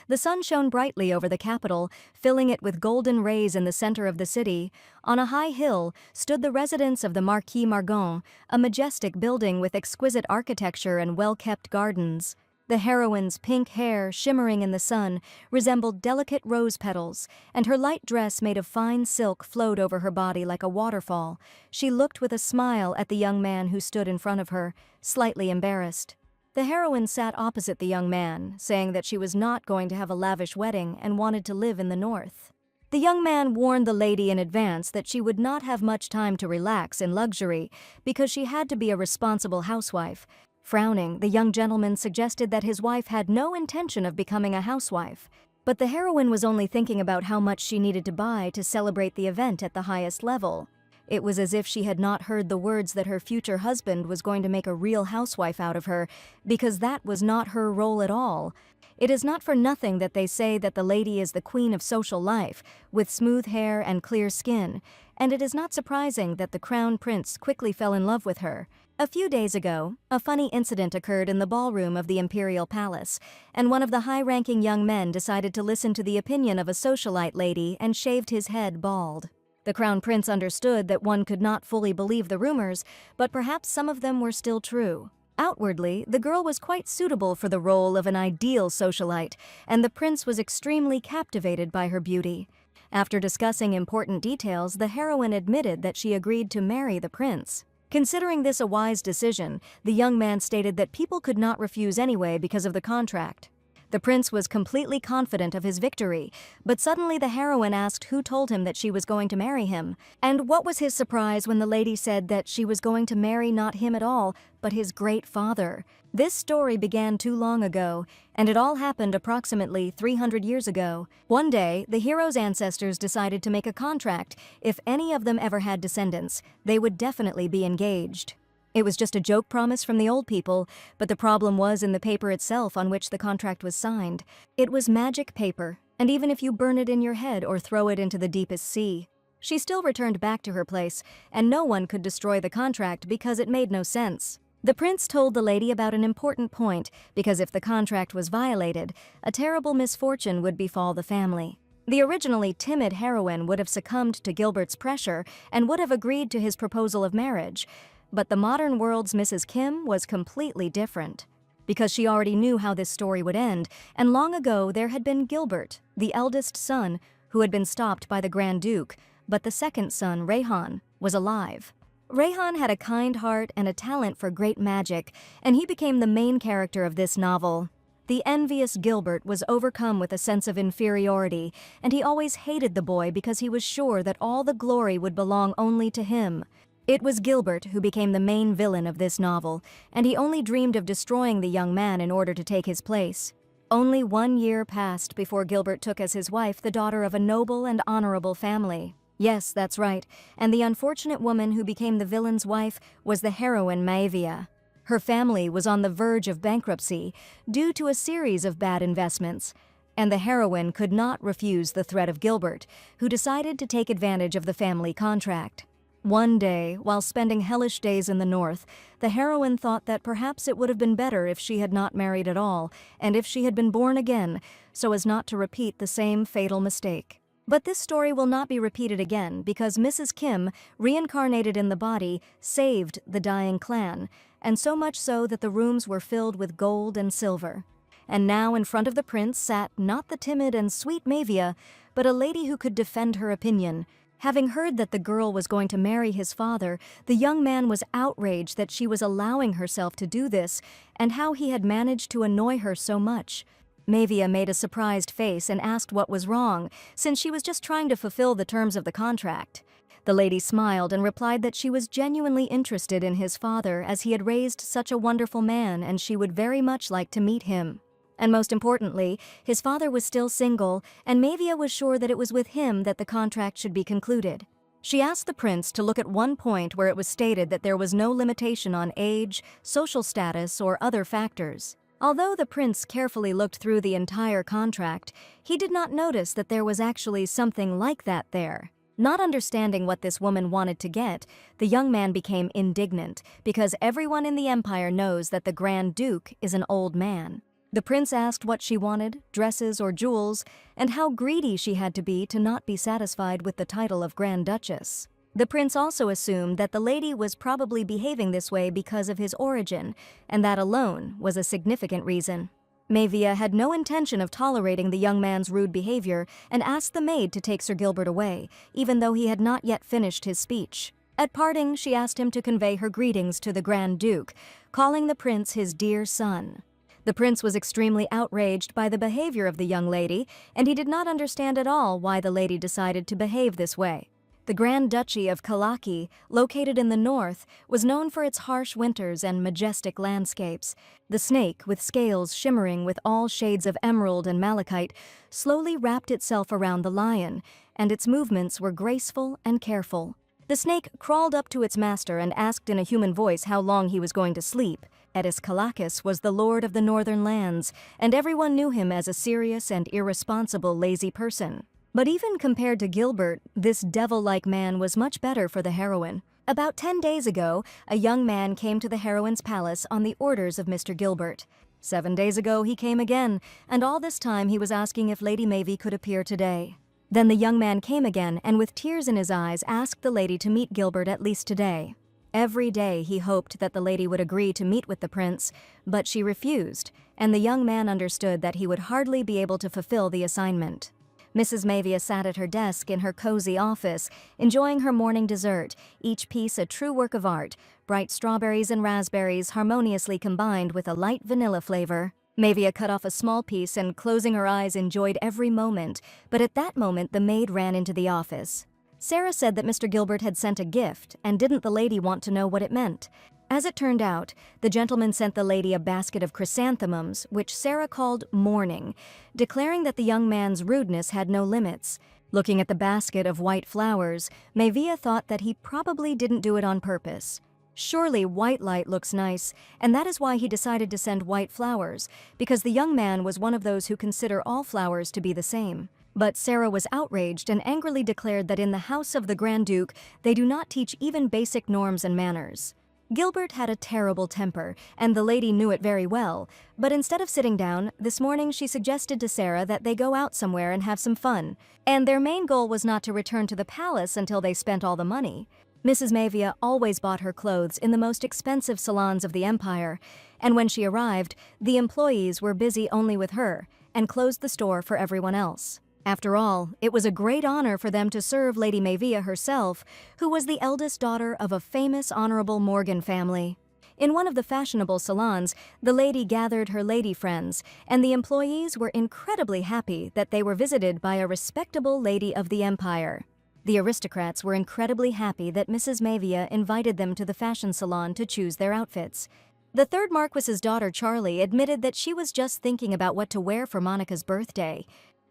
The sun shone brightly over the capital, filling it with golden rays in the center of the city. On a high hill stood the residence of the Marquis Margon, a majestic building with exquisite architecture and well-kept gardens. The heroine's pink hair, shimmering in the sun, resembled delicate rose petals, and her light dress made of fine silk flowed over her body like a waterfall. She looked with a smile at the young man who stood in front of her, slightly embarrassed. The heroine sat opposite the young man, saying that she was not going to have a lavish wedding and wanted to live in the north. The young man warned the lady in advance that she would not have much time to relax in luxury because she had to be a responsible housewife. Frowning, the young gentleman suggested that his wife had no intention of becoming a housewife. But the heroine was only thinking about how much she needed to buy to celebrate the event at the highest level. It was as if she had not heard the words that her future husband was going to make a real housewife out of her, because that was not her role at all. It is not for nothing that they say that the lady is the queen of social life, with smooth hair and clear skin, and it is not surprising that the crown prince quickly fell in love with her. A few days ago, a funny incident occurred in the ballroom of the imperial palace, and one of the high-ranking young men decided to listen to the opinion of a socialite lady and shaved his head bald. The crown prince understood that one could not fully believe the rumors, but perhaps some of them were still true. Outwardly, the girl was quite suitable for the role of an ideal socialite, and the prince was extremely captivated by her beauty. After discussing important details, the heroine admitted that she agreed to marry the prince. Considering this a wise decision, the young man stated that people could not refuse anyway because of the contract. The prince was completely confident of his victory, but suddenly the heroine asked who told him that she was going to marry him, and what was his surprise when the lady said that she was going to marry not him at all, but his great father. This story began too long ago, and it all happened approximately 300 years ago. One day, the hero's ancestors decided to make a contract. If any of them ever had descendants, they would definitely be engaged. It was just a joke promise from the old people, but the problem was in the paper itself on which the contract was signed. It was magic paper, and even if you burn it in your head or throw it into the deepest sea. She still returned back to her place, and no one could destroy the contract because it made no sense. The prince told the lady about an important point, because if the contract was violated, a terrible misfortune would befall the family. The originally timid heroine would have succumbed to Gilbert's pressure and would have agreed to his proposal of marriage. But the modern world's Mrs. Kim was completely different, because she already knew how this story would end, and long ago there had been Gilbert, the eldest son, who had been stopped by the Grand Duke, but the second son, Rayhan, was alive. Rayhan had a kind heart and a talent for great magic, and he became the main character of this novel. The envious Gilbert was overcome with a sense of inferiority, and he always hated the boy because he was sure that all the glory would belong only to him. It was Gilbert who became the main villain of this novel, and he only dreamed of destroying the young man in order to take his place. Only 1 year passed before Gilbert took as his wife the daughter of a noble and honorable family. Yes, that's right, and the unfortunate woman who became the villain's wife was the heroine Maevia. Her family was on the verge of bankruptcy due to a series of bad investments, and the heroine could not refuse the threat of Gilbert, who decided to take advantage of the family contract. One day, while spending hellish days in the north, the heroine thought that perhaps it would have been better if she had not married at all, and if she had been born again, so as not to repeat the same fatal mistake. But this story will not be repeated again because Mrs. Kim, reincarnated in the body, saved the dying clan, and so much so that the rooms were filled with gold and silver. And now in front of the prince sat not the timid and sweet Maevia, but a lady who could defend her opinion. Having heard that the girl was going to marry his father, the young man was outraged that she was allowing herself to do this, and how he had managed to annoy her so much. Maevia made a surprised face and asked what was wrong, since she was just trying to fulfill the terms of the contract. The lady smiled and replied that she was genuinely interested in his father as he had raised such a wonderful man, and she would very much like to meet him. And most importantly, his father was still single, and Maevia was sure that it was with him that the contract should be concluded. She asked the prince to look at one point where it was stated that there was no limitation on age, social status, or other factors. Although the prince carefully looked through the entire contract, he did not notice that there was actually something like that there. Not understanding what this woman wanted to get, the young man became indignant, because everyone in the empire knows that the Grand Duke is an old man. The prince asked what she wanted, dresses or jewels, and how greedy she had to be to not be satisfied with the title of Grand Duchess. The prince also assumed that the lady was probably behaving this way because of his origin, and that alone was a significant reason. MANHWA had no intention of tolerating the young man's rude behavior and asked the maid to take Sir Gilbert away, even though he had not yet finished his speech. At parting, she asked him to convey her greetings to the Grand Duke, calling the prince his dear son. The prince was extremely outraged by the behavior of the young lady, and he did not understand at all why the lady decided to behave this way. The Grand Duchy of Kalaki, located in the north, was known for its harsh winters and majestic landscapes. The snake, with scales shimmering with all shades of emerald and malachite, slowly wrapped itself around the lion, and its movements were graceful and careful. The snake crawled up to its master and asked in a human voice how long he was going to sleep. Edis Kalakis was the lord of the northern lands, and everyone knew him as a serious and irresponsible lazy person. But even compared to Gilbert, this devil-like man was much better for the heroine. About 10 days ago, a young man came to the heroine's palace on the orders of Mr. Gilbert. 7 days ago he came again, and all this time he was asking if Lady MANHWA could appear today. Then the young man came again and with tears in his eyes asked the lady to meet Gilbert at least today. Every day he hoped that the lady would agree to meet with the prince, but she refused, and the young man understood that he would hardly be able to fulfill the assignment. Mrs. MANHWA sat at her desk in her cozy office, enjoying her morning dessert, each piece a true work of art, bright strawberries and raspberries harmoniously combined with a light vanilla flavor. MANHWA cut off a small piece and, closing her eyes, enjoyed every moment, but at that moment the maid ran into the office. Sarah said that Mr. Gilbert had sent a gift, and didn't the lady want to know what it meant? As it turned out, the gentleman sent the lady a basket of chrysanthemums, which Sarah called mourning, declaring that the young man's rudeness had no limits. Looking at the basket of white flowers, MANHWA thought that he probably didn't do it on purpose. Surely white light looks nice, and that is why he decided to send white flowers, because the young man was one of those who consider all flowers to be the same. But Sarah was outraged and angrily declared that in the house of the Grand Duke, they do not teach even basic norms and manners. Gilbert had a terrible temper, and the lady knew it very well, but instead of sitting down, this morning she suggested to Sarah that they go out somewhere and have some fun, and their main goal was not to return to the palace until they spent all the money. Mrs. MANHWA always bought her clothes in the most expensive salons of the empire, and when she arrived, the employees were busy only with her, and closed the store for everyone else. After all, it was a great honor for them to serve Lady MANHWA herself, who was the eldest daughter of a famous Honorable Morgan family. In one of the fashionable salons, the lady gathered her lady friends, and the employees were incredibly happy that they were visited by a respectable lady of the empire. The aristocrats were incredibly happy that Mrs. MANHWA invited them to the fashion salon to choose their outfits. The third Marquis's daughter, Charlie, admitted that she was just thinking about what to wear for Monica's birthday.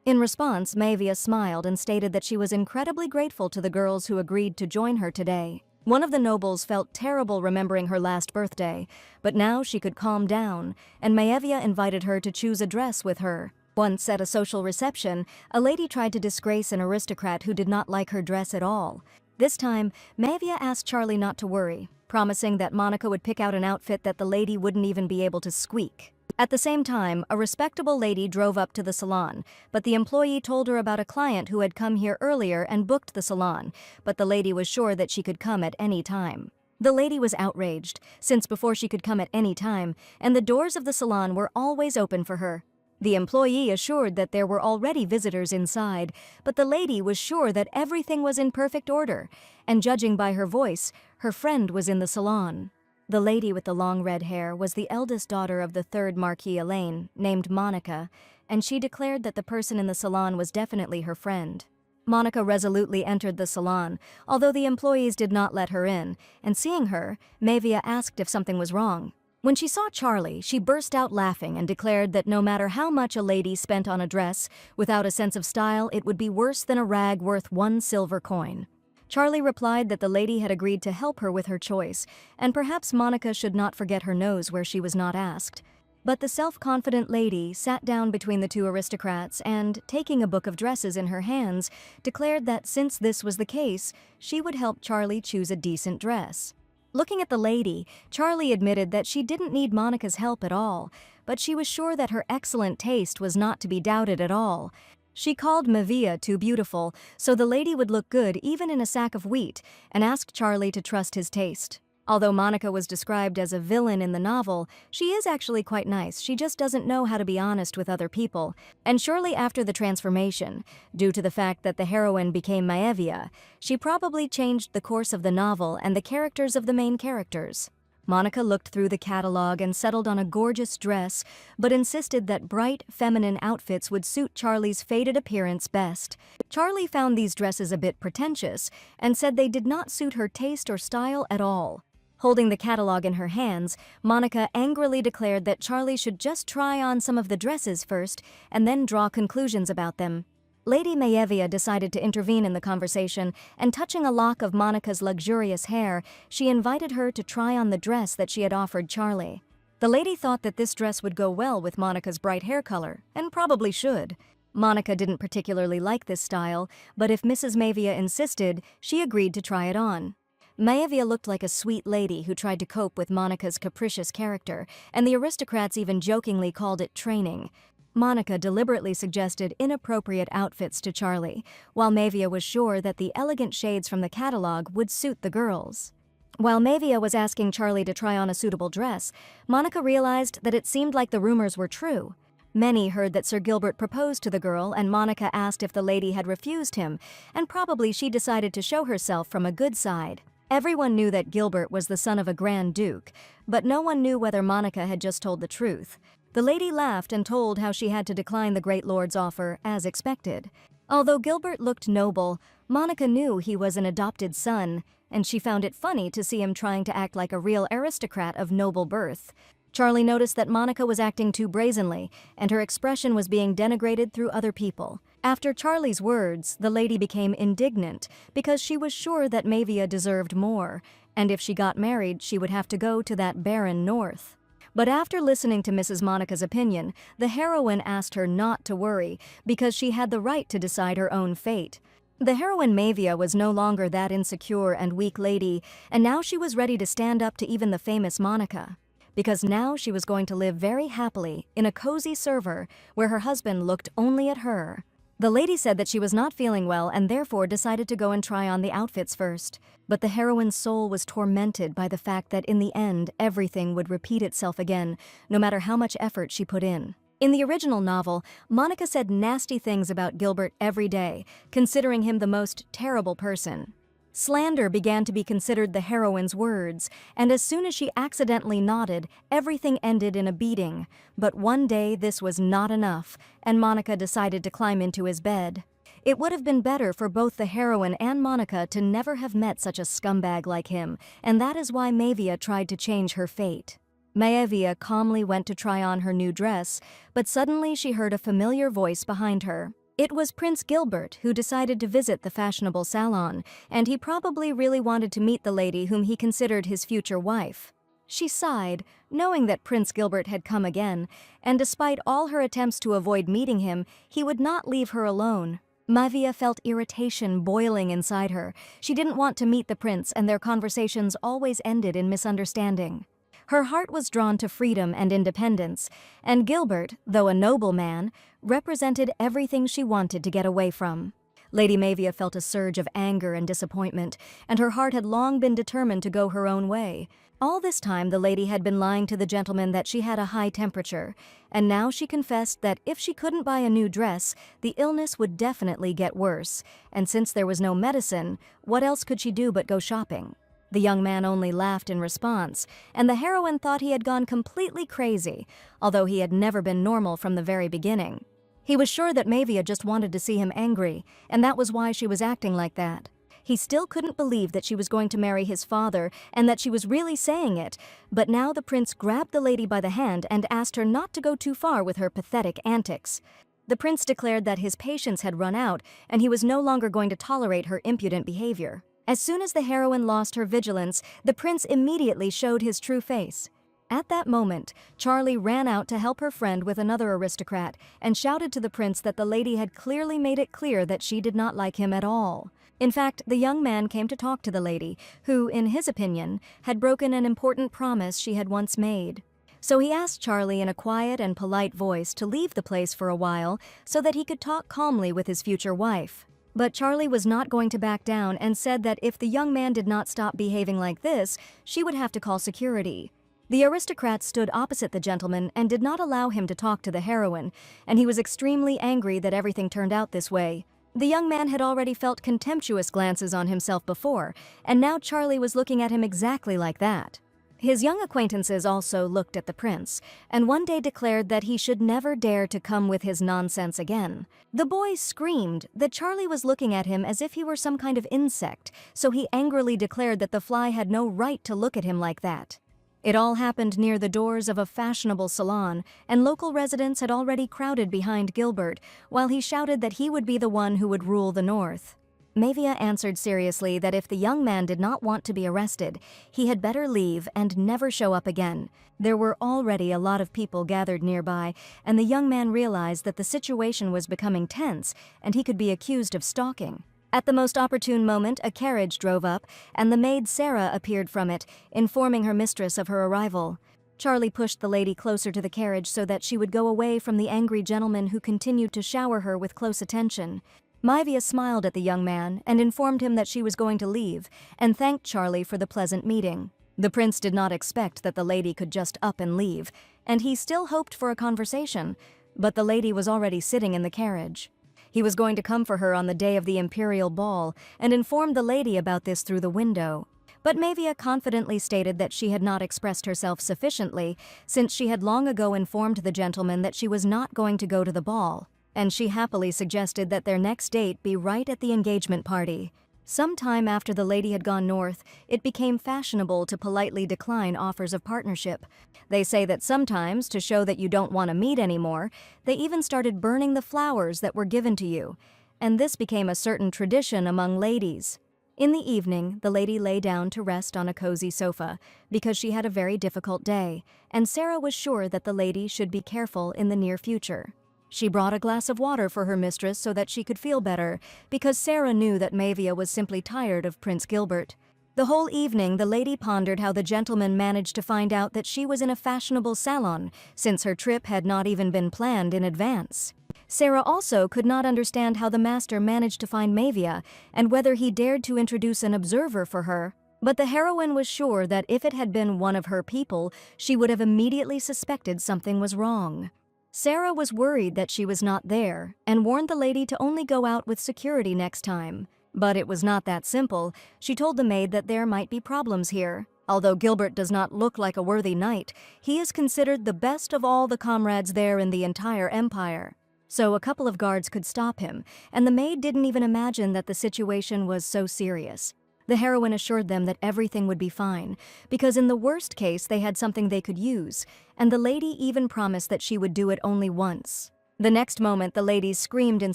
In response, MANHWA smiled and stated that she was incredibly grateful to the girls who agreed to join her today. One of the nobles felt terrible remembering her last birthday, but now she could calm down, and MANHWA invited her to choose a dress with her. Once at a social reception, a lady tried to disgrace an aristocrat who did not like her dress at all. This time, MANHWA asked Charlie not to worry, promising that Monica would pick out an outfit that the lady wouldn't even be able to squeak. At the same time, a respectable lady drove up to the salon, but the employee told her about a client who had come here earlier and booked the salon, but the lady was sure that she could come at any time. The lady was outraged, since before she could come at any time, and the doors of the salon were always open for her. The employee assured that there were already visitors inside, but the lady was sure that everything was in perfect order, and judging by her voice, her friend was in the salon. The lady with the long red hair was the eldest daughter of the third Marquis Elaine, named Monica, and she declared that the person in the salon was definitely her friend. Monica resolutely entered the salon, although the employees did not let her in, and seeing her, MANHWA asked if something was wrong. When she saw Charlie, she burst out laughing and declared that no matter how much a lady spent on a dress, without a sense of style, it would be worse than a rag worth 1 silver coin. Charlie replied that the lady had agreed to help her with her choice, and perhaps Monica should not forget her nose where she was not asked. But the self-confident lady sat down between the two aristocrats and, taking a book of dresses in her hands, declared that since this was the case, she would help Charlie choose a decent dress. Looking at the lady, Charlie admitted that she didn't need Monica's help at all, but she was sure that her excellent taste was not to be doubted at all. She called Mavia too beautiful, so the lady would look good even in a sack of wheat, and asked Charlie to trust his taste. Although Monica was described as a villain in the novel, she is actually quite nice. She just doesn't know how to be honest with other people. And shortly after the transformation, due to the fact that the heroine became Maevia, she probably changed the course of the novel and the characters of the main characters. Monica looked through the catalog and settled on a gorgeous dress, but insisted that bright, feminine outfits would suit Charlie's faded appearance best. Charlie found these dresses a bit pretentious and said they did not suit her taste or style at all. Holding the catalog in her hands, Monica angrily declared that Charlie should just try on some of the dresses first and then draw conclusions about them. Lady Maevia decided to intervene in the conversation, and touching a lock of Monica's luxurious hair, she invited her to try on the dress that she had offered Charlie. The lady thought that this dress would go well with Monica's bright hair color, and probably should. Monica didn't particularly like this style, but if Mrs. Maevia insisted, she agreed to try it on. Maevia looked like a sweet lady who tried to cope with Monica's capricious character, and the aristocrats even jokingly called it training. Monica deliberately suggested inappropriate outfits to Charlie, while Maevia was sure that the elegant shades from the catalog would suit the girls. While Maevia was asking Charlie to try on a suitable dress, Monica realized that it seemed like the rumors were true. Many heard that Sir Gilbert proposed to the girl, and Monica asked if the lady had refused him, and probably she decided to show herself from a good side. Everyone knew that Gilbert was the son of a Grand Duke, but no one knew whether Monica had just told the truth. The lady laughed and told how she had to decline the great lord's offer, as expected. Although Gilbert looked noble, Monica knew he was an adopted son, and she found it funny to see him trying to act like a real aristocrat of noble birth. Charlie noticed that Monica was acting too brazenly, and her expression was being denigrated through other people. After Charlie's words, the lady became indignant because she was sure that Maevia deserved more, and if she got married, she would have to go to that barren north. But after listening to Mrs. Monica's opinion, the heroine asked her not to worry because she had the right to decide her own fate. The heroine Maevia was no longer that insecure and weak lady, and now she was ready to stand up to even the famous Monica. Because now she was going to live very happily in a cozy server where her husband looked only at her. The lady said that she was not feeling well and therefore decided to go and try on the outfits first. But the heroine's soul was tormented by the fact that in the end everything would repeat itself again, no matter how much effort she put in. In the original novel, Monica said nasty things about Gilbert every day, considering him the most terrible person. Slander began to be considered the heroine's words, and as soon as she accidentally nodded, everything ended in a beating. But one day this was not enough, and Monica decided to climb into his bed. It would have been better for both the heroine and Monica to never have met such a scumbag like him, and that is why Maevia tried to change her fate. Maevia calmly went to try on her new dress, but suddenly she heard a familiar voice behind her. It was Prince Gilbert who decided to visit the fashionable salon, and he probably really wanted to meet the lady whom he considered his future wife. She sighed, knowing that Prince Gilbert had come again, and despite all her attempts to avoid meeting him, he would not leave her alone. Maevia felt irritation boiling inside her. She didn't want to meet the prince, and their conversations always ended in misunderstanding. Her heart was drawn to freedom and independence, and Gilbert, though a noble man, represented everything she wanted to get away from. Lady Maevia felt a surge of anger and disappointment, and her heart had long been determined to go her own way. All this time the lady had been lying to the gentleman that she had a high temperature, and now she confessed that if she couldn't buy a new dress, the illness would definitely get worse, and since there was no medicine, what else could she do but go shopping? The young man only laughed in response, and the heroine thought he had gone completely crazy, although he had never been normal from the very beginning. He was sure that Maevia just wanted to see him angry, and that was why she was acting like that. He still couldn't believe that she was going to marry his father and that she was really saying it, but now the prince grabbed the lady by the hand and asked her not to go too far with her pathetic antics. The prince declared that his patience had run out and he was no longer going to tolerate her impudent behavior. As soon as the heroine lost her vigilance, the prince immediately showed his true face. At that moment, Charlie ran out to help her friend with another aristocrat and shouted to the prince that the lady had clearly made it clear that she did not like him at all. In fact, the young man came to talk to the lady, who, in his opinion, had broken an important promise she had once made. So he asked Charlie in a quiet and polite voice to leave the place for a while so that he could talk calmly with his future wife. But Charlie was not going to back down and said that if the young man did not stop behaving like this, she would have to call security. The aristocrat stood opposite the gentleman and did not allow him to talk to the heroine, and he was extremely angry that everything turned out this way. The young man had already felt contemptuous glances on himself before, and now Charlie was looking at him exactly like that. His young acquaintances also looked at the prince, and one day declared that he should never dare to come with his nonsense again. The boy screamed that Charlie was looking at him as if he were some kind of insect, so he angrily declared that the fly had no right to look at him like that. It all happened near the doors of a fashionable salon, and local residents had already crowded behind Gilbert, while he shouted that he would be the one who would rule the North. MANHWA answered seriously that if the young man did not want to be arrested, he had better leave and never show up again. There were already a lot of people gathered nearby, and the young man realized that the situation was becoming tense and he could be accused of stalking. At the most opportune moment, a carriage drove up, and the maid Sarah appeared from it, informing her mistress of her arrival. Charlie pushed the lady closer to the carriage so that she would go away from the angry gentleman who continued to shower her with close attention. MANHWA smiled at the young man and informed him that she was going to leave, and thanked Charlie for the pleasant meeting. The prince did not expect that the lady could just up and leave, and he still hoped for a conversation, but the lady was already sitting in the carriage. He was going to come for her on the day of the imperial ball and informed the lady about this through the window. But MANHWA confidently stated that she had not expressed herself sufficiently, since she had long ago informed the gentleman that she was not going to go to the ball, and she happily suggested that their next date be right at the engagement party. Some time after the lady had gone north, it became fashionable to politely decline offers of partnership. They say that sometimes, to show that you don't want to meet anymore, they even started burning the flowers that were given to you, and this became a certain tradition among ladies. In the evening, the lady lay down to rest on a cozy sofa, because she had a very difficult day, and Sarah was sure that the lady should be careful in the near future. She brought a glass of water for her mistress so that she could feel better, because Sarah knew that MANHWA was simply tired of Prince Gilbert. The whole evening, the lady pondered how the gentleman managed to find out that she was in a fashionable salon, since her trip had not even been planned in advance. Sarah also could not understand how the master managed to find MANHWA, and whether he dared to introduce an observer for her. But the heroine was sure that if it had been one of her people, she would have immediately suspected something was wrong. Sarah was worried that she was not there, and warned the lady to only go out with security next time. But it was not that simple. She told the maid that there might be problems here. Although Gilbert does not look like a worthy knight, he is considered the best of all the comrades there in the entire empire. So a couple of guards could stop him, and the maid didn't even imagine that the situation was so serious. The heroine assured them that everything would be fine, because in the worst case they had something they could use, and the lady even promised that she would do it only once. The next moment the ladies screamed in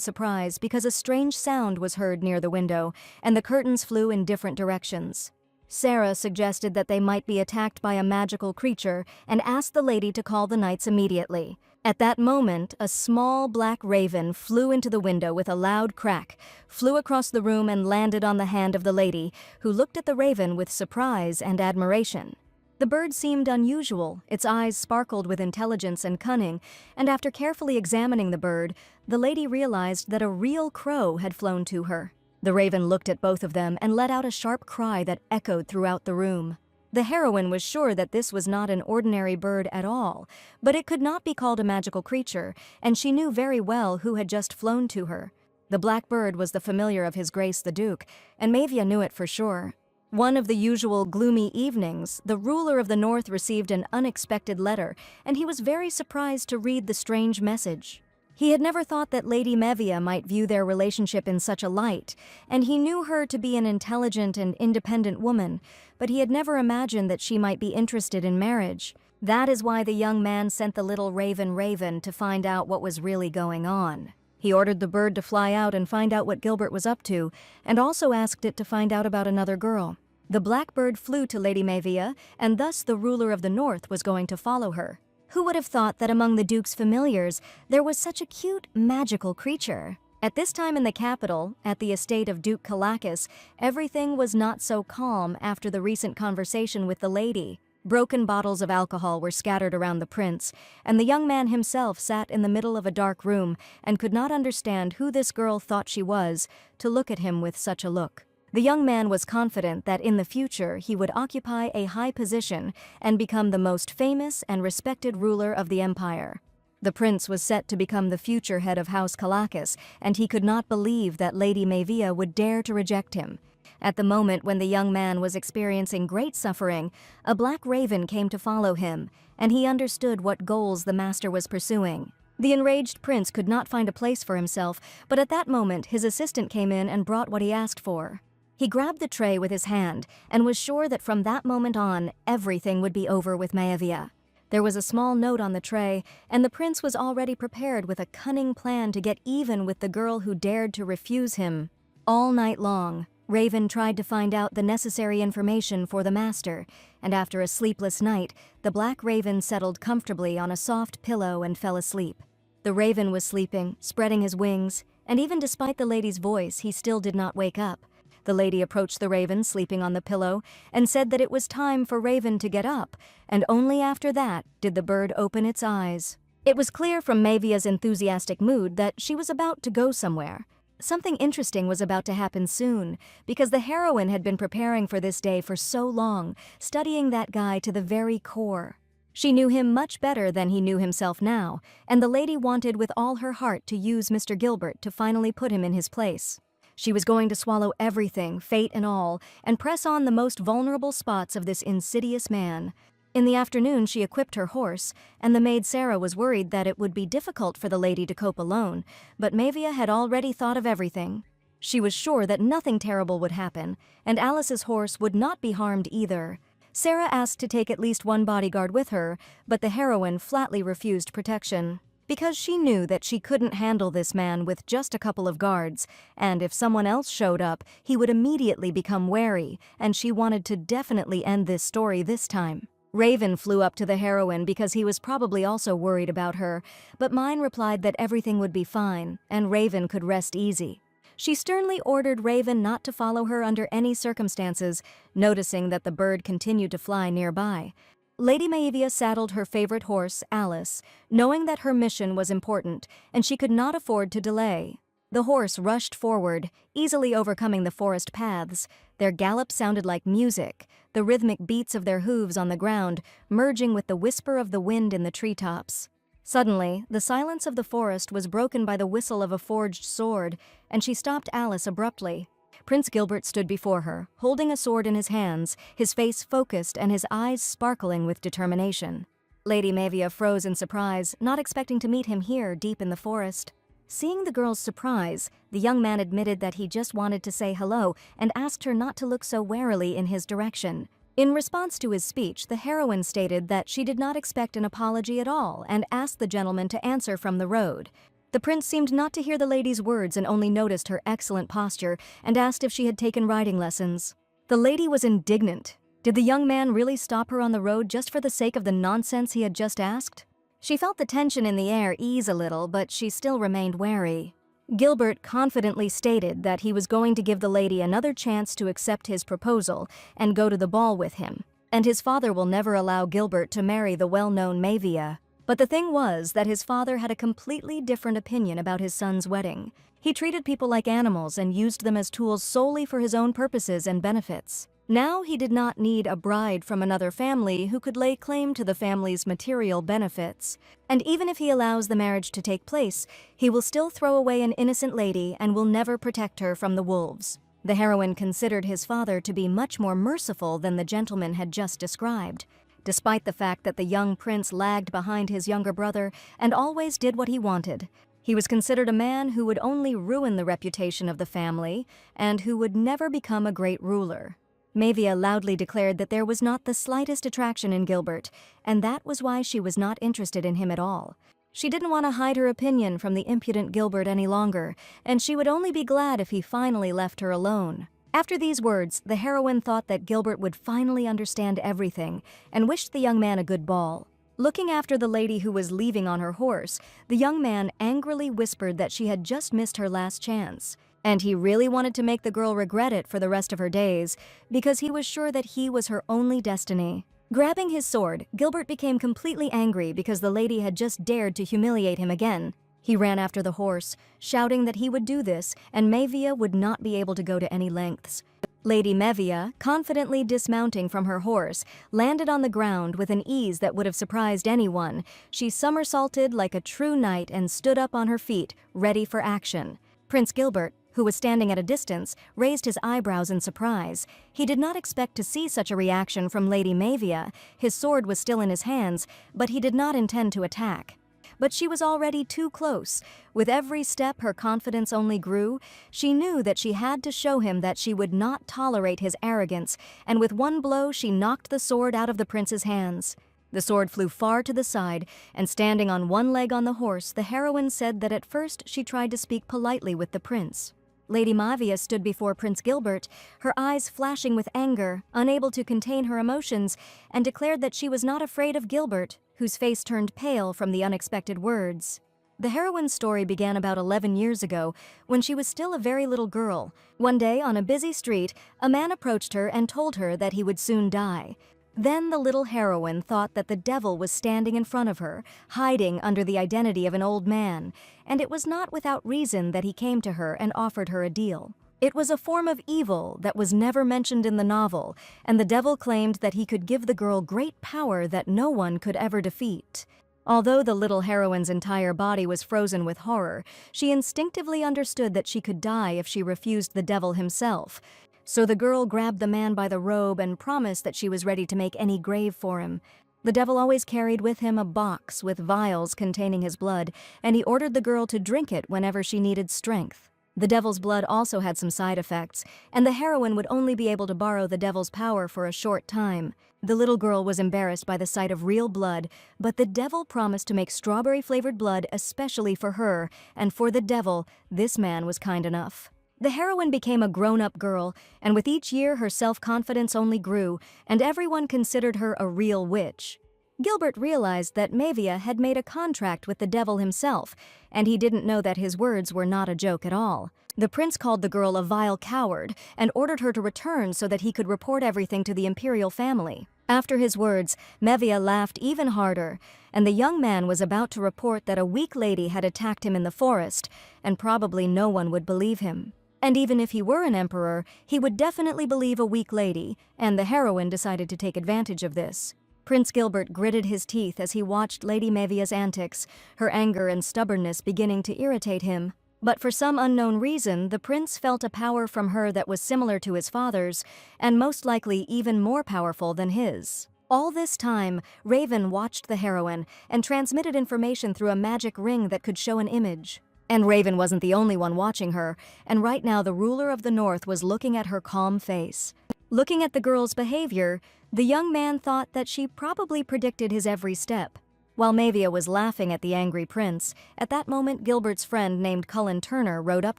surprise because a strange sound was heard near the window, and the curtains flew in different directions. Sarah suggested that they might be attacked by a magical creature and asked the lady to call the knights immediately. At that moment, a small black raven flew into the window with a loud crack, flew across the room and landed on the hand of the lady, who looked at the raven with surprise and admiration. The bird seemed unusual, its eyes sparkled with intelligence and cunning, and after carefully examining the bird, the lady realized that a real crow had flown to her. The raven looked at both of them and let out a sharp cry that echoed throughout the room. The heroine was sure that this was not an ordinary bird at all, but it could not be called a magical creature, and she knew very well who had just flown to her. The black bird was the familiar of His Grace the Duke, and MANHWA knew it for sure. One of the usual gloomy evenings, the ruler of the North received an unexpected letter, and he was very surprised to read the strange message. He had never thought that Lady MANHWA might view their relationship in such a light, and he knew her to be an intelligent and independent woman, but he had never imagined that she might be interested in marriage. That is why the young man sent the little raven to find out what was really going on. He ordered the bird to fly out and find out what Gilbert was up to, and also asked it to find out about another girl. The black bird flew to Lady MANHWA, and thus the ruler of the North was going to follow her. Who would have thought that among the Duke's familiars there was such a cute, magical creature? At this time in the capital, at the estate of Duke Calacus, everything was not so calm after the recent conversation with the lady. Broken bottles of alcohol were scattered around the prince, and the young man himself sat in the middle of a dark room and could not understand who this girl thought she was to look at him with such a look. The young man was confident that in the future he would occupy a high position and become the most famous and respected ruler of the empire. The prince was set to become the future head of House Kalakis, and he could not believe that Lady Mavia would dare to reject him. At the moment when the young man was experiencing great suffering, a black raven came to follow him, and he understood what goals the master was pursuing. The enraged prince could not find a place for himself, but at that moment his assistant came in and brought what he asked for. He grabbed the tray with his hand and was sure that from that moment on, everything would be over with Maevia. There was a small note on the tray, and the prince was already prepared with a cunning plan to get even with the girl who dared to refuse him. All night long, Raven tried to find out the necessary information for the master, and after a sleepless night, the black raven settled comfortably on a soft pillow and fell asleep. The raven was sleeping, spreading his wings, and even despite the lady's voice, he still did not wake up. The lady approached the raven sleeping on the pillow and said that it was time for Raven to get up, and only after that did the bird open its eyes. It was clear from Maevia's enthusiastic mood that she was about to go somewhere. Something interesting was about to happen soon, because the heroine had been preparing for this day for so long, studying that guy to the very core. She knew him much better than he knew himself now, and the lady wanted with all her heart to use Mr. Gilbert to finally put him in his place. She was going to swallow everything, fate and all, and press on the most vulnerable spots of this insidious man. In the afternoon, she equipped her horse, and the maid Sarah was worried that it would be difficult for the lady to cope alone, but Maevia had already thought of everything. She was sure that nothing terrible would happen, and Alice's horse would not be harmed either. Sarah asked to take at least one bodyguard with her, but the heroine flatly refused protection. Because she knew that she couldn't handle this man with just a couple of guards, and if someone else showed up, he would immediately become wary, and she wanted to definitely end this story this time. Raven flew up to the heroine because he was probably also worried about her, but Mine replied that everything would be fine, and Raven could rest easy. She sternly ordered Raven not to follow her under any circumstances, noticing that the bird continued to fly nearby. Lady Maevia saddled her favorite horse, Alice, knowing that her mission was important and she could not afford to delay. The horse rushed forward, easily overcoming the forest paths. Their gallop sounded like music, the rhythmic beats of their hooves on the ground merging with the whisper of the wind in the treetops. Suddenly, the silence of the forest was broken by the whistle of a forged sword, and she stopped Alice abruptly. Prince Gilbert stood before her, holding a sword in his hands, his face focused and his eyes sparkling with determination. Lady Maevia froze in surprise, not expecting to meet him here deep in the forest. Seeing the girl's surprise, the young man admitted that he just wanted to say hello and asked her not to look so warily in his direction. In response to his speech, the heroine stated that she did not expect an apology at all and asked the gentleman to answer from the road. The prince seemed not to hear the lady's words and only noticed her excellent posture and asked if she had taken riding lessons. The lady was indignant. Did the young man really stop her on the road just for the sake of the nonsense he had just asked? She felt the tension in the air ease a little, but she still remained wary. Gilbert confidently stated that he was going to give the lady another chance to accept his proposal and go to the ball with him, and his father will never allow Gilbert to marry the well-known Maevia. But the thing was that his father had a completely different opinion about his son's wedding. He treated people like animals and used them as tools solely for his own purposes and benefits. Now he did not need a bride from another family who could lay claim to the family's material benefits. And even if he allows the marriage to take place, he will still throw away an innocent lady and will never protect her from the wolves. The heroine considered his father to be much more merciful than the gentleman had just described. Despite the fact that the young prince lagged behind his younger brother and always did what he wanted, he was considered a man who would only ruin the reputation of the family and who would never become a great ruler. Maevia loudly declared that there was not the slightest attraction in Gilbert, and that was why she was not interested in him at all. She didn't want to hide her opinion from the impudent Gilbert any longer, and she would only be glad if he finally left her alone. After these words, the heroine thought that Gilbert would finally understand everything and wished the young man a good ball. Looking after the lady who was leaving on her horse, the young man angrily whispered that she had just missed her last chance. And he really wanted to make the girl regret it for the rest of her days, because he was sure that he was her only destiny. Grabbing his sword, Gilbert became completely angry because the lady had just dared to humiliate him again. He ran after the horse, shouting that he would do this and Mavia would not be able to go to any lengths. Lady Mavia, confidently dismounting from her horse, landed on the ground with an ease that would have surprised anyone. She somersaulted like a true knight and stood up on her feet, ready for action. Prince Gilbert, who was standing at a distance, raised his eyebrows in surprise. He did not expect to see such a reaction from Lady Mavia. His sword was still in his hands, but he did not intend to attack. But she was already too close. With every step, her confidence only grew. She knew that she had to show him that she would not tolerate his arrogance, and with one blow she knocked the sword out of the prince's hands. The sword flew far to the side, and standing on one leg on the horse, the heroine said that at first she tried to speak politely with the prince. Lady Mavia stood before Prince Gilbert, her eyes flashing with anger, unable to contain her emotions, and declared that she was not afraid of Gilbert, whose face turned pale from the unexpected words. The heroine's story began about 11 years ago, when she was still a very little girl. One day, on a busy street, a man approached her and told her that he would soon die. Then the little heroine thought that the devil was standing in front of her, hiding under the identity of an old man, and it was not without reason that he came to her and offered her a deal. It was a form of evil that was never mentioned in the novel, and the devil claimed that he could give the girl great power that no one could ever defeat. Although the little heroine's entire body was frozen with horror, she instinctively understood that she could die if she refused the devil himself. So the girl grabbed the man by the robe and promised that she was ready to make any grave for him. The devil always carried with him a box with vials containing his blood, and he ordered the girl to drink it whenever she needed strength. The devil's blood also had some side effects, and the heroine would only be able to borrow the devil's power for a short time. The little girl was embarrassed by the sight of real blood, but the devil promised to make strawberry-flavored blood especially for her, and for the devil, this man was kind enough. The heroine became a grown-up girl, and with each year her self-confidence only grew, and everyone considered her a real witch. Gilbert realized that Mavia had made a contract with the devil himself, and he didn't know that his words were not a joke at all. The prince called the girl a vile coward and ordered her to return so that he could report everything to the imperial family. After his words, Mavia laughed even harder, and the young man was about to report that a weak lady had attacked him in the forest, and probably no one would believe him. And even if he were an emperor, he would definitely believe a weak lady, and the heroine decided to take advantage of this. Prince Gilbert gritted his teeth as he watched Lady Mavia's antics, her anger and stubbornness beginning to irritate him. But for some unknown reason, the prince felt a power from her that was similar to his father's, and most likely even more powerful than his. All this time, Raven watched the heroine and transmitted information through a magic ring that could show an image. And Raven wasn't the only one watching her, and right now the ruler of the North was looking at her calm face. Looking at the girl's behavior, the young man thought that she probably predicted his every step. While Mavia was laughing at the angry prince, at that moment Gilbert's friend named Cullen Turner rode up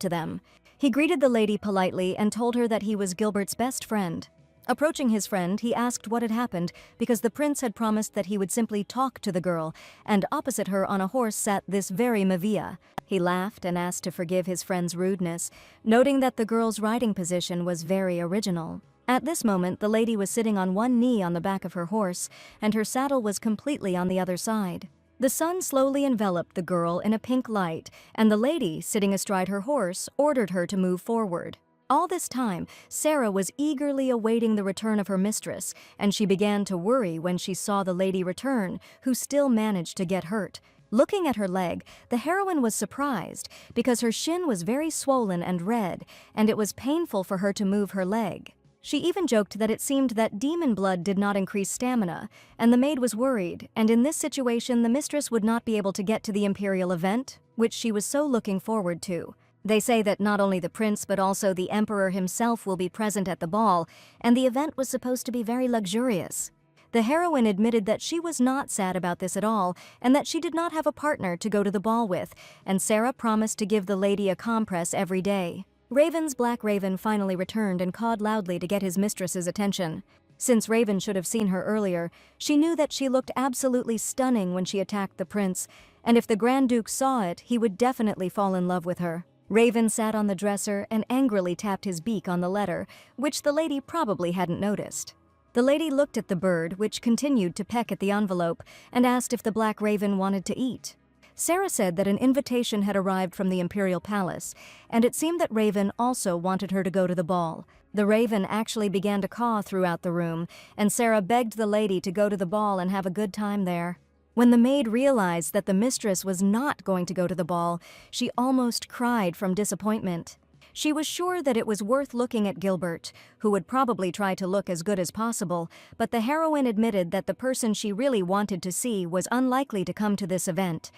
to them. He greeted the lady politely and told her that he was Gilbert's best friend. Approaching his friend, he asked what had happened because the prince had promised that he would simply talk to the girl, and opposite her on a horse sat this very Mavia. He laughed and asked to forgive his friend's rudeness, noting that the girl's riding position was very original. At this moment, the lady was sitting on one knee on the back of her horse, and her saddle was completely on the other side. The sun slowly enveloped the girl in a pink light, and the lady, sitting astride her horse, ordered her to move forward. All this time, Sarah was eagerly awaiting the return of her mistress, and she began to worry when she saw the lady return, who still managed to get hurt. Looking at her leg, the heroine was surprised because her shin was very swollen and red, and it was painful for her to move her leg. She even joked that it seemed that demon blood did not increase stamina, and the maid was worried, and in this situation the mistress would not be able to get to the imperial event, which she was so looking forward to. They say that not only the prince but also the emperor himself will be present at the ball, and the event was supposed to be very luxurious. The heroine admitted that she was not sad about this at all, and that she did not have a partner to go to the ball with, and Sarah promised to give the lady a compress every day. Raven's black raven finally returned and cawed loudly to get his mistress's attention. Since Raven should have seen her earlier, she knew that she looked absolutely stunning when she attacked the prince, and if the Grand Duke saw it, he would definitely fall in love with her. Raven sat on the dresser and angrily tapped his beak on the letter, which the lady probably hadn't noticed. The lady looked at the bird, which continued to peck at the envelope, and asked if the black raven wanted to eat. Sarah said that an invitation had arrived from the imperial palace, and it seemed that Raven also wanted her to go to the ball. The raven actually began to caw throughout the room, and Sarah begged the lady to go to the ball and have a good time there. When the maid realized that the mistress was not going to go to the ball, she almost cried from disappointment. She was sure that it was worth looking at Gilbert, who would probably try to look as good as possible, but the heroine admitted that the person she really wanted to see was unlikely to come to this event.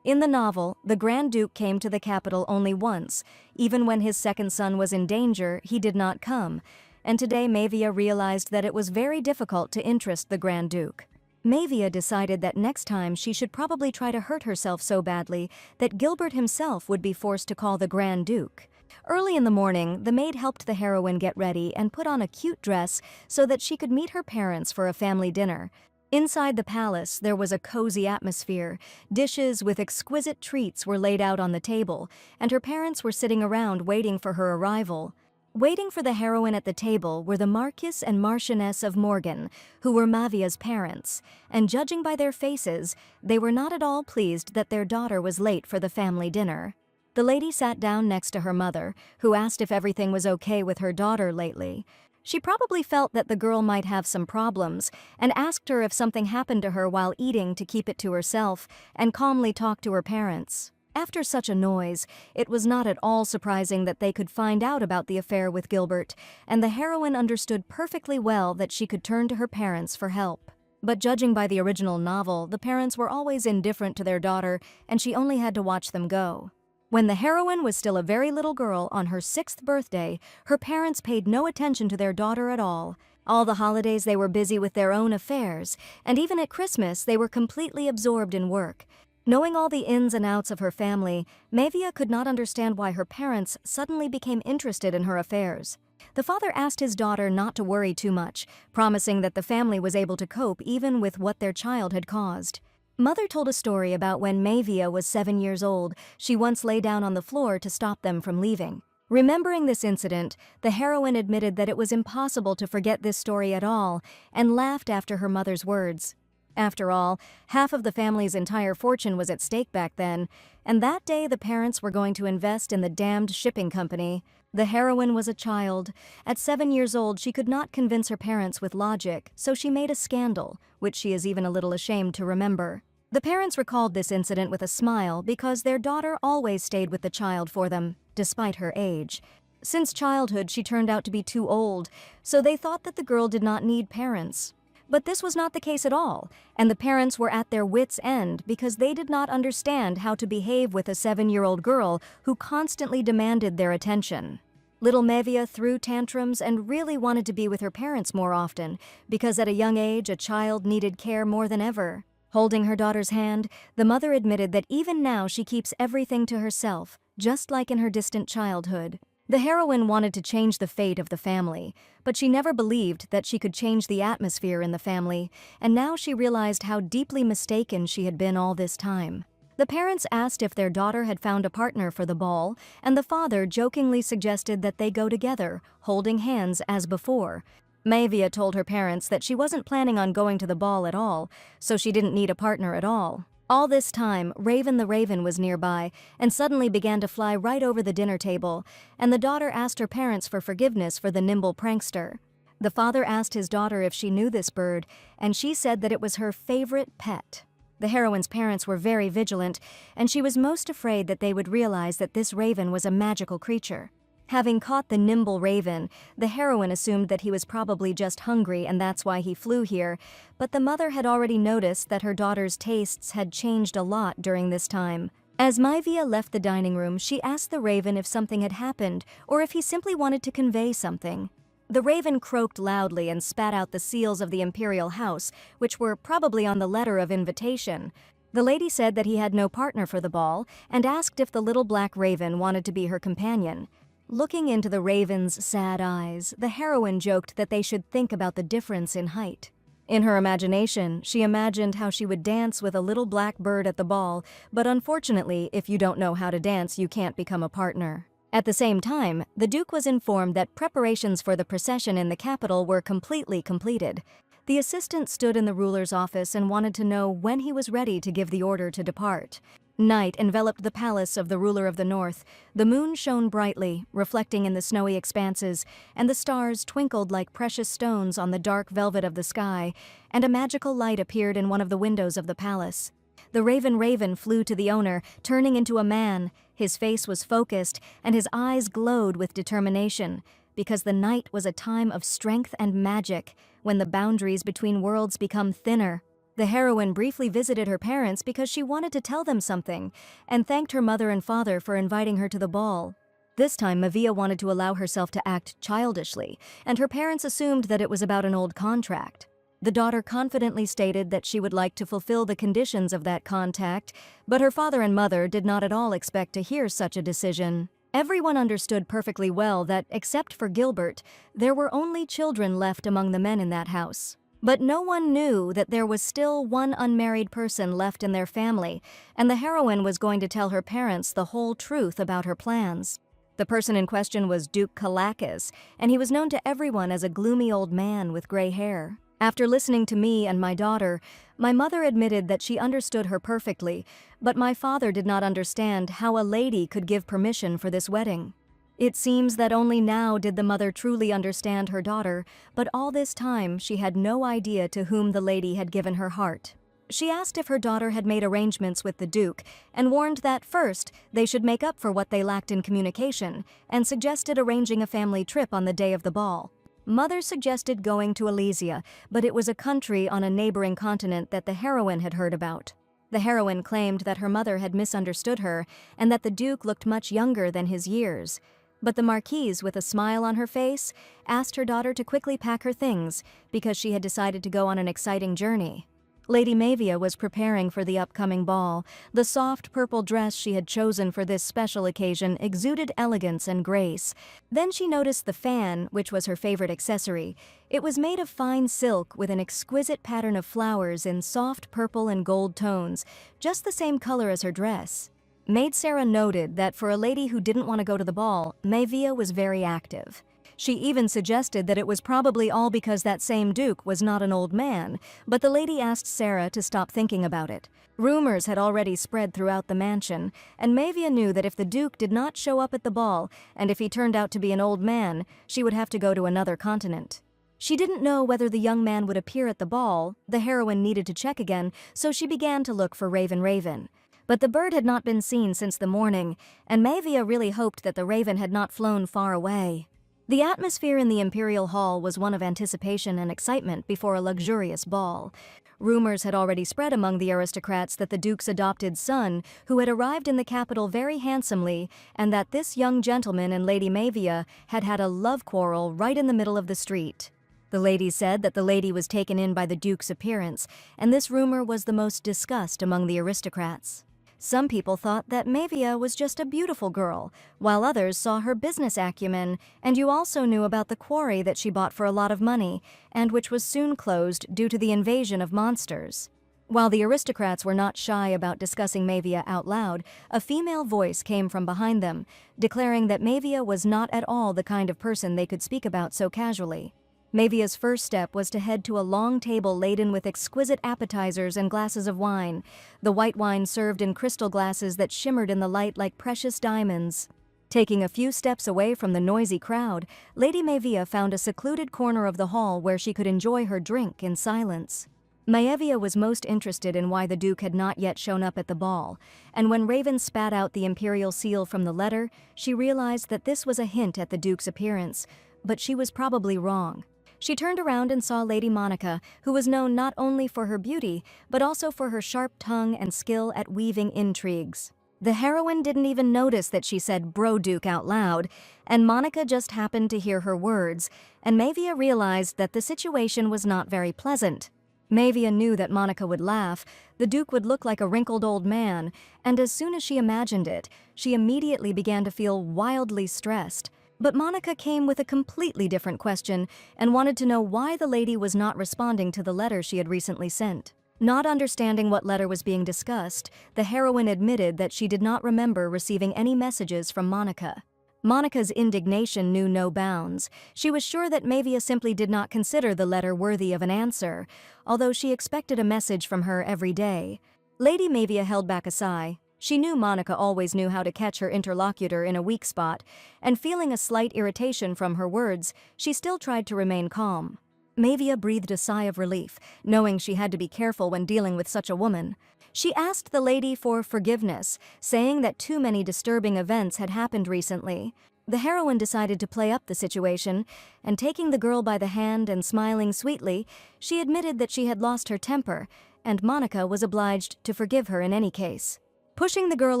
In the novel, the Grand Duke came to the capital only once. Even when his second son was in danger, he did not come. And today Mavia realized that it was very difficult to interest the Grand Duke. Mavia decided that next time she should probably try to hurt herself so badly that Gilbert himself would be forced to call the Grand Duke. Early in the morning, the maid helped the heroine get ready and put on a cute dress so that she could meet her parents for a family dinner. Inside the palace, there was a cozy atmosphere. Dishes with exquisite treats were laid out on the table, and her parents were sitting around waiting for her arrival. Waiting for the heroine at the table were the Marquis and Marchioness of Morgan, who were Mavia's parents, and judging by their faces, they were not at all pleased that their daughter was late for the family dinner. The lady sat down next to her mother, who asked if everything was okay with her daughter lately. She probably felt that the girl might have some problems, and asked her if something happened to her while eating to keep it to herself, and calmly talked to her parents. After such a noise, it was not at all surprising that they could find out about the affair with Gilbert, and the heroine understood perfectly well that she could turn to her parents for help. But judging by the original novel, the parents were always indifferent to their daughter, and she only had to watch them go. When the heroine was still a very little girl on her 6th birthday, her parents paid no attention to their daughter at all. All the holidays they were busy with their own affairs, and even at Christmas they were completely absorbed in work. Knowing all the ins and outs of her family, Mavia could not understand why her parents suddenly became interested in her affairs. The father asked his daughter not to worry too much, promising that the family was able to cope even with what their child had caused. Mother told a story about when Mavia was 7 years old. She once lay down on the floor to stop them from leaving. Remembering this incident, the heroine admitted that it was impossible to forget this story at all, and laughed after her mother's words. After all, half of the family's entire fortune was at stake back then, and that day the parents were going to invest in the damned shipping company. The heroine was a child. At 7 years old, she could not convince her parents with logic, so she made a scandal, which she is even a little ashamed to remember. The parents recalled this incident with a smile because their daughter always stayed with the child for them, despite her age. Since childhood, she turned out to be too old, so they thought that the girl did not need parents. But this was not the case at all, and the parents were at their wits' end because they did not understand how to behave with a 7-year-old girl who constantly demanded their attention. Little Mavia threw tantrums and really wanted to be with her parents more often because at a young age a child needed care more than ever. Holding her daughter's hand, the mother admitted that even now she keeps everything to herself, just like in her distant childhood. The heroine wanted to change the fate of the family, but she never believed that she could change the atmosphere in the family, and now she realized how deeply mistaken she had been all this time. The parents asked if their daughter had found a partner for the ball, and the father jokingly suggested that they go together, holding hands as before. Mavia told her parents that she wasn't planning on going to the ball at all, so she didn't need a partner at all. All this time, Raven the Raven was nearby and suddenly began to fly right over the dinner table, and the daughter asked her parents for forgiveness for the nimble prankster. The father asked his daughter if she knew this bird, and she said that it was her favorite pet. The heroine's parents were very vigilant, and she was most afraid that they would realize that this raven was a magical creature. Having caught the nimble raven, the heroine assumed that he was probably just hungry and that's why he flew here, but the mother had already noticed that her daughter's tastes had changed a lot during this time. As Mavia left the dining room, she asked the raven if something had happened or if he simply wanted to convey something. The raven croaked loudly and spat out the seals of the imperial house, which were probably on the letter of invitation. The lady said that he had no partner for the ball and asked if the little black raven wanted to be her companion. Looking into the raven's sad eyes, the heroine joked that they should think about the difference in height. In her imagination, she imagined how she would dance with a little black bird at the ball, but unfortunately, if you don't know how to dance, you can't become a partner. At the same time, the Duke was informed that preparations for the procession in the capital were completely completed. The assistant stood in the ruler's office and wanted to know when he was ready to give the order to depart. Night enveloped the palace of the ruler of the north. The moon shone brightly, reflecting in the snowy expanses, and the stars twinkled like precious stones on the dark velvet of the sky, and a magical light appeared in one of the windows of the palace. The raven flew to the owner, turning into a man. His face was focused, and his eyes glowed with determination, because the night was a time of strength and magic, when the boundaries between worlds become thinner. The heroine briefly visited her parents because she wanted to tell them something, and thanked her mother and father for inviting her to the ball. This time, Mavia wanted to allow herself to act childishly, and her parents assumed that it was about an old contract. The daughter confidently stated that she would like to fulfill the conditions of that contract, but her father and mother did not at all expect to hear such a decision. Everyone understood perfectly well that, except for Gilbert, there were only children left among the men in that house. But no one knew that there was still one unmarried person left in their family, and the heroine was going to tell her parents the whole truth about her plans. The person in question was Duke Kalakis, and he was known to everyone as a gloomy old man with gray hair. After listening to me and my daughter, my mother admitted that she understood her perfectly, but my father did not understand how a lady could give permission for this wedding. It seems that only now did the mother truly understand her daughter, but all this time she had no idea to whom the lady had given her heart. She asked if her daughter had made arrangements with the Duke, and warned that first they should make up for what they lacked in communication, and suggested arranging a family trip on the day of the ball. Mother suggested going to Elysia, but it was a country on a neighboring continent that the heroine had heard about. The heroine claimed that her mother had misunderstood her, and that the Duke looked much younger than his years. But the Marquise, with a smile on her face, asked her daughter to quickly pack her things, because she had decided to go on an exciting journey. Lady Mavia was preparing for the upcoming ball. The soft purple dress she had chosen for this special occasion exuded elegance and grace. Then she noticed the fan, which was her favorite accessory. It was made of fine silk with an exquisite pattern of flowers in soft purple and gold tones, just the same color as her dress. Maid Sarah noted that for a lady who didn't want to go to the ball, Mavia was very active. She even suggested that it was probably all because that same Duke was not an old man, but the lady asked Sarah to stop thinking about it. Rumors had already spread throughout the mansion, and Mavia knew that if the Duke did not show up at the ball, and if he turned out to be an old man, she would have to go to another continent. She didn't know whether the young man would appear at the ball. The heroine needed to check again, so she began to look for Raven. But the bird had not been seen since the morning, and Mavia really hoped that the raven had not flown far away. The atmosphere in the Imperial Hall was one of anticipation and excitement before a luxurious ball. Rumors had already spread among the aristocrats that the Duke's adopted son, who had arrived in the capital very handsomely, and that this young gentleman and Lady Mavia had had a love quarrel right in the middle of the street. The ladies said that the lady was taken in by the Duke's appearance, and this rumor was the most discussed among the aristocrats. Some people thought that Mavia was just a beautiful girl, while others saw her business acumen, and you also knew about the quarry that she bought for a lot of money, and which was soon closed due to the invasion of monsters. While the aristocrats were not shy about discussing Mavia out loud, a female voice came from behind them, declaring that Mavia was not at all the kind of person they could speak about so casually. Mavia's first step was to head to a long table laden with exquisite appetizers and glasses of wine, the white wine served in crystal glasses that shimmered in the light like precious diamonds. Taking a few steps away from the noisy crowd, Lady Mavia found a secluded corner of the hall where she could enjoy her drink in silence. Maevia was most interested in why the Duke had not yet shown up at the ball, and when Raven spat out the imperial seal from the letter, she realized that this was a hint at the Duke's appearance, but she was probably wrong. She turned around and saw Lady Monica, who was known not only for her beauty, but also for her sharp tongue and skill at weaving intrigues. The heroine didn't even notice that she said "Bro Duke" out loud, and Monica just happened to hear her words, and Mavia realized that the situation was not very pleasant. Mavia knew that Monica would laugh, the Duke would look like a wrinkled old man, and as soon as she imagined it, she immediately began to feel wildly stressed. But Monica came with a completely different question and wanted to know why the lady was not responding to the letter she had recently sent. Not understanding what letter was being discussed, the heroine admitted that she did not remember receiving any messages from Monica. Monica's indignation knew no bounds. She was sure that Mavia simply did not consider the letter worthy of an answer, although she expected a message from her every day. Lady Mavia held back a sigh. She knew Monica always knew how to catch her interlocutor in a weak spot, and feeling a slight irritation from her words, she still tried to remain calm. Mavia breathed a sigh of relief, knowing she had to be careful when dealing with such a woman. She asked the lady for forgiveness, saying that too many disturbing events had happened recently. The heroine decided to play up the situation, and taking the girl by the hand and smiling sweetly, she admitted that she had lost her temper, and Monica was obliged to forgive her in any case. Pushing the girl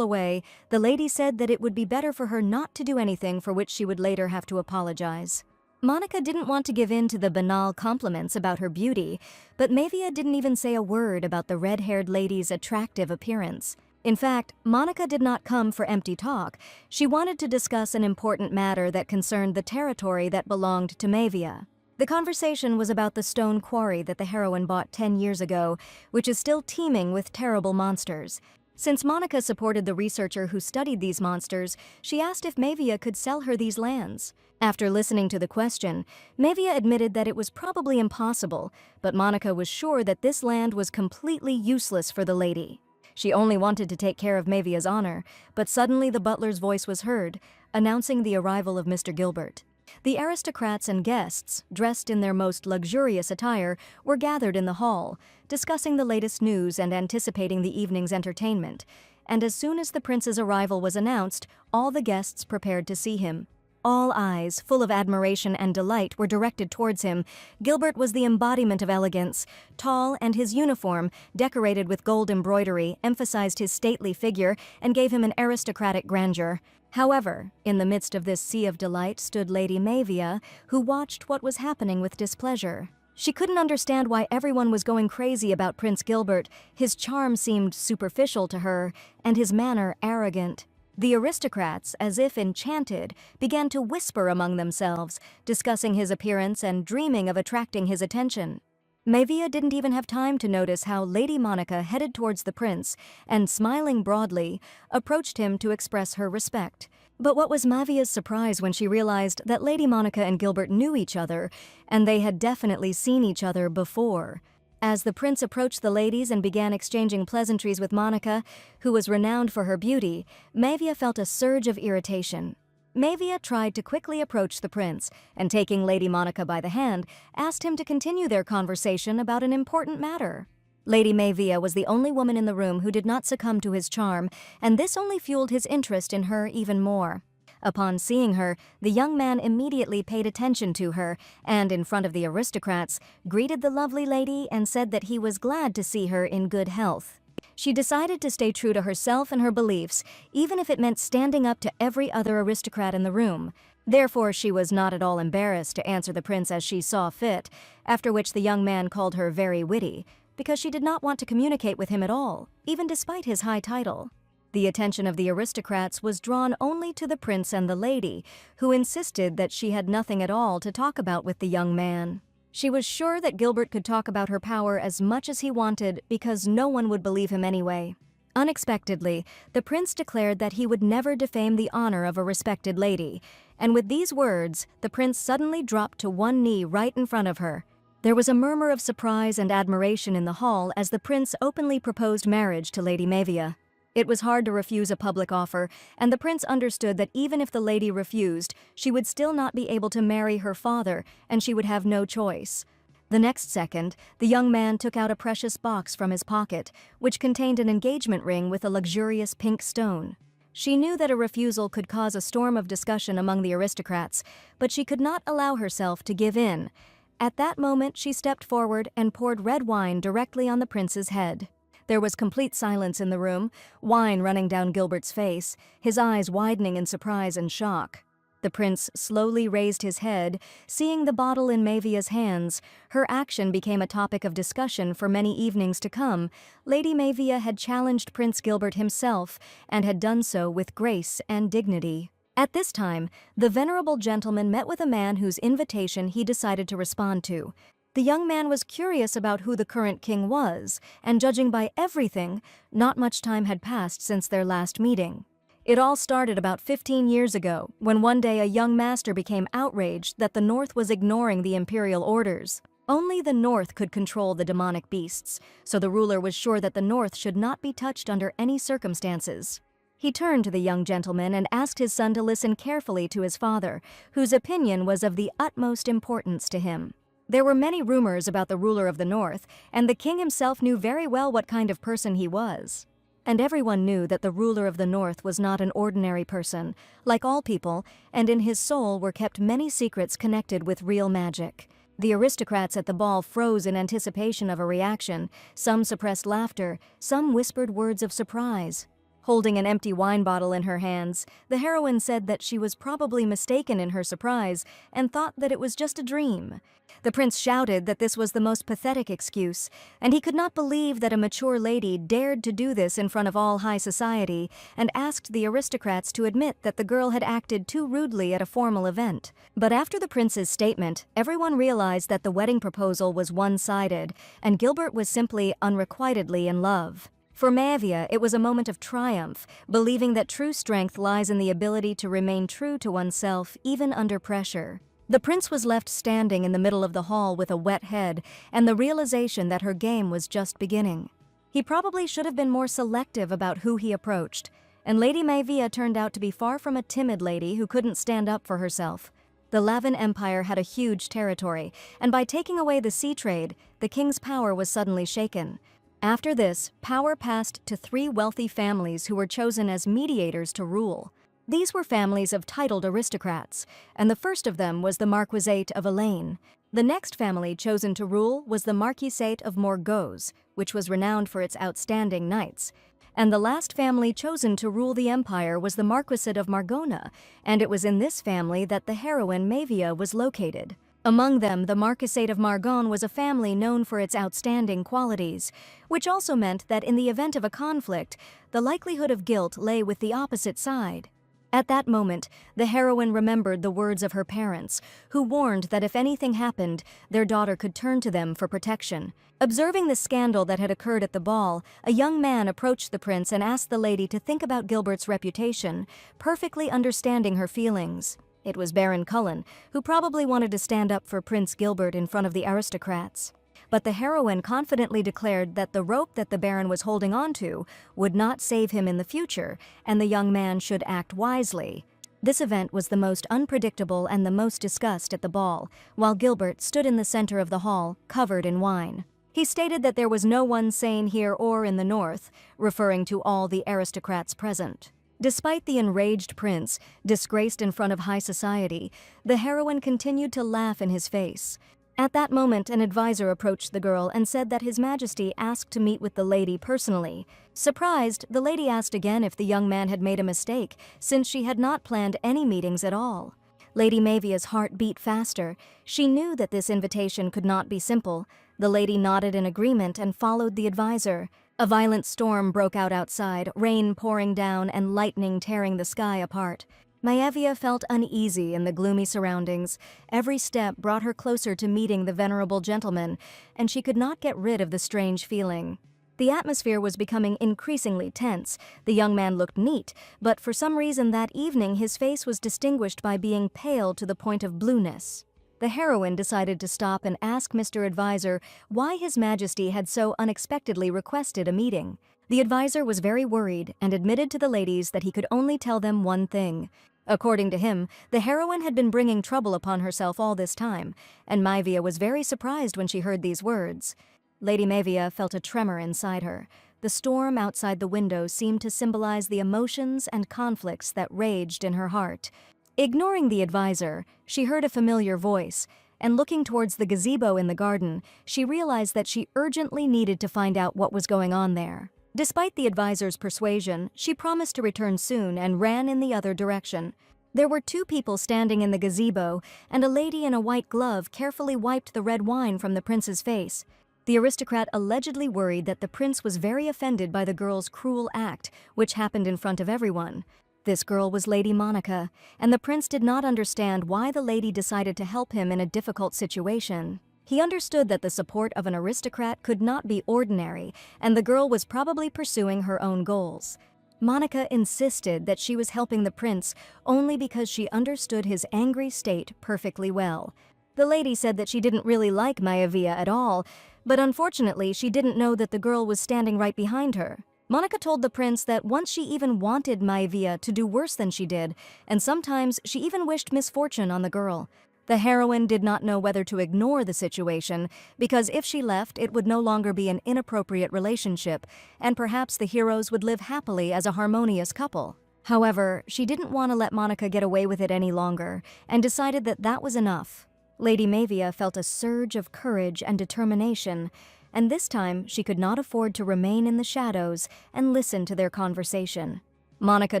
away, the lady said that it would be better for her not to do anything for which she would later have to apologize. Monica didn't want to give in to the banal compliments about her beauty, but Mavia didn't even say a word about the red-haired lady's attractive appearance. In fact, Monica did not come for empty talk. She wanted to discuss an important matter that concerned the territory that belonged to Mavia. The conversation was about the stone quarry that the heroine bought 10 years ago, which is still teeming with terrible monsters. Since Monica supported the researcher who studied these monsters, she asked if Mavia could sell her these lands. After listening to the question, Mavia admitted that it was probably impossible, but Monica was sure that this land was completely useless for the lady. She only wanted to take care of Mavia's honor, but suddenly the butler's voice was heard, announcing the arrival of Mr. Gilbert. The aristocrats and guests, dressed in their most luxurious attire, were gathered in the hall, discussing the latest news and anticipating the evening's entertainment. And as soon as the prince's arrival was announced, all the guests prepared to see him. All eyes, full of admiration and delight, were directed towards him. Gilbert was the embodiment of elegance. Tall, and his uniform, decorated with gold embroidery, emphasized his stately figure and gave him an aristocratic grandeur. However, in the midst of this sea of delight stood Lady Mavia, who watched what was happening with displeasure. She couldn't understand why everyone was going crazy about Prince Gilbert. His charm seemed superficial to her, and his manner arrogant. The aristocrats, as if enchanted, began to whisper among themselves, discussing his appearance and dreaming of attracting his attention. Mavia didn't even have time to notice how Lady Monica headed towards the prince and, smiling broadly, approached him to express her respect. But what was Mavia's surprise when she realized that Lady Monica and Gilbert knew each other, and they had definitely seen each other before. As the prince approached the ladies and began exchanging pleasantries with Monica, who was renowned for her beauty, Mavia felt a surge of irritation. Mavia tried to quickly approach the prince, and taking Lady Monica by the hand, asked him to continue their conversation about an important matter. Lady Mavia was the only woman in the room who did not succumb to his charm, and this only fueled his interest in her even more. Upon seeing her, the young man immediately paid attention to her, and in front of the aristocrats, greeted the lovely lady and said that he was glad to see her in good health. She decided to stay true to herself and her beliefs, even if it meant standing up to every other aristocrat in the room. Therefore, she was not at all embarrassed to answer the prince as she saw fit, after which the young man called her very witty, because she did not want to communicate with him at all, even despite his high title. The attention of the aristocrats was drawn only to the prince and the lady, who insisted that she had nothing at all to talk about with the young man. She was sure that Gilbert could talk about her power as much as he wanted because no one would believe him anyway. Unexpectedly, the prince declared that he would never defame the honor of a respected lady, and with these words, the prince suddenly dropped to one knee right in front of her. There was a murmur of surprise and admiration in the hall as the prince openly proposed marriage to Lady Mavia. It was hard to refuse a public offer, and the prince understood that even if the lady refused, she would still not be able to marry her father, and she would have no choice. The next second, the young man took out a precious box from his pocket, which contained an engagement ring with a luxurious pink stone. She knew that a refusal could cause a storm of discussion among the aristocrats, but she could not allow herself to give in. At that moment, she stepped forward and poured red wine directly on the prince's head. There was complete silence in the room, wine running down Gilbert's face, his eyes widening in surprise and shock. The prince slowly raised his head, seeing the bottle in Mavia's hands. Her action became a topic of discussion for many evenings to come. Lady Mavia had challenged Prince Gilbert himself, and had done so with grace and dignity. At this time, the venerable gentleman met with a man whose invitation he decided to respond to. The young man was curious about who the current king was, and judging by everything, not much time had passed since their last meeting. It all started about 15 years ago, when one day a young master became outraged that the North was ignoring the imperial orders. Only the North could control the demonic beasts, so the ruler was sure that the North should not be touched under any circumstances. He turned to the young gentleman and asked his son to listen carefully to his father, whose opinion was of the utmost importance to him. There were many rumors about the ruler of the North, and the king himself knew very well what kind of person he was. And everyone knew that the ruler of the North was not an ordinary person, like all people, and in his soul were kept many secrets connected with real magic. The aristocrats at the ball froze in anticipation of a reaction. Some suppressed laughter, some whispered words of surprise. Holding an empty wine bottle in her hands, the heroine said that she was probably mistaken in her surprise and thought that it was just a dream. The prince shouted that this was the most pathetic excuse, and he could not believe that a mature lady dared to do this in front of all high society, and asked the aristocrats to admit that the girl had acted too rudely at a formal event. But after the prince's statement, everyone realized that the wedding proposal was one-sided, and Gilbert was simply unrequitedly in love. For MANHWA, it was a moment of triumph, believing that true strength lies in the ability to remain true to oneself even under pressure. The prince was left standing in the middle of the hall with a wet head and the realization that her game was just beginning. He probably should have been more selective about who he approached, and Lady MANHWA turned out to be far from a timid lady who couldn't stand up for herself. The Lavan Empire had a huge territory, and by taking away the sea trade, the king's power was suddenly shaken. After this, power passed to 3 wealthy families who were chosen as mediators to rule. These were families of titled aristocrats, and the first of them was the Marquisate of Elaine. The next family chosen to rule was the Marquisate of Morgause, which was renowned for its outstanding knights. And the last family chosen to rule the empire was the Marquisate of Margona, and it was in this family that the heroine MANHWA was located. Among them, the Marquisate of Margone was a family known for its outstanding qualities, which also meant that in the event of a conflict, the likelihood of guilt lay with the opposite side. At that moment, the heroine remembered the words of her parents, who warned that if anything happened, their daughter could turn to them for protection. Observing the scandal that had occurred at the ball, a young man approached the prince and asked the lady to think about Gilbert's reputation, perfectly understanding her feelings. It was Baron Cullen, who probably wanted to stand up for Prince Gilbert in front of the aristocrats. But the heroine confidently declared that the rope that the Baron was holding onto would not save him in the future, and the young man should act wisely. This event was the most unpredictable and the most discussed at the ball, while Gilbert stood in the center of the hall, covered in wine. He stated that there was no one sane here or in the North, referring to all the aristocrats present. Despite the enraged prince, disgraced in front of high society, the heroine continued to laugh in his face. At that moment, an advisor approached the girl and said that His Majesty asked to meet with the lady personally. Surprised, the lady asked again if the young man had made a mistake, since she had not planned any meetings at all. Lady MANHWA's heart beat faster. She knew that this invitation could not be simple. The lady nodded in agreement and followed the advisor. A violent storm broke out outside, rain pouring down and lightning tearing the sky apart. MANHWA felt uneasy in the gloomy surroundings. Every step brought her closer to meeting the venerable gentleman, and she could not get rid of the strange feeling. The atmosphere was becoming increasingly tense. The young man looked neat, but for some reason that evening his face was distinguished by being pale to the point of blueness. The heroine decided to stop and ask Mr. Advisor why His Majesty had so unexpectedly requested a meeting. The advisor was very worried and admitted to the ladies that he could only tell them one thing. According to him, the heroine had been bringing trouble upon herself all this time, and MANHWA was very surprised when she heard these words. Lady MANHWA felt a tremor inside her. The storm outside the window seemed to symbolize the emotions and conflicts that raged in her heart. Ignoring the advisor, she heard a familiar voice, and looking towards the gazebo in the garden, she realized that she urgently needed to find out what was going on there. Despite the advisor's persuasion, she promised to return soon and ran in the other direction. There were 2 people standing in the gazebo, and a lady in a white glove carefully wiped the red wine from the prince's face. The aristocrat allegedly worried that the prince was very offended by the girl's cruel act, which happened in front of everyone. This girl was Lady Monica, and the prince did not understand why the lady decided to help him in a difficult situation. He understood that the support of an aristocrat could not be ordinary, and the girl was probably pursuing her own goals. Monica insisted that she was helping the prince only because she understood his angry state perfectly well. The lady said that she didn't really like MANHWA at all, but unfortunately she didn't know that the girl was standing right behind her. Monica told the prince that once she even wanted MANHWA to do worse than she did, and sometimes she even wished misfortune on the girl. The heroine did not know whether to ignore the situation, because if she left, it would no longer be an inappropriate relationship, and perhaps the heroes would live happily as a harmonious couple. However, she didn't want to let Monica get away with it any longer, and decided that that was enough. Lady MANHWA felt a surge of courage and determination, and this time she could not afford to remain in the shadows and listen to their conversation. Monica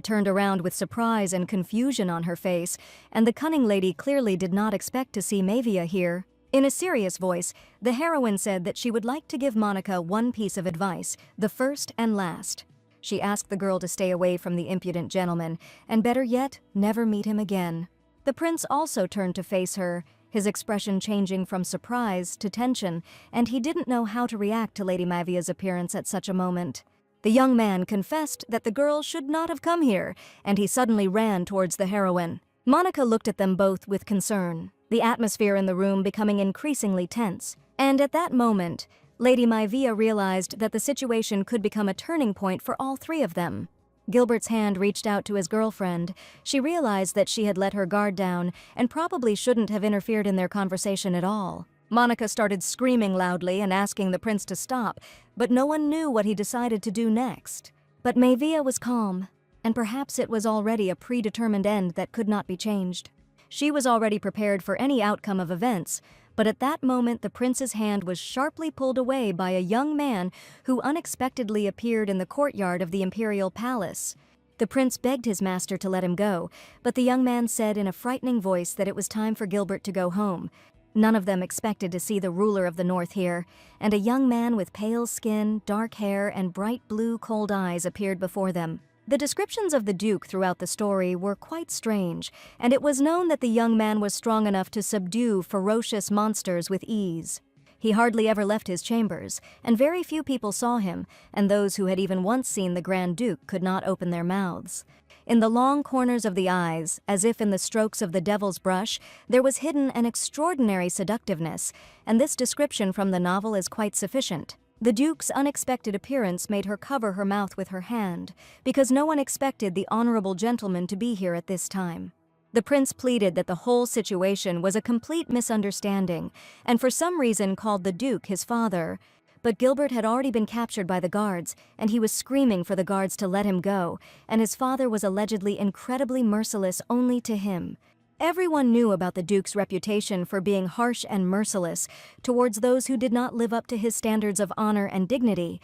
turned around with surprise and confusion on her face, and the cunning lady clearly did not expect to see MANHWA here. In a serious voice, the heroine said that she would like to give Monica one piece of advice, the first and last. She asked the girl to stay away from the impudent gentleman, and better yet, never meet him again. The prince also turned to face her, his expression changing from surprise to tension, and he didn't know how to react to Lady MANHWA's appearance at such a moment. The young man confessed that the girl should not have come here, and he suddenly ran towards the heroine. Monica looked at them both with concern, the atmosphere in the room becoming increasingly tense. And at that moment, Lady MANHWA realized that the situation could become a turning point for all three of them. Gilbert's hand reached out to his girlfriend. She realized that she had let her guard down and probably shouldn't have interfered in their conversation at all. Monica started screaming loudly and asking the prince to stop, but no one knew what he decided to do next. But MANHWA was calm, and perhaps it was already a predetermined end that could not be changed. She was already prepared for any outcome of events, but at that moment the prince's hand was sharply pulled away by a young man who unexpectedly appeared in the courtyard of the imperial palace. The prince begged his master to let him go, but the young man said in a frightening voice that it was time for Gilbert to go home. None of them expected to see the ruler of the north here, and a young man with pale skin, dark hair, and bright blue cold eyes appeared before them. The descriptions of the Duke throughout the story were quite strange, and it was known that the young man was strong enough to subdue ferocious monsters with ease. He hardly ever left his chambers, and very few people saw him, and those who had even once seen the Grand Duke could not open their mouths. In the long corners of the eyes, as if in the strokes of the devil's brush, there was hidden an extraordinary seductiveness, and this description from the novel is quite sufficient. The Duke's unexpected appearance made her cover her mouth with her hand, because no one expected the honorable gentleman to be here at this time. The prince pleaded that the whole situation was a complete misunderstanding, and for some reason called the Duke his father. But Gilbert had already been captured by the guards, and he was screaming for the guards to let him go, and his father was allegedly incredibly merciless only to him. Everyone knew about the Duke's reputation for being harsh and merciless towards those who did not live up to his standards of honor and dignity.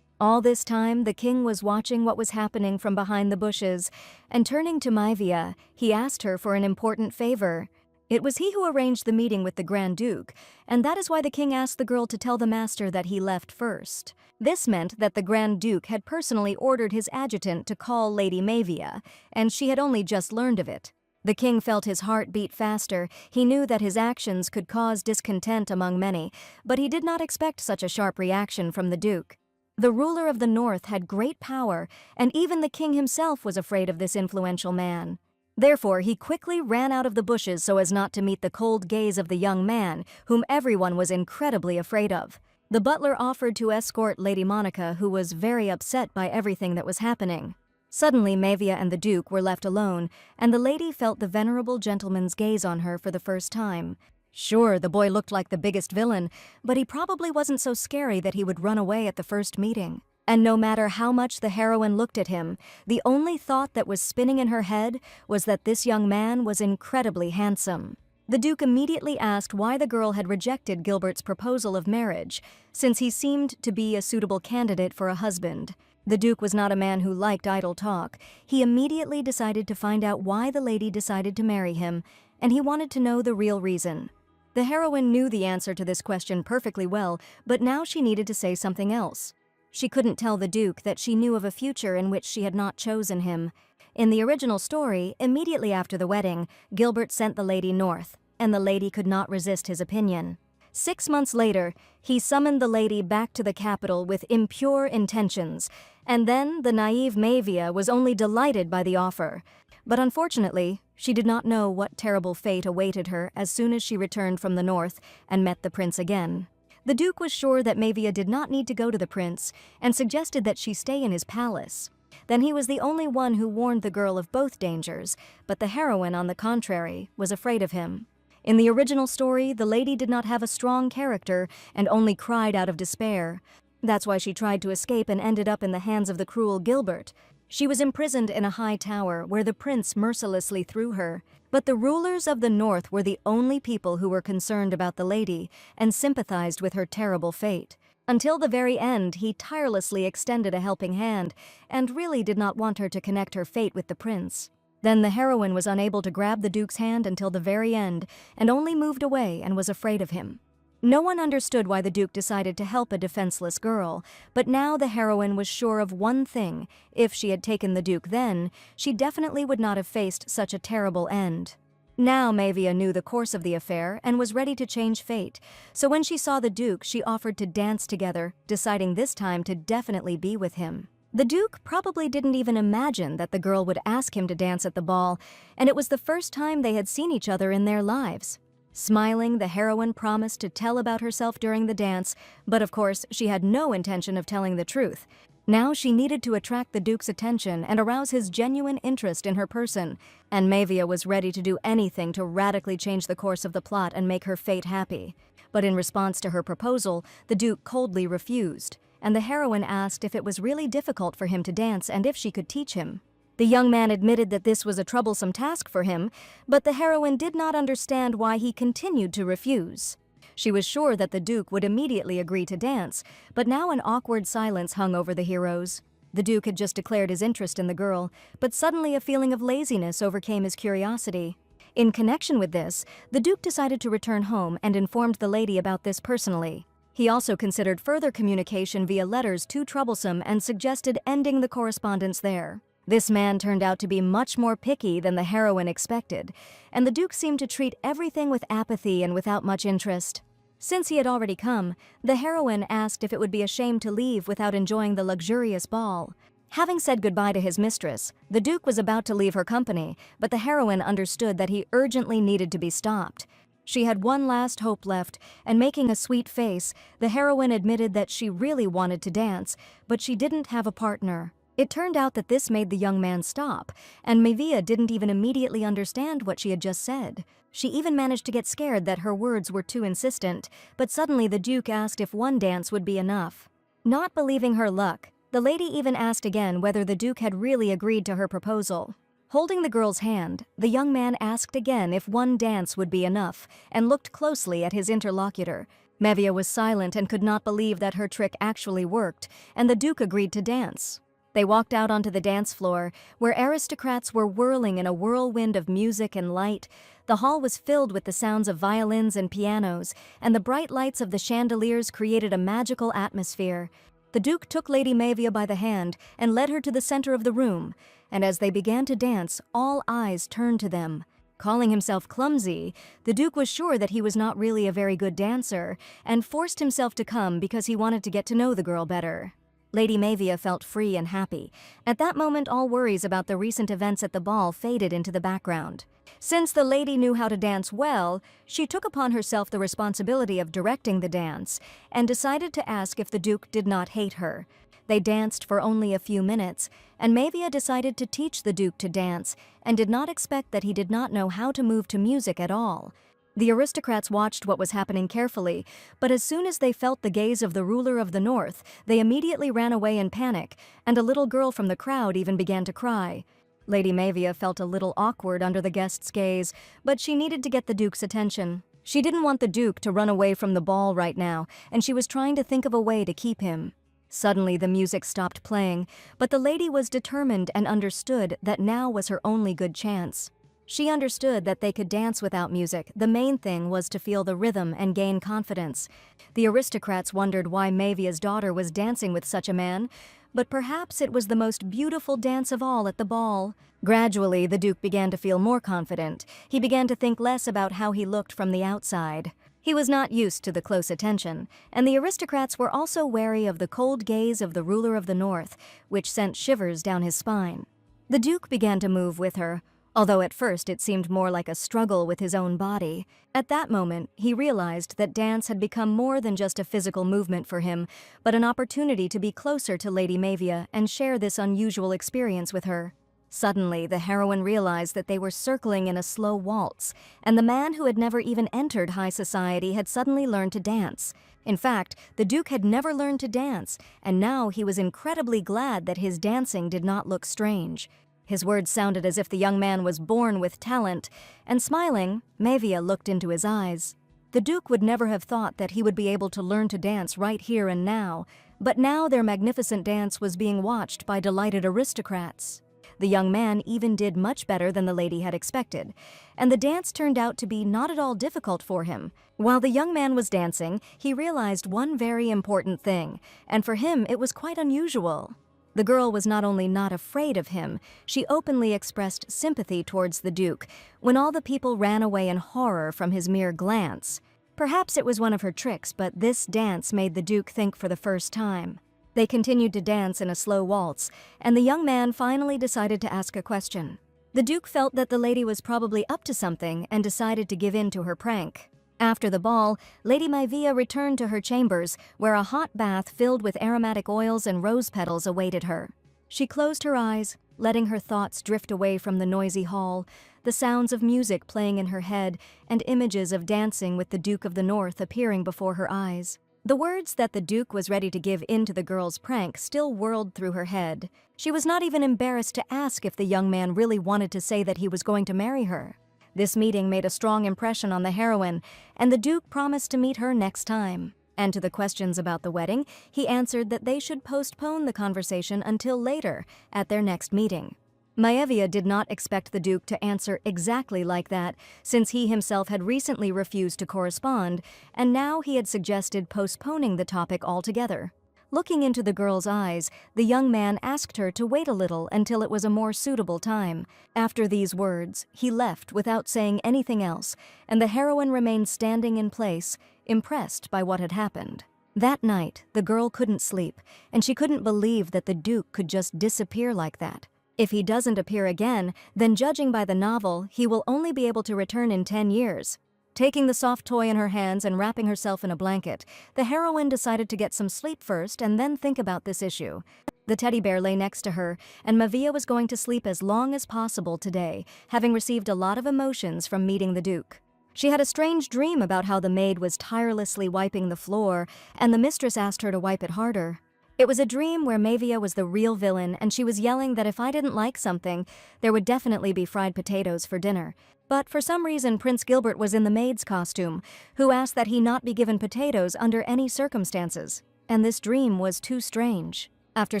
All this time, the king was watching what was happening from behind the bushes, and turning to MANHWA, he asked her for an important favor. It was he who arranged the meeting with the Grand Duke, and that is why the king asked the girl to tell the master that he left first. This meant that the Grand Duke had personally ordered his adjutant to call Lady MANHWA, and she had only just learned of it. The king felt his heart beat faster. He knew that his actions could cause discontent among many, but he did not expect such a sharp reaction from the Duke. The ruler of the north had great power, and even the king himself was afraid of this influential man. Therefore, he quickly ran out of the bushes so as not to meet the cold gaze of the young man, whom everyone was incredibly afraid of. The butler offered to escort Lady Monica, who was very upset by everything that was happening. Suddenly, MANHWA and the Duke were left alone, and the lady felt the venerable gentleman's gaze on her for the first time. Sure, the boy looked like the biggest villain, but he probably wasn't so scary that he would run away at the first meeting. And no matter how much the heroine looked at him, the only thought that was spinning in her head was that this young man was incredibly handsome. The Duke immediately asked why the girl had rejected Gilbert's proposal of marriage, since he seemed to be a suitable candidate for a husband. The Duke was not a man who liked idle talk. He immediately decided to find out why the lady decided to marry him, and he wanted to know the real reason. The heroine knew the answer to this question perfectly well, but now she needed to say something else. She couldn't tell the Duke that she knew of a future in which she had not chosen him. In the original story, immediately after the wedding, Gilbert sent the lady north, and the lady could not resist his opinion. 6 months later, he summoned the lady back to the capital with impure intentions, and then the naive Mavia was only delighted by the offer. But unfortunately, she did not know what terrible fate awaited her as soon as she returned from the north and met the prince again. The Duke was sure that Mavia did not need to go to the prince and suggested that she stay in his palace. Then he was the only one who warned the girl of both dangers, but the heroine, on the contrary, was afraid of him. In the original story, the lady did not have a strong character and only cried out of despair. That's why she tried to escape and ended up in the hands of the cruel Gilbert. She was imprisoned in a high tower where the prince mercilessly threw her. But the rulers of the north were the only people who were concerned about the lady and sympathized with her terrible fate. Until the very end, he tirelessly extended a helping hand and really did not want her to connect her fate with the prince. Then the heroine was unable to grab the Duke's hand until the very end and only moved away and was afraid of him. No one understood why the Duke decided to help a defenseless girl, but now the heroine was sure of one thing: if she had taken the Duke then, she definitely would not have faced such a terrible end. Now Mavia knew the course of the affair and was ready to change fate, so when she saw the Duke, she offered to dance together, deciding this time to definitely be with him. The Duke probably didn't even imagine that the girl would ask him to dance at the ball, and it was the first time they had seen each other in their lives. Smiling, the heroine promised to tell about herself during the dance, but of course she had no intention of telling the truth. Now she needed to attract the Duke's attention and arouse his genuine interest in her person, and Mavia was ready to do anything to radically change the course of the plot and make her fate happy. But in response to her proposal, the Duke coldly refused, and the heroine asked if it was really difficult for him to dance and if she could teach him. The young man admitted that this was a troublesome task for him, but the heroine did not understand why he continued to refuse. She was sure that the Duke would immediately agree to dance, but now an awkward silence hung over the heroes. The Duke had just declared his interest in the girl, but suddenly a feeling of laziness overcame his curiosity. In connection with this, the Duke decided to return home and informed the lady about this personally. He also considered further communication via letters too troublesome and suggested ending the correspondence there. This man turned out to be much more picky than the heroine expected, and the Duke seemed to treat everything with apathy and without much interest. Since he had already come, the heroine asked if it would be a shame to leave without enjoying the luxurious ball. Having said goodbye to his mistress, the Duke was about to leave her company, but the heroine understood that he urgently needed to be stopped. She had one last hope left, and making a sweet face, the heroine admitted that she really wanted to dance, but she didn't have a partner. It turned out that this made the young man stop, and Mavia didn't even immediately understand what she had just said. She even managed to get scared that her words were too insistent, but suddenly the Duke asked if one dance would be enough. Not believing her luck, the lady even asked again whether the Duke had really agreed to her proposal. Holding the girl's hand, the young man asked again if one dance would be enough, and looked closely at his interlocutor. Mavia was silent and could not believe that her trick actually worked, and the Duke agreed to dance. They walked out onto the dance floor, where aristocrats were whirling in a whirlwind of music and light. The hall was filled with the sounds of violins and pianos, and the bright lights of the chandeliers created a magical atmosphere. The Duke took Lady Mavia by the hand and led her to the center of the room, and as they began to dance, all eyes turned to them. Calling himself clumsy, the Duke was sure that he was not really a very good dancer, and forced himself to come because he wanted to get to know the girl better. Lady Mavia felt free and happy. At that moment, all worries about the recent events at the ball faded into the background. Since the lady knew how to dance well, she took upon herself the responsibility of directing the dance, and decided to ask if the Duke did not hate her. They danced for only a few minutes, and Mavia decided to teach the Duke to dance, and did not expect that he did not know how to move to music at all. The aristocrats watched what was happening carefully, but as soon as they felt the gaze of the ruler of the north, they immediately ran away in panic, and a little girl from the crowd even began to cry. Lady Mavia felt a little awkward under the guests' gaze, but she needed to get the Duke's attention. She didn't want the Duke to run away from the ball right now, and she was trying to think of a way to keep him. Suddenly the music stopped playing, but the lady was determined and understood that now was her only good chance. She understood that they could dance without music. The main thing was to feel the rhythm and gain confidence. The aristocrats wondered why Mavia's daughter was dancing with such a man, but perhaps it was the most beautiful dance of all at the ball. Gradually, the Duke began to feel more confident. He began to think less about how he looked from the outside. He was not used to the close attention, and the aristocrats were also wary of the cold gaze of the ruler of the north, which sent shivers down his spine. The Duke began to move with her, although at first it seemed more like a struggle with his own body. At that moment, he realized that dance had become more than just a physical movement for him, but an opportunity to be closer to Lady Mavia and share this unusual experience with her. Suddenly, the heroine realized that they were circling in a slow waltz, and the man who had never even entered high society had suddenly learned to dance. In fact, the Duke had never learned to dance, and now he was incredibly glad that his dancing did not look strange. His words sounded as if the young man was born with talent, and smiling, Mavia looked into his eyes. The Duke would never have thought that he would be able to learn to dance right here and now, but now their magnificent dance was being watched by delighted aristocrats. The young man even did much better than the lady had expected, and the dance turned out to be not at all difficult for him. While the young man was dancing, he realized one very important thing, and for him it was quite unusual. The girl was not only not afraid of him, she openly expressed sympathy towards the Duke, when all the people ran away in horror from his mere glance. Perhaps it was one of her tricks, but this dance made the Duke think for the first time. They continued to dance in a slow waltz, and the young man finally decided to ask a question. The Duke felt that the lady was probably up to something and decided to give in to her prank. After the ball, Lady Mavia returned to her chambers, where a hot bath filled with aromatic oils and rose petals awaited her. She closed her eyes, letting her thoughts drift away from the noisy hall, the sounds of music playing in her head, and images of dancing with the Duke of the North appearing before her eyes. The words that the Duke was ready to give in to the girl's prank still whirled through her head. She was not even embarrassed to ask if the young man really wanted to say that he was going to marry her. This meeting made a strong impression on the heroine, and the Duke promised to meet her next time. And to the questions about the wedding, he answered that they should postpone the conversation until later, at their next meeting. Maevia did not expect the Duke to answer exactly like that, since he himself had recently refused to correspond, and now he had suggested postponing the topic altogether. Looking into the girl's eyes, the young man asked her to wait a little until it was a more suitable time. After these words, he left without saying anything else, and the heroine remained standing in place, impressed by what had happened. That night, the girl couldn't sleep, and she couldn't believe that the Duke could just disappear like that. If he doesn't appear again, then judging by the novel, he will only be able to return in 10 years. Taking the soft toy in her hands and wrapping herself in a blanket, the heroine decided to get some sleep first and then think about this issue. The teddy bear lay next to her, and Mavia was going to sleep as long as possible today, having received a lot of emotions from meeting the Duke. She had a strange dream about how the maid was tirelessly wiping the floor, and the mistress asked her to wipe it harder. It was a dream where Mavia was the real villain, and she was yelling that if I didn't like something, there would definitely be fried potatoes for dinner. But for some reason, Prince Gilbert was in the maid's costume, who asked that he not be given potatoes under any circumstances. And this dream was too strange. After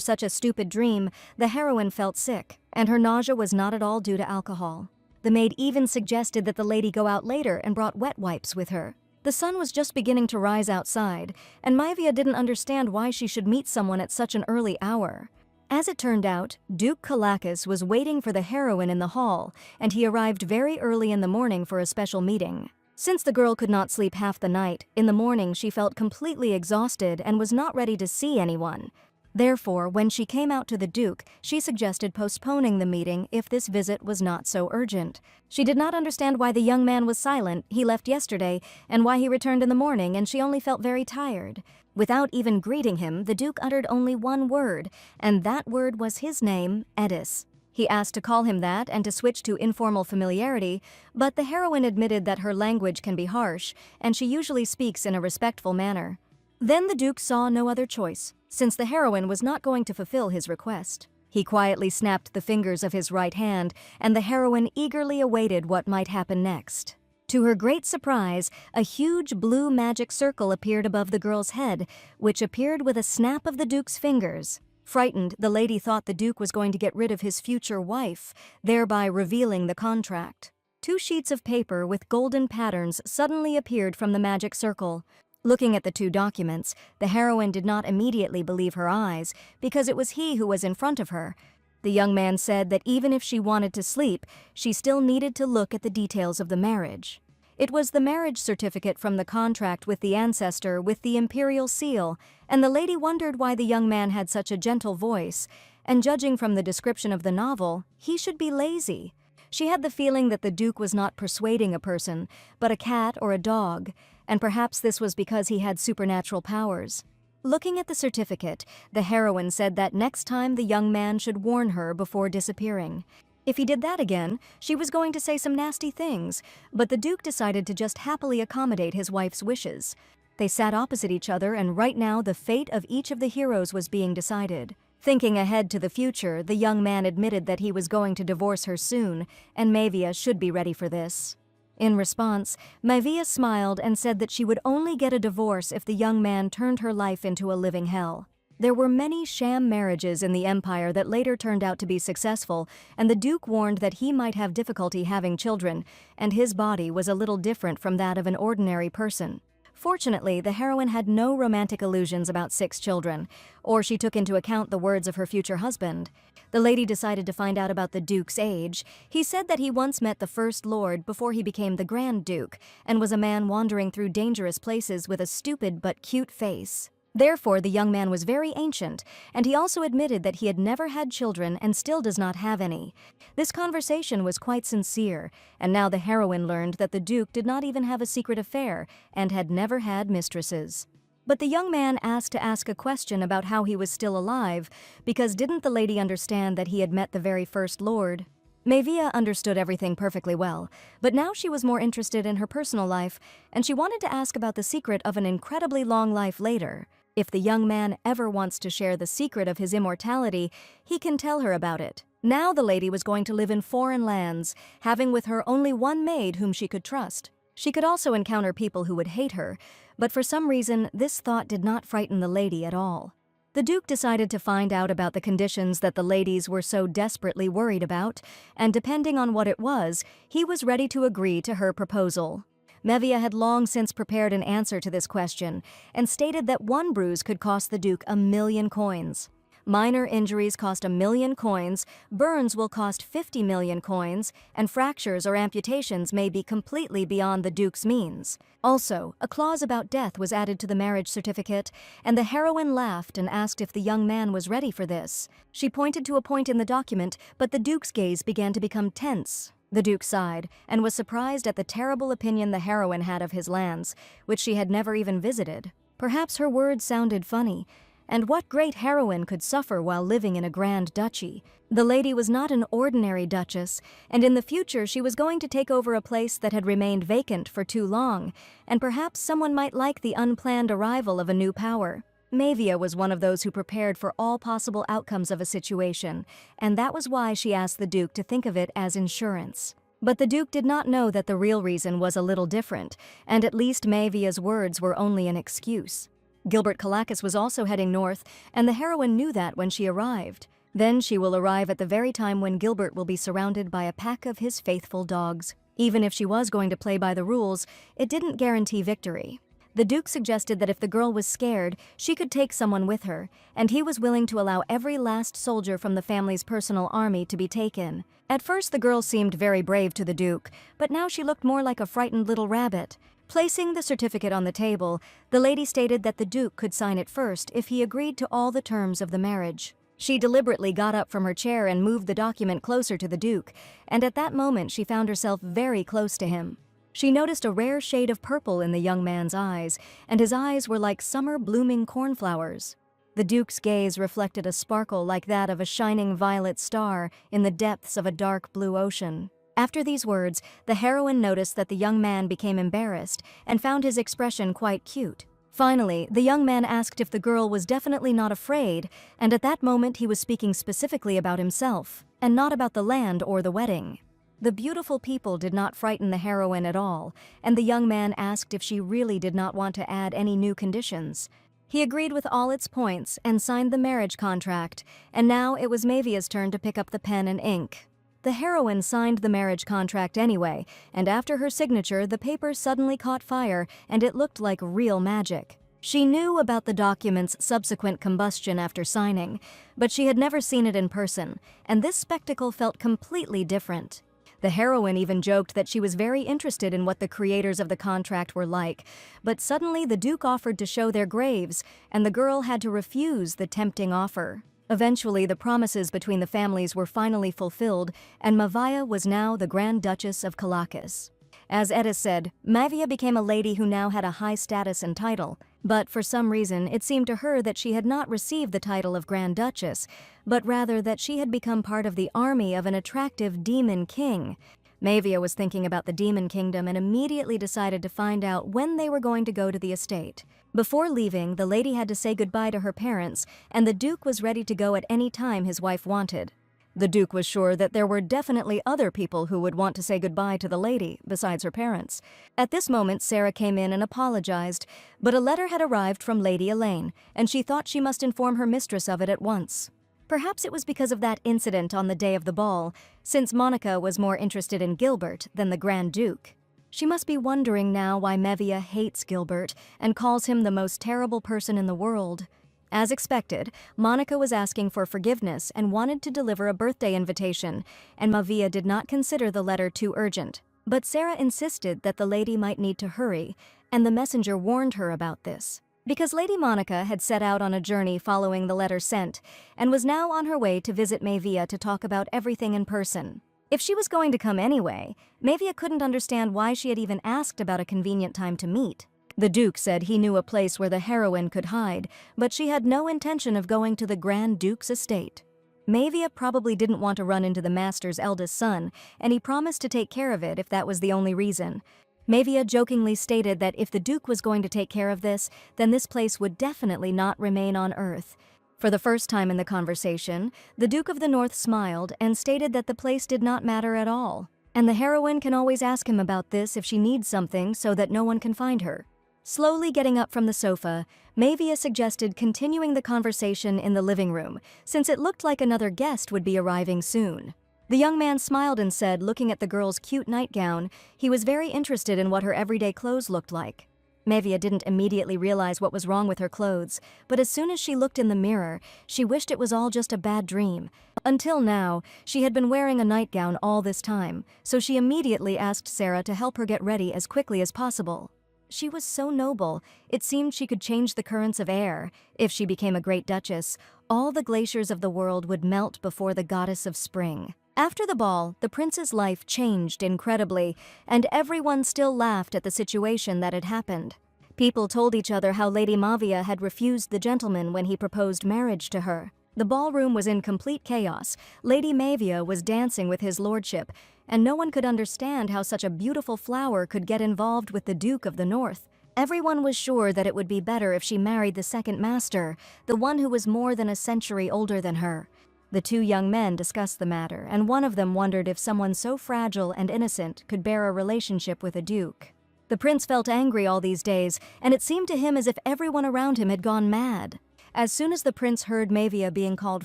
such a stupid dream, the heroine felt sick, and her nausea was not at all due to alcohol. The maid even suggested that the lady go out later and brought wet wipes with her. The sun was just beginning to rise outside, and Maevia didn't understand why she should meet someone at such an early hour. As it turned out, Duke Kalakis was waiting for the heroine in the hall, and he arrived very early in the morning for a special meeting. Since the girl could not sleep half the night, in the morning she felt completely exhausted and was not ready to see anyone. Therefore, when she came out to the Duke, she suggested postponing the meeting if this visit was not so urgent. She did not understand why the young man was silent, he left yesterday, and why he returned in the morning, and she only felt very tired. Without even greeting him, the Duke uttered only one word, and that word was his name, Edis. He asked to call him that and to switch to informal familiarity, but the heroine admitted that her language can be harsh, and she usually speaks in a respectful manner. Then the Duke saw no other choice, since the heroine was not going to fulfill his request. He quietly snapped the fingers of his right hand, and the heroine eagerly awaited what might happen next. To her great surprise, a huge blue magic circle appeared above the girl's head, which appeared with a snap of the Duke's fingers. Frightened, the lady thought the Duke was going to get rid of his future wife, thereby revealing the contract. 2 sheets of paper with golden patterns suddenly appeared from the magic circle. Looking at the 2 documents, the heroine did not immediately believe her eyes, because it was he who was in front of her. The young man said that even if she wanted to sleep, she still needed to look at the details of the marriage. It was the marriage certificate from the contract with the ancestor with the imperial seal, and the lady wondered why the young man had such a gentle voice, and judging from the description of the novel, he should be lazy. She had the feeling that the Duke was not persuading a person, but a cat or a dog, and perhaps this was because he had supernatural powers. Looking at the certificate, the heroine said that next time the young man should warn her before disappearing. If he did that again, she was going to say some nasty things, but the Duke decided to just happily accommodate his wife's wishes. They sat opposite each other, and right now the fate of each of the heroes was being decided. Thinking ahead to the future, the young man admitted that he was going to divorce her soon, and Mavia should be ready for this. In response, Mavia smiled and said that she would only get a divorce if the young man turned her life into a living hell. There were many sham marriages in the empire that later turned out to be successful, and the Duke warned that he might have difficulty having children, and his body was a little different from that of an ordinary person. Fortunately, the heroine had no romantic illusions about 6 children, or she took into account the words of her future husband. The lady decided to find out about the Duke's age. He said that he once met the First Lord before he became the Grand Duke, and was a man wandering through dangerous places with a stupid but cute face. Therefore, the young man was very ancient, and he also admitted that he had never had children and still does not have any. This conversation was quite sincere, and now the heroine learned that the Duke did not even have a secret affair and had never had mistresses. But the young man asked to ask a question about how he was still alive, because didn't the lady understand that he had met the very First Lord? Mavia understood everything perfectly well, but now she was more interested in her personal life, and she wanted to ask about the secret of an incredibly long life later. If the young man ever wants to share the secret of his immortality, he can tell her about it. Now the lady was going to live in foreign lands, having with her only one maid whom she could trust. She could also encounter people who would hate her, but for some reason this thought did not frighten the lady at all. The Duke decided to find out about the conditions that the ladies were so desperately worried about, and depending on what it was, he was ready to agree to her proposal. Mavia had long since prepared an answer to this question, and stated that one bruise could cost the Duke 1,000,000 coins. Minor injuries cost 1,000,000 coins, burns will cost 50,000,000 coins, and fractures or amputations may be completely beyond the Duke's means. Also, a clause about death was added to the marriage certificate, and the heroine laughed and asked if the young man was ready for this. She pointed to a point in the document, but the Duke's gaze began to become tense. The Duke sighed, and was surprised at the terrible opinion the heroine had of his lands, which she had never even visited. Perhaps her words sounded funny, and what great heroine could suffer while living in a grand duchy? The lady was not an ordinary duchess, and in the future she was going to take over a place that had remained vacant for too long, and perhaps someone might like the unplanned arrival of a new power. Mavia was one of those who prepared for all possible outcomes of a situation, and that was why she asked the Duke to think of it as insurance. But the Duke did not know that the real reason was a little different, and at least Mavia's words were only an excuse. Gilbert Calacus was also heading north, and the heroine knew that when she arrived. Then she will arrive at the very time when Gilbert will be surrounded by a pack of his faithful dogs. Even if she was going to play by the rules, it didn't guarantee victory. The Duke suggested that if the girl was scared, she could take someone with her, and he was willing to allow every last soldier from the family's personal army to be taken. At first the girl seemed very brave to the Duke, but now she looked more like a frightened little rabbit. Placing the certificate on the table, the lady stated that the Duke could sign it first if he agreed to all the terms of the marriage. She deliberately got up from her chair and moved the document closer to the Duke, and at that moment she found herself very close to him. She noticed a rare shade of purple in the young man's eyes, and his eyes were like summer blooming cornflowers. The Duke's gaze reflected a sparkle like that of a shining violet star in the depths of a dark blue ocean. After these words, the heroine noticed that the young man became embarrassed and found his expression quite cute. Finally, the young man asked if the girl was definitely not afraid, and at that moment he was speaking specifically about himself, and not about the land or the wedding. The beautiful people did not frighten the heroine at all, and the young man asked if she really did not want to add any new conditions. He agreed with all its points and signed the marriage contract, and now it was Mavia's turn to pick up the pen and ink. The heroine signed the marriage contract anyway, and after her signature the paper suddenly caught fire and it looked like real magic. She knew about the document's subsequent combustion after signing, but she had never seen it in person, and this spectacle felt completely different. The heroine even joked that she was very interested in what the creators of the contract were like, but suddenly the Duke offered to show their graves, and the girl had to refuse the tempting offer. Eventually, the promises between the families were finally fulfilled, and Mavia was now the Grand Duchess of Kalakis. As Edda said, Mavia became a lady who now had a high status and title, but for some reason it seemed to her that she had not received the title of Grand Duchess, but rather that she had become part of the army of an attractive demon king. Mavia was thinking about the demon kingdom and immediately decided to find out when they were going to go to the estate. Before leaving, the lady had to say goodbye to her parents, and the Duke was ready to go at any time his wife wanted. The Duke was sure that there were definitely other people who would want to say goodbye to the lady, besides her parents. At this moment, Sarah came in and apologized, but a letter had arrived from Lady Elaine, and she thought she must inform her mistress of it at once. Perhaps it was because of that incident on the day of the ball, since Monica was more interested in Gilbert than the Grand Duke. She must be wondering now why Mevia hates Gilbert and calls him the most terrible person in the world. As expected, Monica was asking for forgiveness and wanted to deliver a birthday invitation, and Mavia did not consider the letter too urgent. But Sarah insisted that the lady might need to hurry, and the messenger warned her about this. Because Lady Monica had set out on a journey following the letter sent, and was now on her way to visit Mavia to talk about everything in person. If she was going to come anyway, Mavia couldn't understand why she had even asked about a convenient time to meet. The Duke said he knew a place where the heroine could hide, but she had no intention of going to the Grand Duke's estate. Mavia probably didn't want to run into the master's eldest son, and he promised to take care of it if that was the only reason. Mavia jokingly stated that if the Duke was going to take care of this, then this place would definitely not remain on Earth. For the first time in the conversation, the Duke of the North smiled and stated that the place did not matter at all, and the heroine can always ask him about this if she needs something so that no one can find her. Slowly getting up from the sofa, Mavia suggested continuing the conversation in the living room, since it looked like another guest would be arriving soon. The young man smiled and said, looking at the girl's cute nightgown, he was very interested in what her everyday clothes looked like. Mavia didn't immediately realize what was wrong with her clothes, but as soon as she looked in the mirror, she wished it was all just a bad dream. Until now, she had been wearing a nightgown all this time, so she immediately asked Sarah to help her get ready as quickly as possible. She was so noble, it seemed she could change the currents of air. If she became a great duchess, all the glaciers of the world would melt before the goddess of spring. After the ball, the prince's life changed incredibly, and everyone still laughed at the situation that had happened. People told each other how Lady Mavia had refused the gentleman when he proposed marriage to her. The ballroom was in complete chaos. Lady Mavia was dancing with his lordship, and no one could understand how such a beautiful flower could get involved with the Duke of the North. Everyone was sure that it would be better if she married the second master, the one who was more than a century older than her. The two young men discussed the matter, and one of them wondered if someone so fragile and innocent could bear a relationship with a duke. The prince felt angry all these days, and it seemed to him as if everyone around him had gone mad. As soon as the prince heard Mavia being called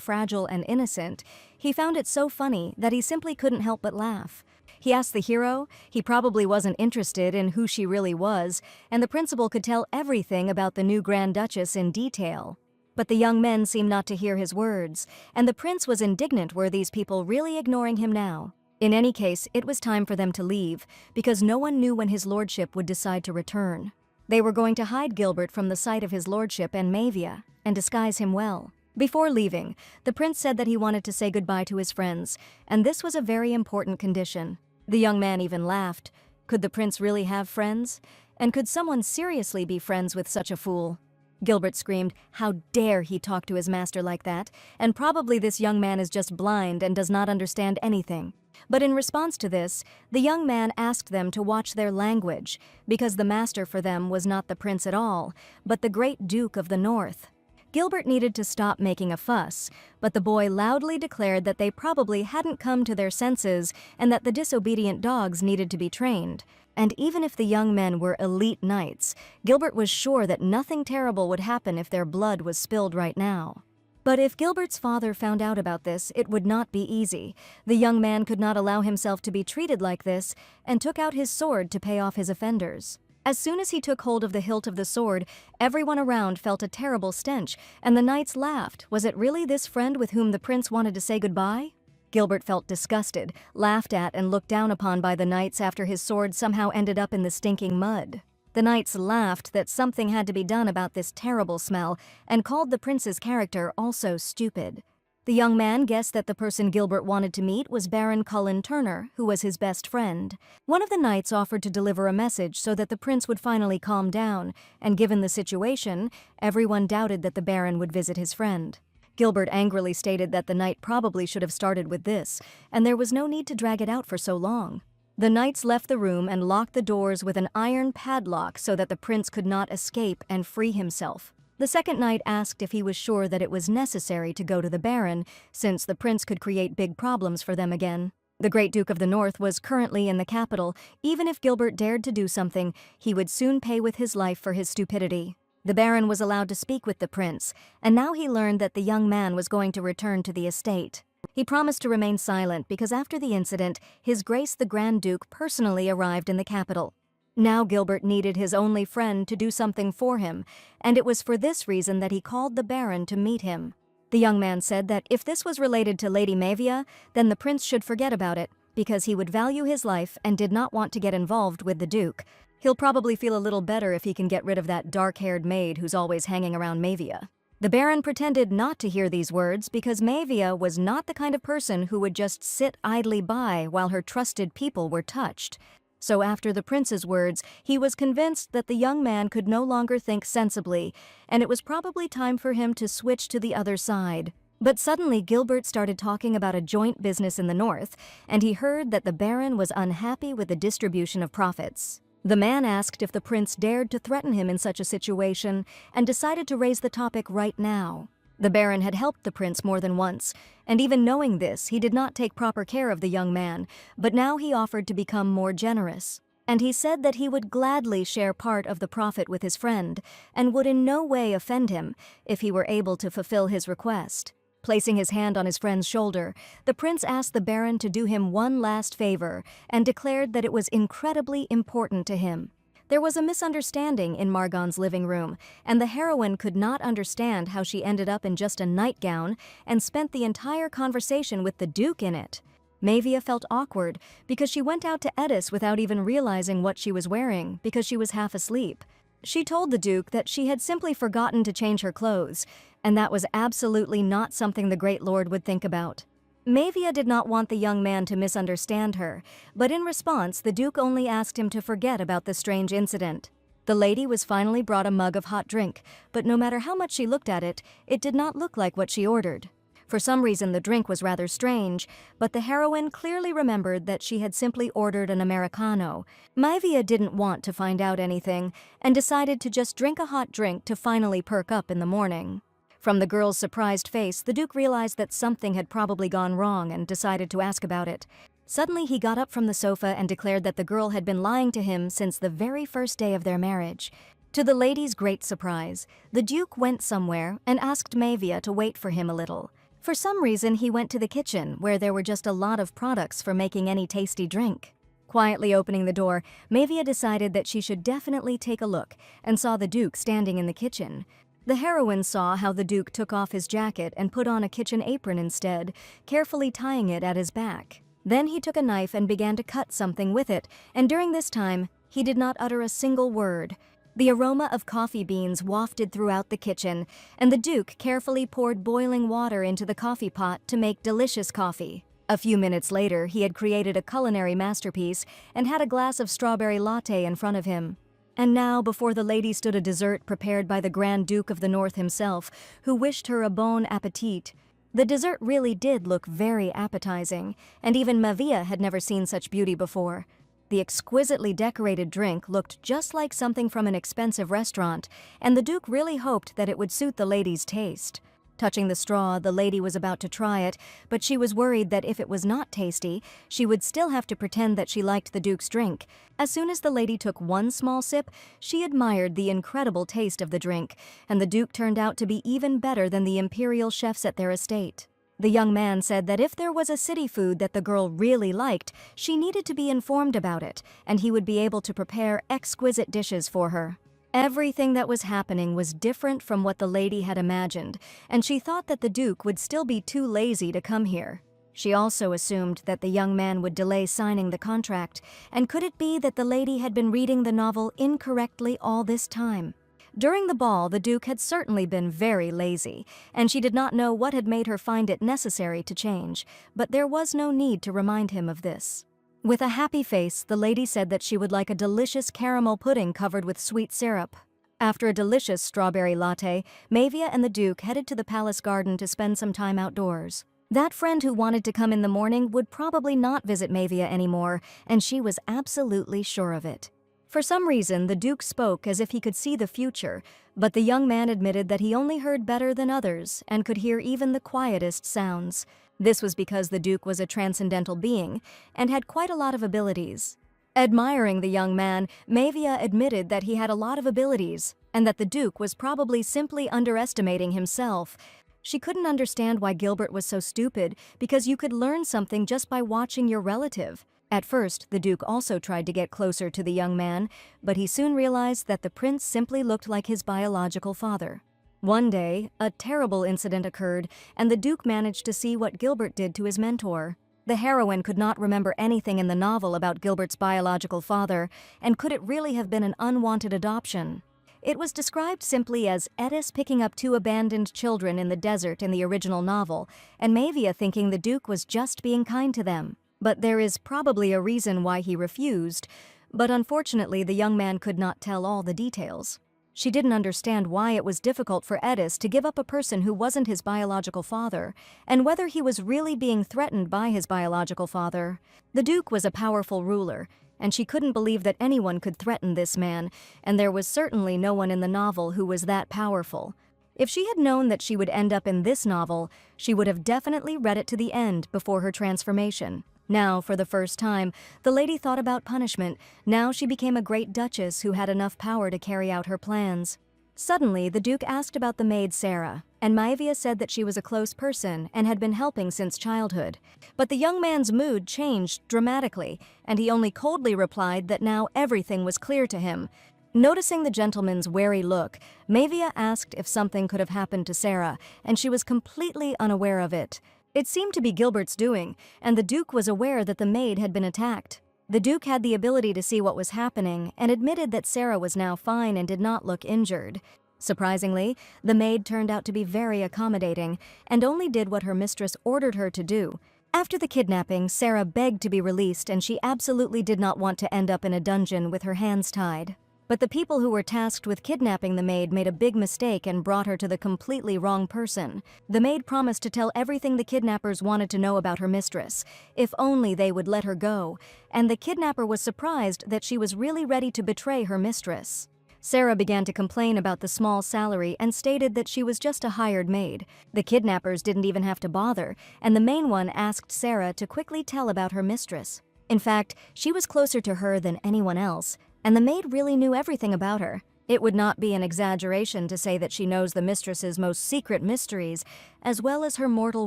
fragile and innocent, he found it so funny that he simply couldn't help but laugh. He asked the hero, he probably wasn't interested in who she really was, and the principal could tell everything about the new Grand Duchess in detail. But the young men seemed not to hear his words, and the prince was indignant. Were these people really ignoring him now? In any case, it was time for them to leave, because no one knew when his lordship would decide to return. They were going to hide Gilbert from the sight of his lordship and Mavia, and disguise him well. Before leaving, the prince said that he wanted to say goodbye to his friends, and this was a very important condition. The young man even laughed. Could the prince really have friends? And could someone seriously be friends with such a fool? Gilbert screamed, how dare he talk to his master like that, and probably this young man is just blind and does not understand anything. But in response to this, the young man asked them to watch their language, because the master for them was not the prince at all, but the great Duke of the North. Gilbert needed to stop making a fuss, but the boy loudly declared that they probably hadn't come to their senses and that the disobedient dogs needed to be trained. And even if the young men were elite knights, Gilbert was sure that nothing terrible would happen if their blood was spilled right now. But if Gilbert's father found out about this, it would not be easy. The young man could not allow himself to be treated like this, and took out his sword to pay off his offenders. As soon as he took hold of the hilt of the sword, everyone around felt a terrible stench, and the knights laughed. Was it really this friend with whom the prince wanted to say goodbye? Gilbert felt disgusted, laughed at and looked down upon by the knights after his sword somehow ended up in the stinking mud. The knights laughed that something had to be done about this terrible smell and called the prince's character also stupid. The young man guessed that the person Gilbert wanted to meet was Baron Cullen Turner, who was his best friend. One of the knights offered to deliver a message so that the prince would finally calm down, and given the situation, everyone doubted that the Baron would visit his friend. Gilbert angrily stated that the knight probably should have started with this, and there was no need to drag it out for so long. The knights left the room and locked the doors with an iron padlock so that the prince could not escape and free himself. The second knight asked if he was sure that it was necessary to go to the Baron, since the prince could create big problems for them again. The Great Duke of the North was currently in the capital. Even if Gilbert dared to do something, he would soon pay with his life for his stupidity. The Baron was allowed to speak with the prince, and now he learned that the young man was going to return to the estate. He promised to remain silent because after the incident, His Grace the Grand Duke personally arrived in the capital. Now Gilbert needed his only friend to do something for him, and it was for this reason that he called the Baron to meet him. The young man said that if this was related to Lady Mavia, then the prince should forget about it, because he would value his life and did not want to get involved with the Duke. He'll probably feel a little better if he can get rid of that dark-haired maid who's always hanging around Mavia. The Baron pretended not to hear these words because Mavia was not the kind of person who would just sit idly by while her trusted people were touched. So after the prince's words, he was convinced that the young man could no longer think sensibly, and it was probably time for him to switch to the other side. But suddenly Gilbert started talking about a joint business in the north, and he heard that the Baron was unhappy with the distribution of profits. The man asked if the prince dared to threaten him in such a situation, and decided to raise the topic right now. The Baron had helped the prince more than once, and even knowing this, he did not take proper care of the young man, but now he offered to become more generous. And he said that he would gladly share part of the profit with his friend, and would in no way offend him if he were able to fulfill his request. Placing his hand on his friend's shoulder, the prince asked the Baron to do him one last favor and declared that it was incredibly important to him. There was a misunderstanding in Margon's living room, and the heroine could not understand how she ended up in just a nightgown and spent the entire conversation with the Duke in it. Mavia felt awkward because she went out to Edis without even realizing what she was wearing because she was half asleep. She told the Duke that she had simply forgotten to change her clothes, and that was absolutely not something the Great Lord would think about. Mavia did not want the young man to misunderstand her, but in response the Duke only asked him to forget about the strange incident. The lady was finally brought a mug of hot drink, but no matter how much she looked at it, it did not look like what she ordered. For some reason the drink was rather strange, but the heroine clearly remembered that she had simply ordered an Americano. Mavia didn't want to find out anything, and decided to just drink a hot drink to finally perk up in the morning. From the girl's surprised face, the Duke realized that something had probably gone wrong and decided to ask about it. Suddenly he got up from the sofa and declared that the girl had been lying to him since the very first day of their marriage. To the lady's great surprise, the Duke went somewhere and asked Mavia to wait for him a little. For some reason, he went to the kitchen, where there were just a lot of products for making any tasty drink. Quietly opening the door, Mavia decided that she should definitely take a look, and saw the Duke standing in the kitchen. The heroine saw how the Duke took off his jacket and put on a kitchen apron instead, carefully tying it at his back. Then he took a knife and began to cut something with it, and during this time, he did not utter a single word. The aroma of coffee beans wafted throughout the kitchen, and the Duke carefully poured boiling water into the coffee pot to make delicious coffee. A few minutes later, he had created a culinary masterpiece and had a glass of strawberry latte in front of him. And now, before the lady stood a dessert prepared by the Grand Duke of the North himself, who wished her a bon appetit. The dessert really did look very appetizing, and even Mavia had never seen such beauty before. The exquisitely decorated drink looked just like something from an expensive restaurant, and the Duke really hoped that it would suit the lady's taste. Touching the straw, the lady was about to try it, but she was worried that if it was not tasty, she would still have to pretend that she liked the Duke's drink. As soon as the lady took one small sip, she admired the incredible taste of the drink, and the Duke turned out to be even better than the imperial chefs at their estate. The young man said that if there was a city food that the girl really liked, she needed to be informed about it, and he would be able to prepare exquisite dishes for her. Everything that was happening was different from what the lady had imagined, and she thought that the Duke would still be too lazy to come here. She also assumed that the young man would delay signing the contract, and could it be that the lady had been reading the novel incorrectly all this time? During the ball, the Duke had certainly been very lazy, and she did not know what had made her find it necessary to change, but there was no need to remind him of this. With a happy face, the lady said that she would like a delicious caramel pudding covered with sweet syrup. After a delicious strawberry latte, Mavia and the Duke headed to the palace garden to spend some time outdoors. That friend who wanted to come in the morning would probably not visit Mavia anymore, and she was absolutely sure of it. For some reason, the Duke spoke as if he could see the future, but the young man admitted that he only heard better than others and could hear even the quietest sounds. This was because the Duke was a transcendental being and had quite a lot of abilities. Admiring the young man, Mavia admitted that he had a lot of abilities and that the Duke was probably simply underestimating himself. She couldn't understand why Gilbert was so stupid, because you could learn something just by watching your relative. At first, the Duke also tried to get closer to the young man, but he soon realized that the prince simply looked like his biological father. One day, a terrible incident occurred, and the Duke managed to see what Gilbert did to his mentor. The heroine could not remember anything in the novel about Gilbert's biological father, and could it really have been an unwanted adoption? It was described simply as Eddis picking up 2 abandoned children in the desert in the original novel, and Mavia thinking the Duke was just being kind to them. But there is probably a reason why he refused, but unfortunately the young man could not tell all the details. She didn't understand why it was difficult for Eddis to give up a person who wasn't his biological father, and whether he was really being threatened by his biological father. The Duke was a powerful ruler, and she couldn't believe that anyone could threaten this man, and there was certainly no one in the novel who was that powerful. If she had known that she would end up in this novel, she would have definitely read it to the end before her transformation. Now, for the first time, the lady thought about punishment. Now she became a great duchess who had enough power to carry out her plans. Suddenly, the Duke asked about the maid Sarah, and Maivia said that she was a close person and had been helping since childhood. But the young man's mood changed dramatically, and he only coldly replied that now everything was clear to him. Noticing the gentleman's wary look, Maivia asked if something could have happened to Sarah, and she was completely unaware of it. It seemed to be Gilbert's doing, and the Duke was aware that the maid had been attacked. The Duke had the ability to see what was happening and admitted that Sarah was now fine and did not look injured. Surprisingly, the maid turned out to be very accommodating and only did what her mistress ordered her to do. After the kidnapping, Sarah begged to be released, and she absolutely did not want to end up in a dungeon with her hands tied. But the people who were tasked with kidnapping the maid made a big mistake and brought her to the completely wrong person. The maid promised to tell everything the kidnappers wanted to know about her mistress, if only they would let her go, and the kidnapper was surprised that she was really ready to betray her mistress. Sarah began to complain about the small salary and stated that she was just a hired maid. The kidnappers didn't even have to bother, and the main one asked Sarah to quickly tell about her mistress. In fact, she was closer to her than anyone else, and the maid really knew everything about her. It would not be an exaggeration to say that she knows the mistress's most secret mysteries, as well as her mortal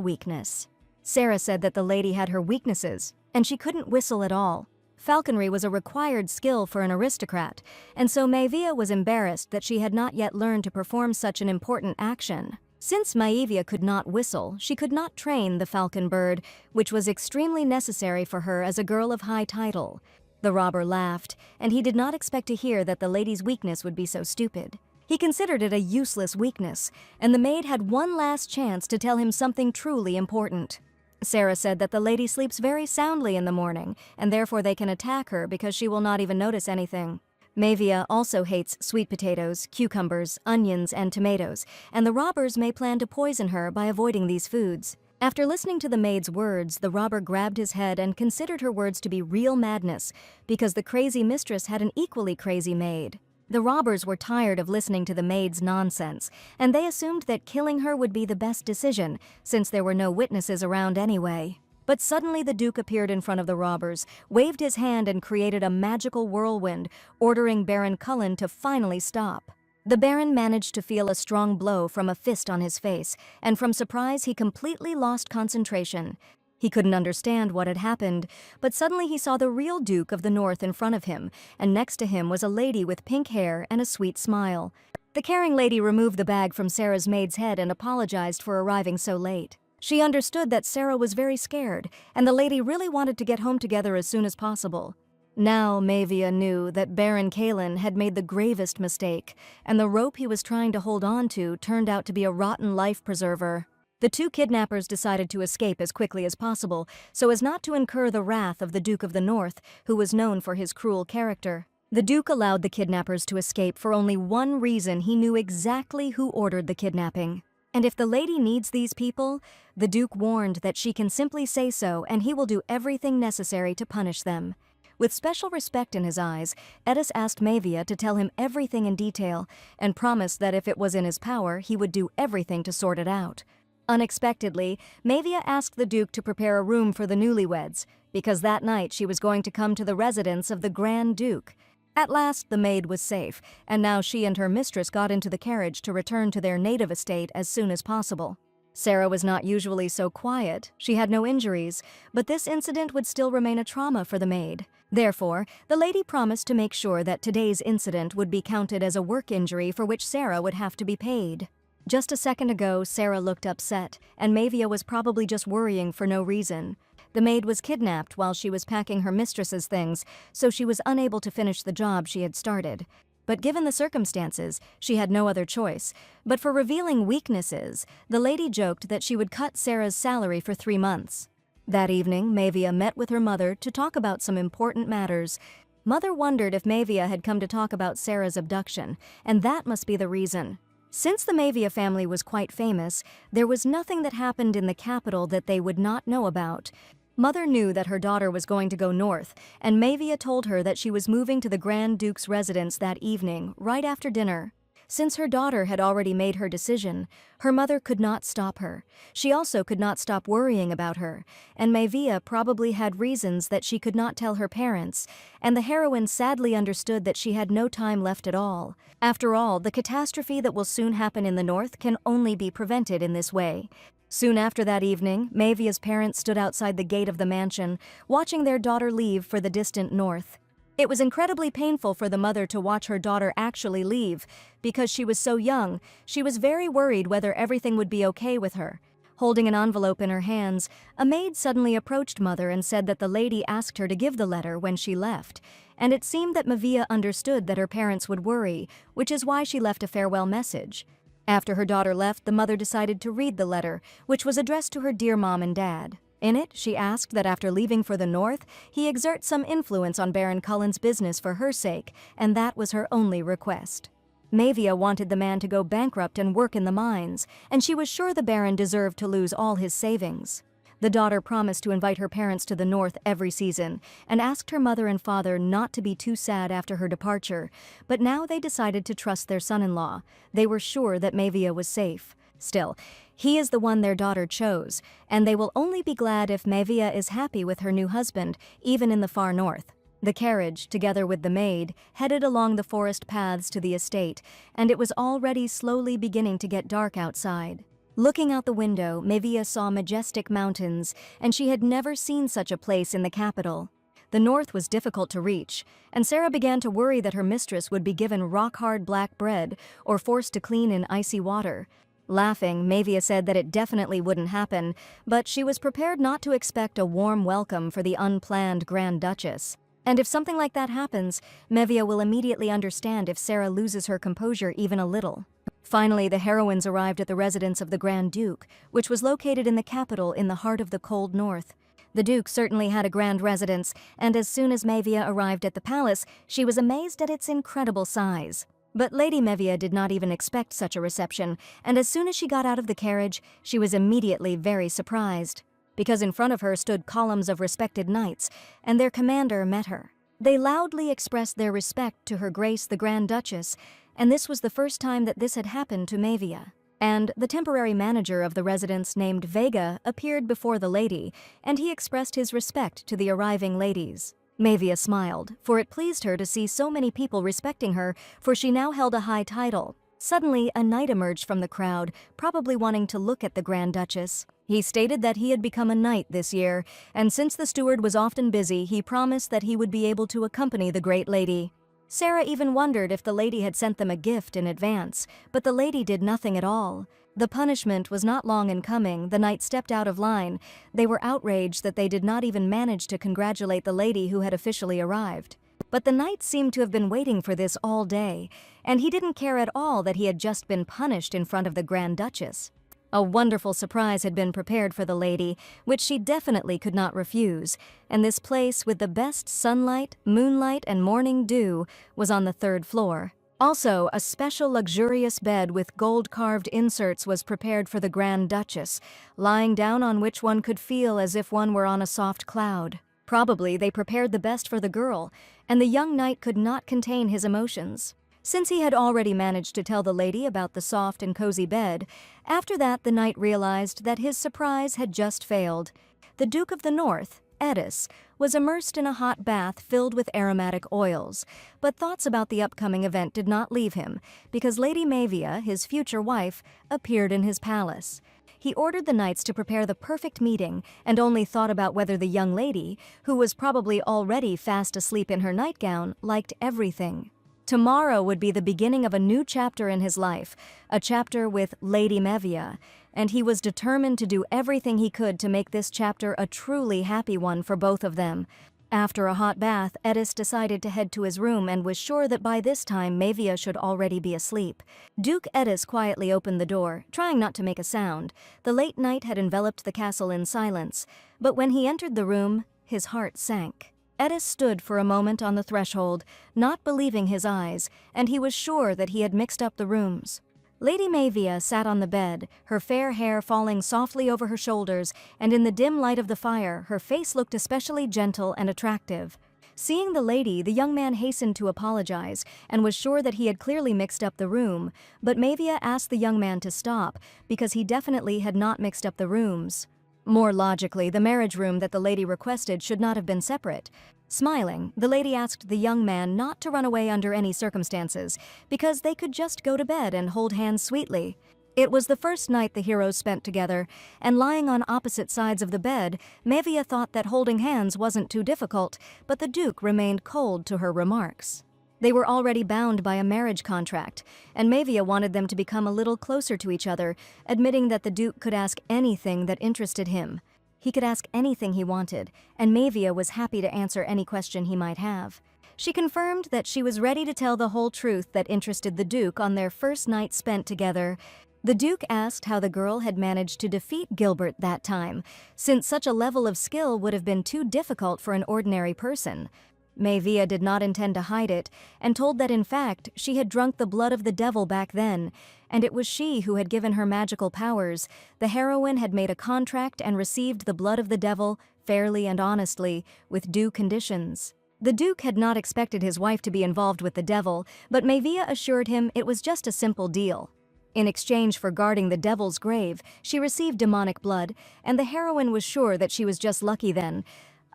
weakness. Sarah said that the lady had her weaknesses, and she couldn't whistle at all. Falconry was a required skill for an aristocrat, and so Maivia was embarrassed that she had not yet learned to perform such an important action. Since Maivia could not whistle, she could not train the falcon bird, which was extremely necessary for her as a girl of high title. The robber laughed, and he did not expect to hear that the lady's weakness would be so stupid. He considered it a useless weakness, and the maid had one last chance to tell him something truly important. Sarah said that the lady sleeps very soundly in the morning, and therefore they can attack her because she will not even notice anything. Maivia also hates sweet potatoes, cucumbers, onions, and tomatoes, and the robbers may plan to poison her by avoiding these foods. After listening to the maid's words, the robber grabbed his head and considered her words to be real madness, because the crazy mistress had an equally crazy maid. The robbers were tired of listening to the maid's nonsense, and they assumed that killing her would be the best decision, since there were no witnesses around anyway. But suddenly the Duke appeared in front of the robbers, waved his hand and created a magical whirlwind, ordering Baron Cullen to finally stop. The Baron managed to feel a strong blow from a fist on his face, and from surprise he completely lost concentration. He couldn't understand what had happened, but suddenly he saw the real Duke of the North in front of him, and next to him was a lady with pink hair and a sweet smile. The caring lady removed the bag from Sarah's maid's head and apologized for arriving so late. She understood that Sarah was very scared, and the lady really wanted to get home together as soon as possible. Now Mavia knew that Baron Kalin had made the gravest mistake, and the rope he was trying to hold on to turned out to be a rotten life preserver. The two kidnappers decided to escape as quickly as possible, so as not to incur the wrath of the Duke of the North, who was known for his cruel character. The Duke allowed the kidnappers to escape for only one reason: he knew exactly who ordered the kidnapping. And if the lady needs these people, the Duke warned that she can simply say so and he will do everything necessary to punish them. With special respect in his eyes, Edis asked Mavia to tell him everything in detail and promised that if it was in his power, he would do everything to sort it out. Unexpectedly, Mavia asked the Duke to prepare a room for the newlyweds, because that night she was going to come to the residence of the Grand Duke. At last, the maid was safe, and now she and her mistress got into the carriage to return to their native estate as soon as possible. Sarah was not usually so quiet. She had no injuries, but this incident would still remain a trauma for the maid. Therefore, the lady promised to make sure that today's incident would be counted as a work injury for which Sarah would have to be paid. Just a second ago, Sarah looked upset, and Mavia was probably just worrying for no reason. The maid was kidnapped while she was packing her mistress's things, so she was unable to finish the job she had started. But given the circumstances, she had no other choice. But for revealing weaknesses, the lady joked that she would cut Sarah's salary for 3 months. That evening, Mavia met with her mother to talk about some important matters. Mother wondered if Mavia had come to talk about Sarah's abduction, and that must be the reason. Since the Mavia family was quite famous, there was nothing that happened in the capital that they would not know about. Mother knew that her daughter was going to go north, and Mavia told her that she was moving to the Grand Duke's residence that evening, right after dinner. Since her daughter had already made her decision, her mother could not stop her. She also could not stop worrying about her, and Mavia probably had reasons that she could not tell her parents, and the heroine sadly understood that she had no time left at all. After all, the catastrophe that will soon happen in the north can only be prevented in this way. Soon after that evening, Mavia's parents stood outside the gate of the mansion, watching their daughter leave for the distant north. It was incredibly painful for the mother to watch her daughter actually leave. Because she was so young, she was very worried whether everything would be okay with her. Holding an envelope in her hands, a maid suddenly approached Mother and said that the lady asked her to give the letter when she left. And it seemed that Mavia understood that her parents would worry, which is why she left a farewell message. After her daughter left, the mother decided to read the letter, which was addressed to her dear mom and dad. In it, she asked that after leaving for the north, he exert some influence on Baron Cullen's business for her sake, and that was her only request. Mavia wanted the man to go bankrupt and work in the mines, and she was sure the Baron deserved to lose all his savings. The daughter promised to invite her parents to the north every season, and asked her mother and father not to be too sad after her departure, but now they decided to trust their son-in-law. They were sure that Mavia was safe. Still, he is the one their daughter chose, and they will only be glad if Mavia is happy with her new husband, even in the far north. The carriage, together with the maid, headed along the forest paths to the estate, and it was already slowly beginning to get dark outside. Looking out the window, Mavia saw majestic mountains, and she had never seen such a place in the capital. The north was difficult to reach, and Sarah began to worry that her mistress would be given rock-hard black bread or forced to clean in icy water. Laughing, Mavia said that it definitely wouldn't happen, but she was prepared not to expect a warm welcome for the unplanned Grand Duchess. And if something like that happens, Mavia will immediately understand if Sarah loses her composure even a little. Finally, the heroines arrived at the residence of the Grand Duke, which was located in the capital in the heart of the cold north. The Duke certainly had a grand residence, and as soon as Mavia arrived at the palace, she was amazed at its incredible size. But Lady Mavia did not even expect such a reception, and as soon as she got out of the carriage, she was immediately very surprised. Because in front of her stood columns of respected knights, and their commander met her. They loudly expressed their respect to Her Grace the Grand Duchess, and this was the first time that this had happened to Mavia. And the temporary manager of the residence named Vega appeared before the lady, and he expressed his respect to the arriving ladies. Mavia smiled, for it pleased her to see so many people respecting her, for she now held a high title. Suddenly, a knight emerged from the crowd, probably wanting to look at the Grand Duchess. He stated that he had become a knight this year, and since the steward was often busy, he promised that he would be able to accompany the great lady. Sarah even wondered if the lady had sent them a gift in advance, but the lady did nothing at all. The punishment was not long in coming. The knight stepped out of line. They were outraged that they did not even manage to congratulate the lady who had officially arrived. But the knight seemed to have been waiting for this all day, and he didn't care at all that he had just been punished in front of the Grand Duchess. A wonderful surprise had been prepared for the lady, which she definitely could not refuse, and this place with the best sunlight, moonlight, and morning dew was on the 3rd floor. Also, a special luxurious bed with gold-carved inserts was prepared for the Grand Duchess, lying down on which one could feel as if one were on a soft cloud. Probably they prepared the best for the girl, and the young knight could not contain his emotions. Since he had already managed to tell the lady about the soft and cozy bed, after that the knight realized that his surprise had just failed. The Duke of the North, Edis, was immersed in a hot bath filled with aromatic oils, but thoughts about the upcoming event did not leave him, because Lady Mavia, his future wife, appeared in his palace. He ordered the knights to prepare the perfect meeting and only thought about whether the young lady, who was probably already fast asleep in her nightgown, liked everything. Tomorrow would be the beginning of a new chapter in his life, a chapter with Lady Mavia, and he was determined to do everything he could to make this chapter a truly happy one for both of them. After a hot bath, Edis decided to head to his room and was sure that by this time Mavia should already be asleep. Duke Edis quietly opened the door, trying not to make a sound. The late night had enveloped the castle in silence, but when he entered the room, his heart sank. Edis stood for a moment on the threshold, not believing his eyes, and he was sure that he had mixed up the rooms. Lady Mavia sat on the bed, her fair hair falling softly over her shoulders, and in the dim light of the fire, her face looked especially gentle and attractive. Seeing the lady, the young man hastened to apologize, and was sure that he had clearly mixed up the room, but Mavia asked the young man to stop, because he definitely had not mixed up the rooms. More logically, the marriage room that the lady requested should not have been separate. Smiling, the lady asked the young man not to run away under any circumstances, because they could just go to bed and hold hands sweetly. It was the first night the heroes spent together, and lying on opposite sides of the bed, Mavia thought that holding hands wasn't too difficult, but the Duke remained cold to her remarks. They were already bound by a marriage contract, and Mavia wanted them to become a little closer to each other, admitting that the Duke could ask anything that interested him. He could ask anything he wanted, and Mavia was happy to answer any question he might have. She confirmed that she was ready to tell the whole truth that interested the Duke on their first night spent together. The Duke asked how the girl had managed to defeat Gilbert that time, since such a level of skill would have been too difficult for an ordinary person. Mavia did not intend to hide it, and told that in fact she had drunk the blood of the devil back then, and it was she who had given her magical powers. The heroine had made a contract and received the blood of the devil, fairly and honestly, with due conditions. The Duke had not expected his wife to be involved with the devil, but Mavia assured him it was just a simple deal. In exchange for guarding the devil's grave, she received demonic blood, and the heroine was sure that she was just lucky then.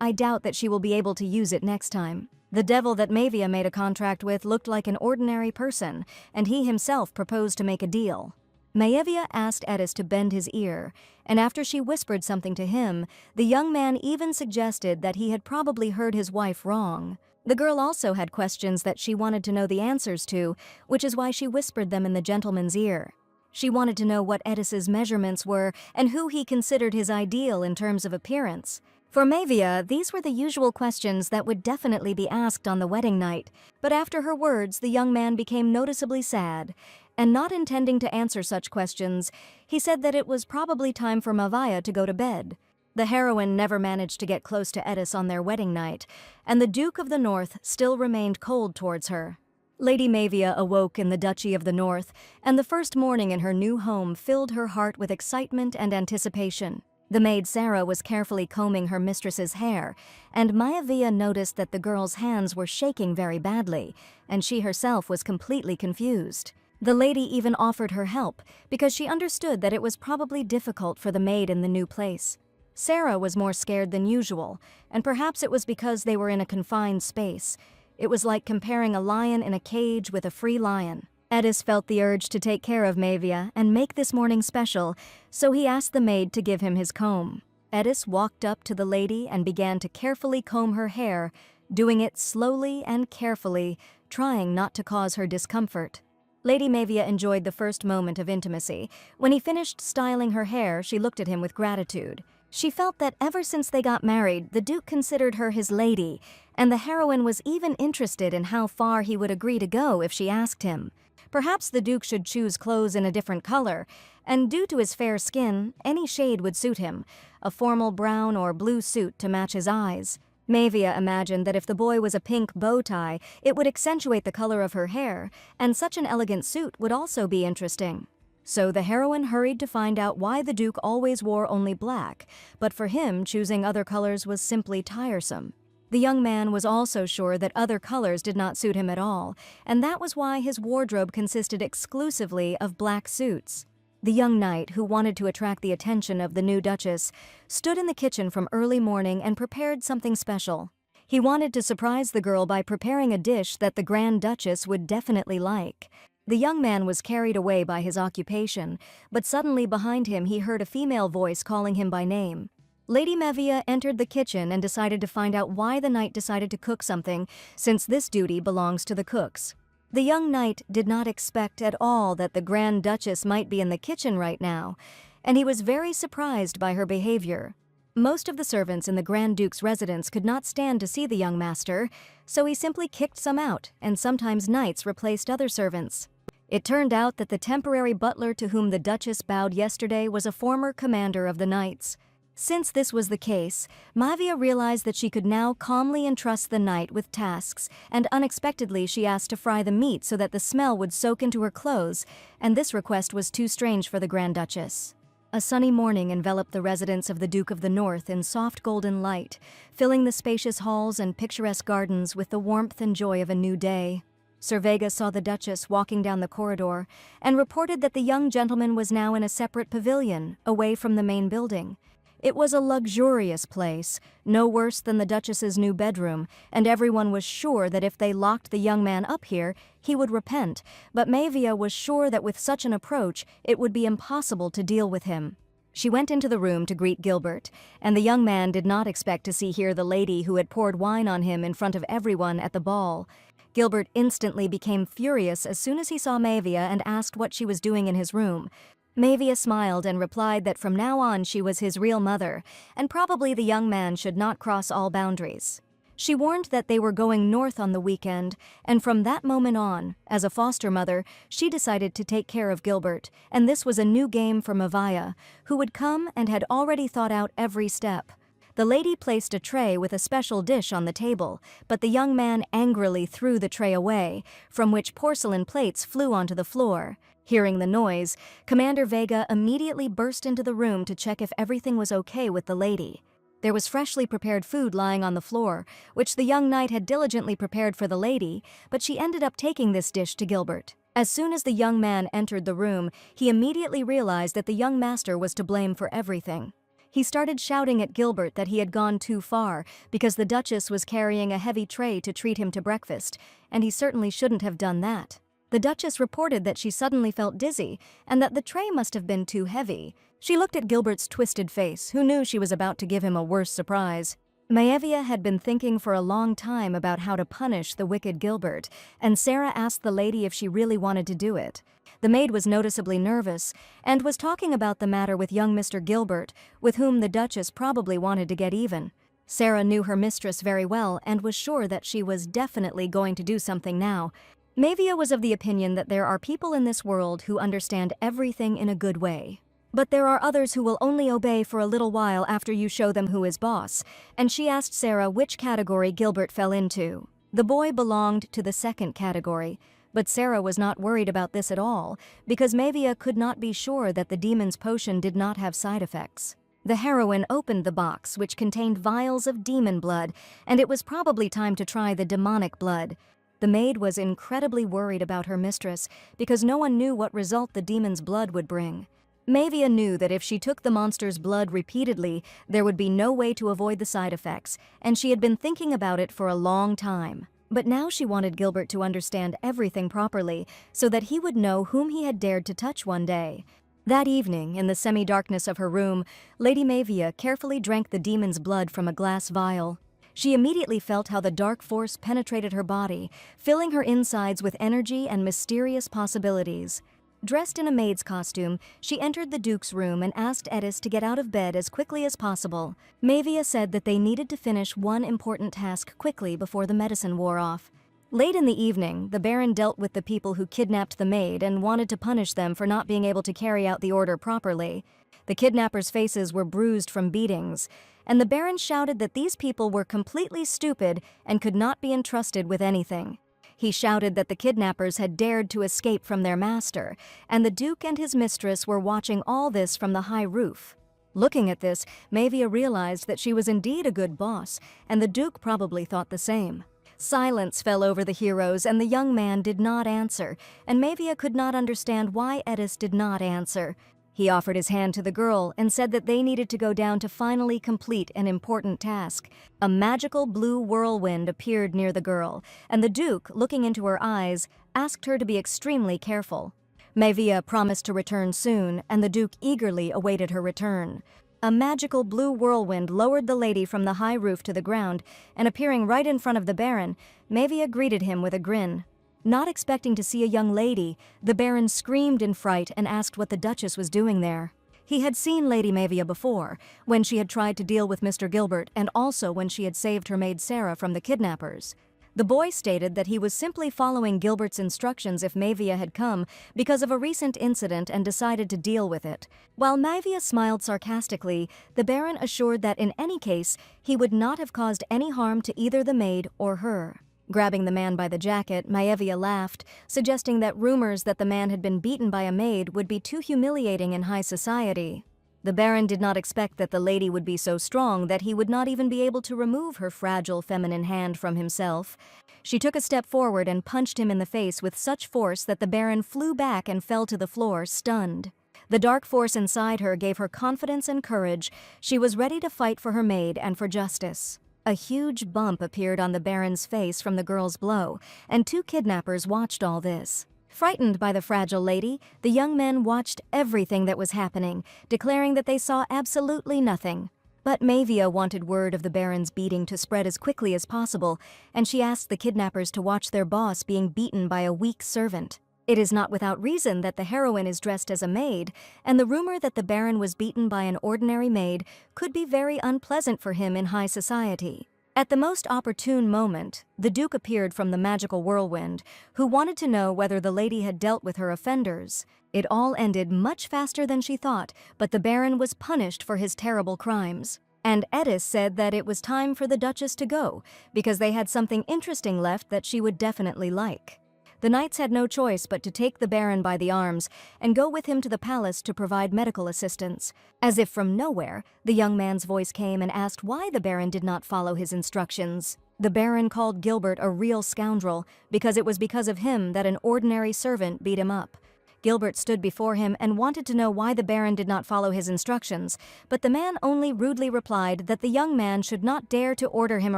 I doubt that she will be able to use it next time. The devil that Mavia made a contract with looked like an ordinary person, and he himself proposed to make a deal. Mavia asked Edis to bend his ear, and after she whispered something to him, the young man even suggested that he had probably heard his wife wrong. The girl also had questions that she wanted to know the answers to, which is why she whispered them in the gentleman's ear. She wanted to know what Edis's measurements were and who he considered his ideal in terms of appearance. For Mavia, these were the usual questions that would definitely be asked on the wedding night, but after her words, the young man became noticeably sad, and not intending to answer such questions, he said that it was probably time for Mavia to go to bed. The heroine never managed to get close to Edis on their wedding night, and the Duke of the North still remained cold towards her. Lady Mavia awoke in the Duchy of the North, and the first morning in her new home filled her heart with excitement and anticipation. The maid Sarah was carefully combing her mistress's hair, and Mavia noticed that the girl's hands were shaking very badly, and she herself was completely confused. The lady even offered her help, because she understood that it was probably difficult for the maid in the new place. Sarah was more scared than usual, and perhaps it was because they were in a confined space. It was like comparing a lion in a cage with a free lion. Edis felt the urge to take care of Mavia and make this morning special, so he asked the maid to give him his comb. Edis walked up to the lady and began to carefully comb her hair, doing it slowly and carefully, trying not to cause her discomfort. Lady Mavia enjoyed the first moment of intimacy. When he finished styling her hair, she looked at him with gratitude. She felt that ever since they got married, the Duke considered her his lady, and the heroine was even interested in how far he would agree to go if she asked him. Perhaps the Duke should choose clothes in a different color, and due to his fair skin, any shade would suit him, a formal brown or blue suit to match his eyes. Mavia imagined that if the boy was a pink bow tie, it would accentuate the color of her hair, and such an elegant suit would also be interesting. So the heroine hurried to find out why the Duke always wore only black, but for him, choosing other colors was simply tiresome. The young man was also sure that other colors did not suit him at all, and that was why his wardrobe consisted exclusively of black suits. The young knight, who wanted to attract the attention of the new Duchess, stood in the kitchen from early morning and prepared something special. He wanted to surprise the girl by preparing a dish that the Grand Duchess would definitely like. The young man was carried away by his occupation, but suddenly behind him he heard a female voice calling him by name. Lady Mavia entered the kitchen and decided to find out why the knight decided to cook something, since this duty belongs to the cooks. The young knight did not expect at all that the Grand Duchess might be in the kitchen right now, and he was very surprised by her behavior. Most of the servants in the Grand Duke's residence could not stand to see the young master, so he simply kicked some out, and sometimes knights replaced other servants. It turned out that the temporary butler to whom the Duchess bowed yesterday was a former commander of the knights. Since this was the case, Mavia realized that she could now calmly entrust the knight with tasks, and unexpectedly she asked to fry the meat so that the smell would soak into her clothes, and this request was too strange for the Grand Duchess. A sunny morning enveloped the residence of the Duke of the North in soft golden light, filling the spacious halls and picturesque gardens with the warmth and joy of a new day. Sir Vega saw the Duchess walking down the corridor and reported that the young gentleman was now in a separate pavilion, away from the main building. It was a luxurious place, no worse than the Duchess's new bedroom, and everyone was sure that if they locked the young man up here, he would repent, but Mavia was sure that with such an approach, it would be impossible to deal with him. She went into the room to greet Gilbert, and the young man did not expect to see here the lady who had poured wine on him in front of everyone at the ball. Gilbert instantly became furious as soon as he saw Mavia and asked what she was doing in his room. Mavia smiled and replied that from now on she was his real mother, and probably the young man should not cross all boundaries. She warned that they were going north on the weekend, and from that moment on, as a foster mother, she decided to take care of Gilbert, and this was a new game for Mavia, who would come and had already thought out every step. The lady placed a tray with a special dish on the table, but the young man angrily threw the tray away, from which porcelain plates flew onto the floor. Hearing the noise, Commander Vega immediately burst into the room to check if everything was okay with the lady. There was freshly prepared food lying on the floor, which the young knight had diligently prepared for the lady, but she ended up taking this dish to Gilbert. As soon as the young man entered the room, he immediately realized that the young master was to blame for everything. He started shouting at Gilbert that he had gone too far because the Duchess was carrying a heavy tray to treat him to breakfast, and he certainly shouldn't have done that. The Duchess reported that she suddenly felt dizzy and that the tray must have been too heavy. She looked at Gilbert's twisted face, who knew she was about to give him a worse surprise. Mavia had been thinking for a long time about how to punish the wicked Gilbert, and Sarah asked the lady if she really wanted to do it. The maid was noticeably nervous and was talking about the matter with young Mr. Gilbert, with whom the Duchess probably wanted to get even. Sarah knew her mistress very well and was sure that she was definitely going to do something now. Mavia was of the opinion that there are people in this world who understand everything in a good way. But there are others who will only obey for a little while after you show them who is boss, and she asked Sarah which category Gilbert fell into. The boy belonged to the second category, but Sarah was not worried about this at all, because Mavia could not be sure that the demon's potion did not have side effects. The heroine opened the box, which contained vials of demon blood, and it was probably time to try the demonic blood. The maid was incredibly worried about her mistress because no one knew what result the demon's blood would bring. Mavia knew that if she took the monster's blood repeatedly, there would be no way to avoid the side effects, and she had been thinking about it for a long time. But now she wanted Gilbert to understand everything properly so that he would know whom he had dared to touch one day. That evening, in the semi-darkness of her room, Lady Mavia carefully drank the demon's blood from a glass vial. She immediately felt how the dark force penetrated her body, filling her insides with energy and mysterious possibilities. Dressed in a maid's costume, she entered the Duke's room and asked Edis to get out of bed as quickly as possible. Mavia said that they needed to finish one important task quickly before the medicine wore off. Late in the evening, the Baron dealt with the people who kidnapped the maid and wanted to punish them for not being able to carry out the order properly. The kidnappers' faces were bruised from beatings, and the Baron shouted that these people were completely stupid and could not be entrusted with anything. He shouted that the kidnappers had dared to escape from their master, and the Duke and his mistress were watching all this from the high roof. Looking at this, Mavia realized that she was indeed a good boss, and the Duke probably thought the same. Silence fell over the heroes, and the young man did not answer, and Mavia could not understand why Edis did not answer. He offered his hand to the girl and said that they needed to go down to finally complete an important task. A magical blue whirlwind appeared near the girl, and the Duke, looking into her eyes, asked her to be extremely careful. Mavia promised to return soon, and the Duke eagerly awaited her return. A magical blue whirlwind lowered the lady from the high roof to the ground, and appearing right in front of the Baron, Mavia greeted him with a grin. Not expecting to see a young lady, the Baron screamed in fright and asked what the Duchess was doing there. He had seen Lady Mavia before, when she had tried to deal with Mr. Gilbert and also when she had saved her maid Sarah from the kidnappers. The boy stated that he was simply following Gilbert's instructions if Mavia had come because of a recent incident and decided to deal with it. While Mavia smiled sarcastically, the Baron assured that in any case, he would not have caused any harm to either the maid or her. Grabbing the man by the jacket, Mavia laughed, suggesting that rumors that the man had been beaten by a maid would be too humiliating in high society. The Baron did not expect that the lady would be so strong that he would not even be able to remove her fragile feminine hand from himself. She took a step forward and punched him in the face with such force that the Baron flew back and fell to the floor, stunned. The dark force inside her gave her confidence and courage. She was ready to fight for her maid and for justice. A huge bump appeared on the Baron's face from the girl's blow, and two kidnappers watched all this. Frightened by the fragile lady, the young men watched everything that was happening, declaring that they saw absolutely nothing. But Mavia wanted word of the Baron's beating to spread as quickly as possible, and she asked the kidnappers to watch their boss being beaten by a weak servant. It is not without reason that the heroine is dressed as a maid, and the rumor that the Baron was beaten by an ordinary maid could be very unpleasant for him in high society. At the most opportune moment, the Duke appeared from the magical whirlwind, who wanted to know whether the lady had dealt with her offenders. It all ended much faster than she thought, but the Baron was punished for his terrible crimes. And Edis said that it was time for the Duchess to go, because they had something interesting left that she would definitely like. The knights had no choice but to take the Baron by the arms and go with him to the palace to provide medical assistance. As if from nowhere, the young man's voice came and asked why the Baron did not follow his instructions. The Baron called Gilbert a real scoundrel because it was because of him that an ordinary servant beat him up. Gilbert stood before him and wanted to know why the Baron did not follow his instructions, but the man only rudely replied that the young man should not dare to order him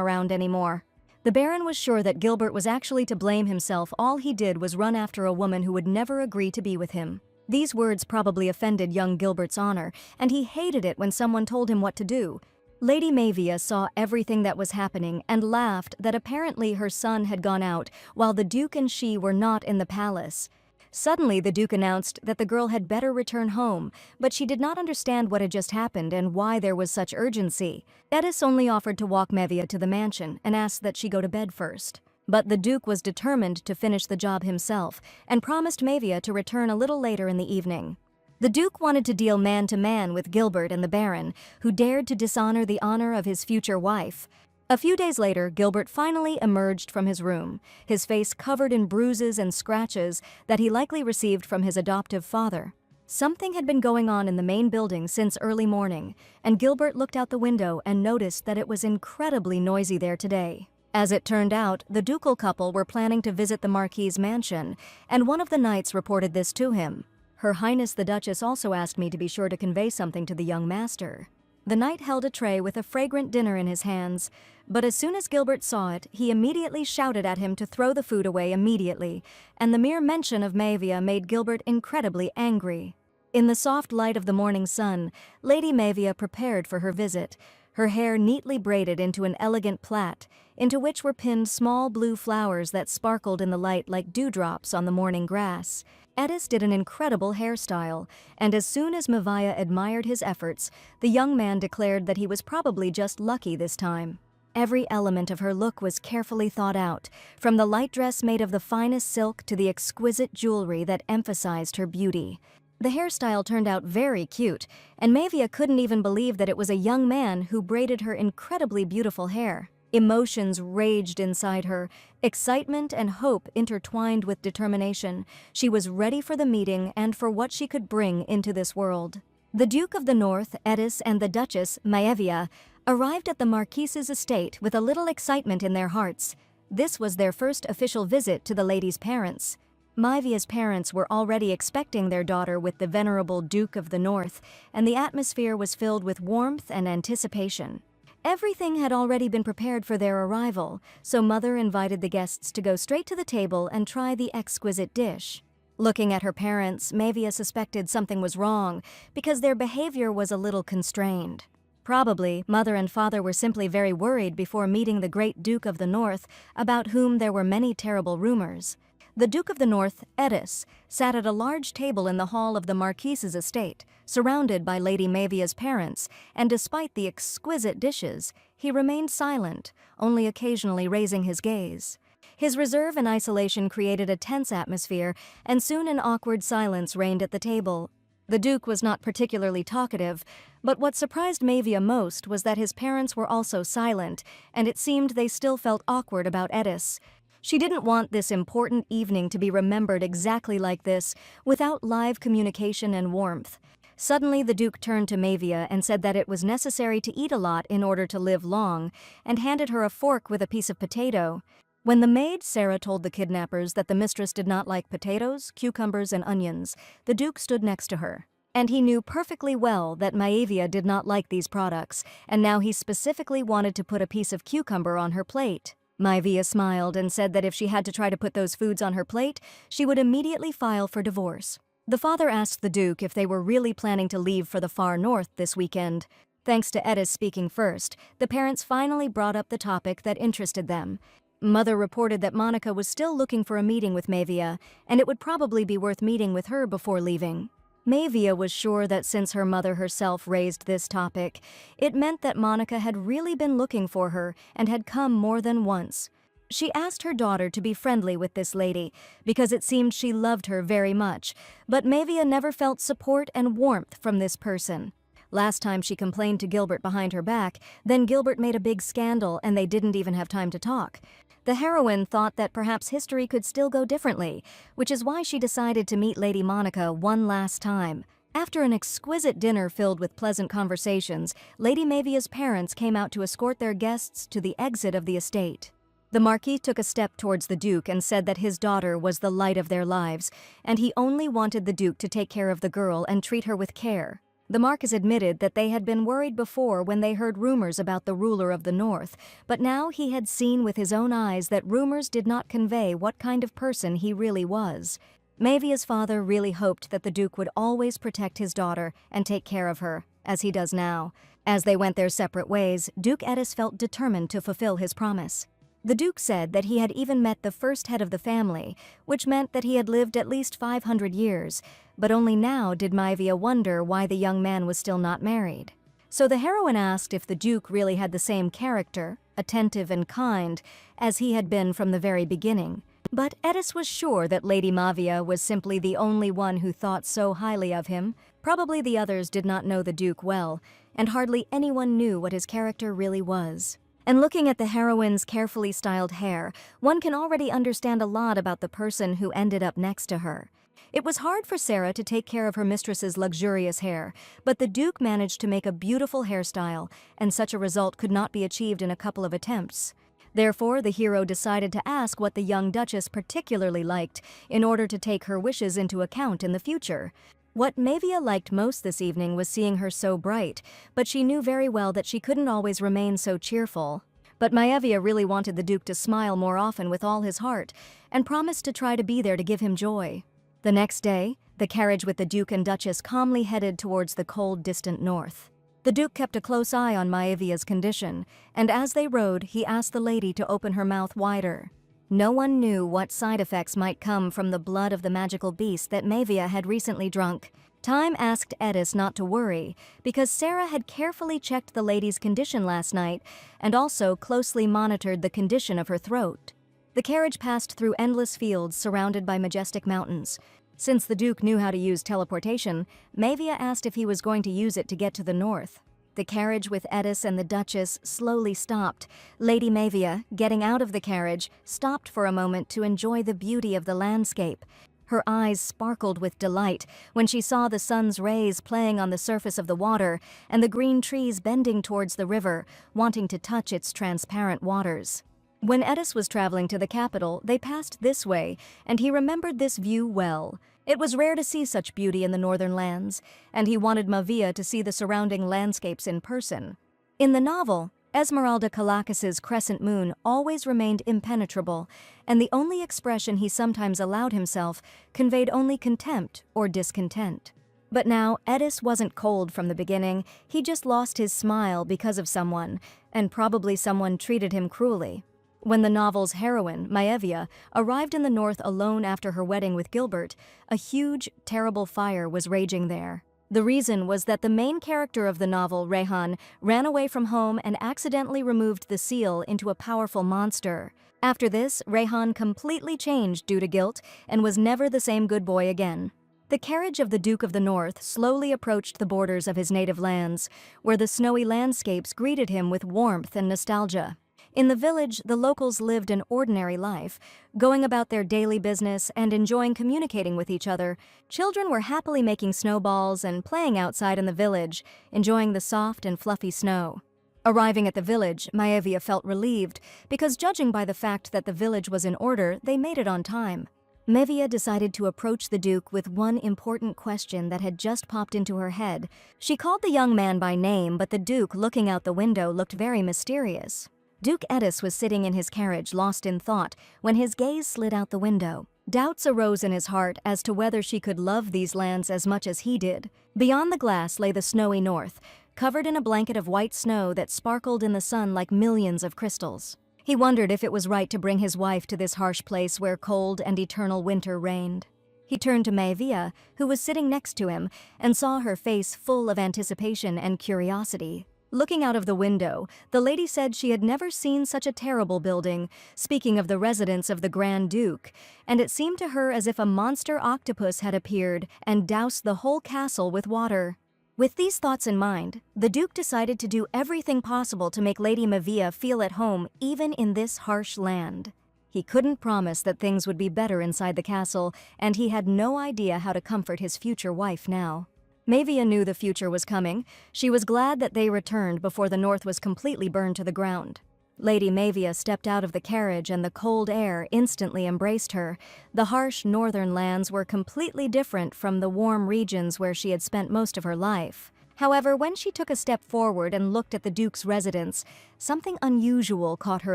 around anymore. The Baron was sure that Gilbert was actually to blame himself. All he did was run after a woman who would never agree to be with him. These words probably offended young Gilbert's honor, and he hated it when someone told him what to do. Lady Mavia saw everything that was happening and laughed that apparently her son had gone out while the Duke and she were not in the palace. Suddenly, the Duke announced that the girl had better return home, but she did not understand what had just happened and why there was such urgency. Edis only offered to walk Mavia to the mansion and asked that she go to bed first. But the Duke was determined to finish the job himself and promised Mavia to return a little later in the evening. The Duke wanted to deal man-to-man with Gilbert and the Baron, who dared to dishonor the honor of his future wife. A few days later, Gilbert finally emerged from his room, his face covered in bruises and scratches that he likely received from his adoptive father. Something had been going on in the main building since early morning, and Gilbert looked out the window and noticed that it was incredibly noisy there today. As it turned out, the ducal couple were planning to visit the Marquis's mansion, and one of the knights reported this to him. Her Highness the Duchess also asked me to be sure to convey something to the young master. The knight held a tray with a fragrant dinner in his hands, but as soon as Gilbert saw it, he immediately shouted at him to throw the food away immediately, and the mere mention of Mavia made Gilbert incredibly angry. In the soft light of the morning sun, Lady Mavia prepared for her visit. her hair neatly braided into an elegant plait, into which were pinned small blue flowers that sparkled in the light like dewdrops on the morning grass. Edis did an incredible hairstyle, and as soon as Mavia admired his efforts, the young man declared that he was probably just lucky this time. Every element of her look was carefully thought out, from the light dress made of the finest silk to the exquisite jewelry that emphasized her beauty. The hairstyle turned out very cute, and Mavia couldn't even believe that it was a young man who braided her incredibly beautiful hair. Emotions raged inside her, excitement and hope intertwined with determination. She was ready for the meeting and for what she could bring into this world. The Duke of the North, Edis, and the Duchess, Maevia, arrived at the Marquise's estate with a little excitement in their hearts. This was their first official visit to the lady's parents. Maevia's parents were already expecting their daughter with the venerable Duke of the North, and the atmosphere was filled with warmth and anticipation. Everything had already been prepared for their arrival, so Mother invited the guests to go straight to the table and try the exquisite dish. Looking at her parents, Maevia suspected something was wrong, because their behavior was a little constrained. Probably, Mother and Father were simply very worried before meeting the great Duke of the North, about whom there were many terrible rumors. The Duke of the North, Edis, sat at a large table in the hall of the Marquise's estate, surrounded by Lady Maevia's parents, and despite the exquisite dishes, he remained silent, only occasionally raising his gaze. His reserve and isolation created a tense atmosphere, and soon an awkward silence reigned at the table. The Duke was not particularly talkative, but what surprised Maevia most was that his parents were also silent, and it seemed they still felt awkward about Edis. She didn't want this important evening to be remembered exactly like this, without live communication and warmth. Suddenly the Duke turned to Maevia and said that it was necessary to eat a lot in order to live long, and handed her a fork with a piece of potato. When the maid Sarah told the kidnappers that the mistress did not like potatoes, cucumbers, and onions, the Duke stood next to her. And he knew perfectly well that Maevia did not like these products, and now he specifically wanted to put a piece of cucumber on her plate. Maevia smiled and said that if she had to try to put those foods on her plate, she would immediately file for divorce. The father asked the Duke if they were really planning to leave for the far north this weekend. Thanks to Edis speaking first, the parents finally brought up the topic that interested them. Mother reported that Monica was still looking for a meeting with Maevia, and it would probably be worth meeting with her before leaving. Maevia was sure that since her mother herself raised this topic, it meant that Monica had really been looking for her and had come more than once. She asked her daughter to be friendly with this lady, because it seemed she loved her very much, but Maevia never felt support and warmth from this person. Last time she complained to Gilbert behind her back, then Gilbert made a big scandal and they didn't even have time to talk. The heroine thought that perhaps history could still go differently, which is why she decided to meet Lady Monica one last time. After an exquisite dinner filled with pleasant conversations, Lady Maevia's parents came out to escort their guests to the exit of the estate. The Marquis took a step towards the Duke and said that his daughter was the light of their lives, and he only wanted the Duke to take care of the girl and treat her with care. The Marquis admitted that they had been worried before when they heard rumors about the ruler of the North, but now he had seen with his own eyes that rumors did not convey what kind of person he really was. Maevia's father really hoped that the Duke would always protect his daughter and take care of her, as he does now. As they went their separate ways, Duke Edis felt determined to fulfill his promise. The Duke said that he had even met the first head of the family, which meant that he had lived at least 500 years, but only now did Maevia wonder why the young man was still not married. So the heroine asked if the Duke really had the same character, attentive and kind, as he had been from the very beginning. But Edis was sure that Lady Maevia was simply the only one who thought so highly of him. Probably the others did not know the Duke well, and hardly anyone knew what his character really was. And looking at the heroine's carefully styled hair, one can already understand a lot about the person who ended up next to her. It was hard for Sarah to take care of her mistress's luxurious hair, but the Duke managed to make a beautiful hairstyle, and such a result could not be achieved in a couple of attempts. Therefore, the hero decided to ask what the young Duchess particularly liked, in order to take her wishes into account in the future. What Maevia liked most this evening was seeing her so bright, but she knew very well that she couldn't always remain so cheerful. But Maevia really wanted the Duke to smile more often with all his heart, and promised to try to be there to give him joy. The next day, the carriage with the Duke and Duchess calmly headed towards the cold, distant north. The Duke kept a close eye on Maevia's condition, and as they rode, he asked the lady to open her mouth wider. No one knew what side effects might come from the blood of the magical beast that Maevia had recently drunk. Time asked Edis not to worry, because Sarah had carefully checked the lady's condition last night and also closely monitored the condition of her throat. The carriage passed through endless fields surrounded by majestic mountains. Since the Duke knew how to use teleportation, Maevia asked if he was going to use it to get to the north. The carriage with Edis and the Duchess slowly stopped. Lady Maevia, getting out of the carriage, stopped for a moment to enjoy the beauty of the landscape. Her eyes sparkled with delight when she saw the sun's rays playing on the surface of the water and the green trees bending towards the river, wanting to touch its transparent waters. When Edis was traveling to the capital, they passed this way, and he remembered this view well. It was rare to see such beauty in the northern lands, and he wanted Maevia to see the surrounding landscapes in person. In the novel, Esmeralda Calacas's crescent moon always remained impenetrable, and the only expression he sometimes allowed himself conveyed only contempt or discontent. But now, Edis wasn't cold from the beginning, he just lost his smile because of someone, and probably someone treated him cruelly. When the novel's heroine, Maevia, arrived in the north alone after her wedding with Gilbert, a huge, terrible fire was raging there. The reason was that the main character of the novel, Rehan, ran away from home and accidentally removed the seal into a powerful monster. After this, Rehan completely changed due to guilt and was never the same good boy again. The carriage of the Duke of the North slowly approached the borders of his native lands, where the snowy landscapes greeted him with warmth and nostalgia. In the village, the locals lived an ordinary life, going about their daily business and enjoying communicating with each other. Children were happily making snowballs and playing outside in the village, enjoying the soft and fluffy snow. Arriving at the village, Maevia felt relieved, because judging by the fact that the village was in order, they made it on time. Maevia decided to approach the Duke with one important question that had just popped into her head. She called the young man by name, but the Duke, looking out the window, looked very mysterious. Duke Edis was sitting in his carriage, lost in thought, when his gaze slid out the window. Doubts arose in his heart as to whether she could love these lands as much as he did. Beyond the glass lay the snowy north, covered in a blanket of white snow that sparkled in the sun like millions of crystals. He wondered if it was right to bring his wife to this harsh place where cold and eternal winter reigned. He turned to Maevia, who was sitting next to him, and saw her face full of anticipation and curiosity. Looking out of the window, the lady said she had never seen such a terrible building, speaking of the residence of the Grand Duke, and it seemed to her as if a monster octopus had appeared and doused the whole castle with water. With these thoughts in mind, the Duke decided to do everything possible to make Lady Maevia feel at home even in this harsh land. He couldn't promise that things would be better inside the castle, and he had no idea how to comfort his future wife now. Maevia knew the future was coming. She was glad that they returned before the north was completely burned to the ground. Lady Maevia stepped out of the carriage and the cold air instantly embraced her. The harsh northern lands were completely different from the warm regions where she had spent most of her life. However, when she took a step forward and looked at the Duke's residence, something unusual caught her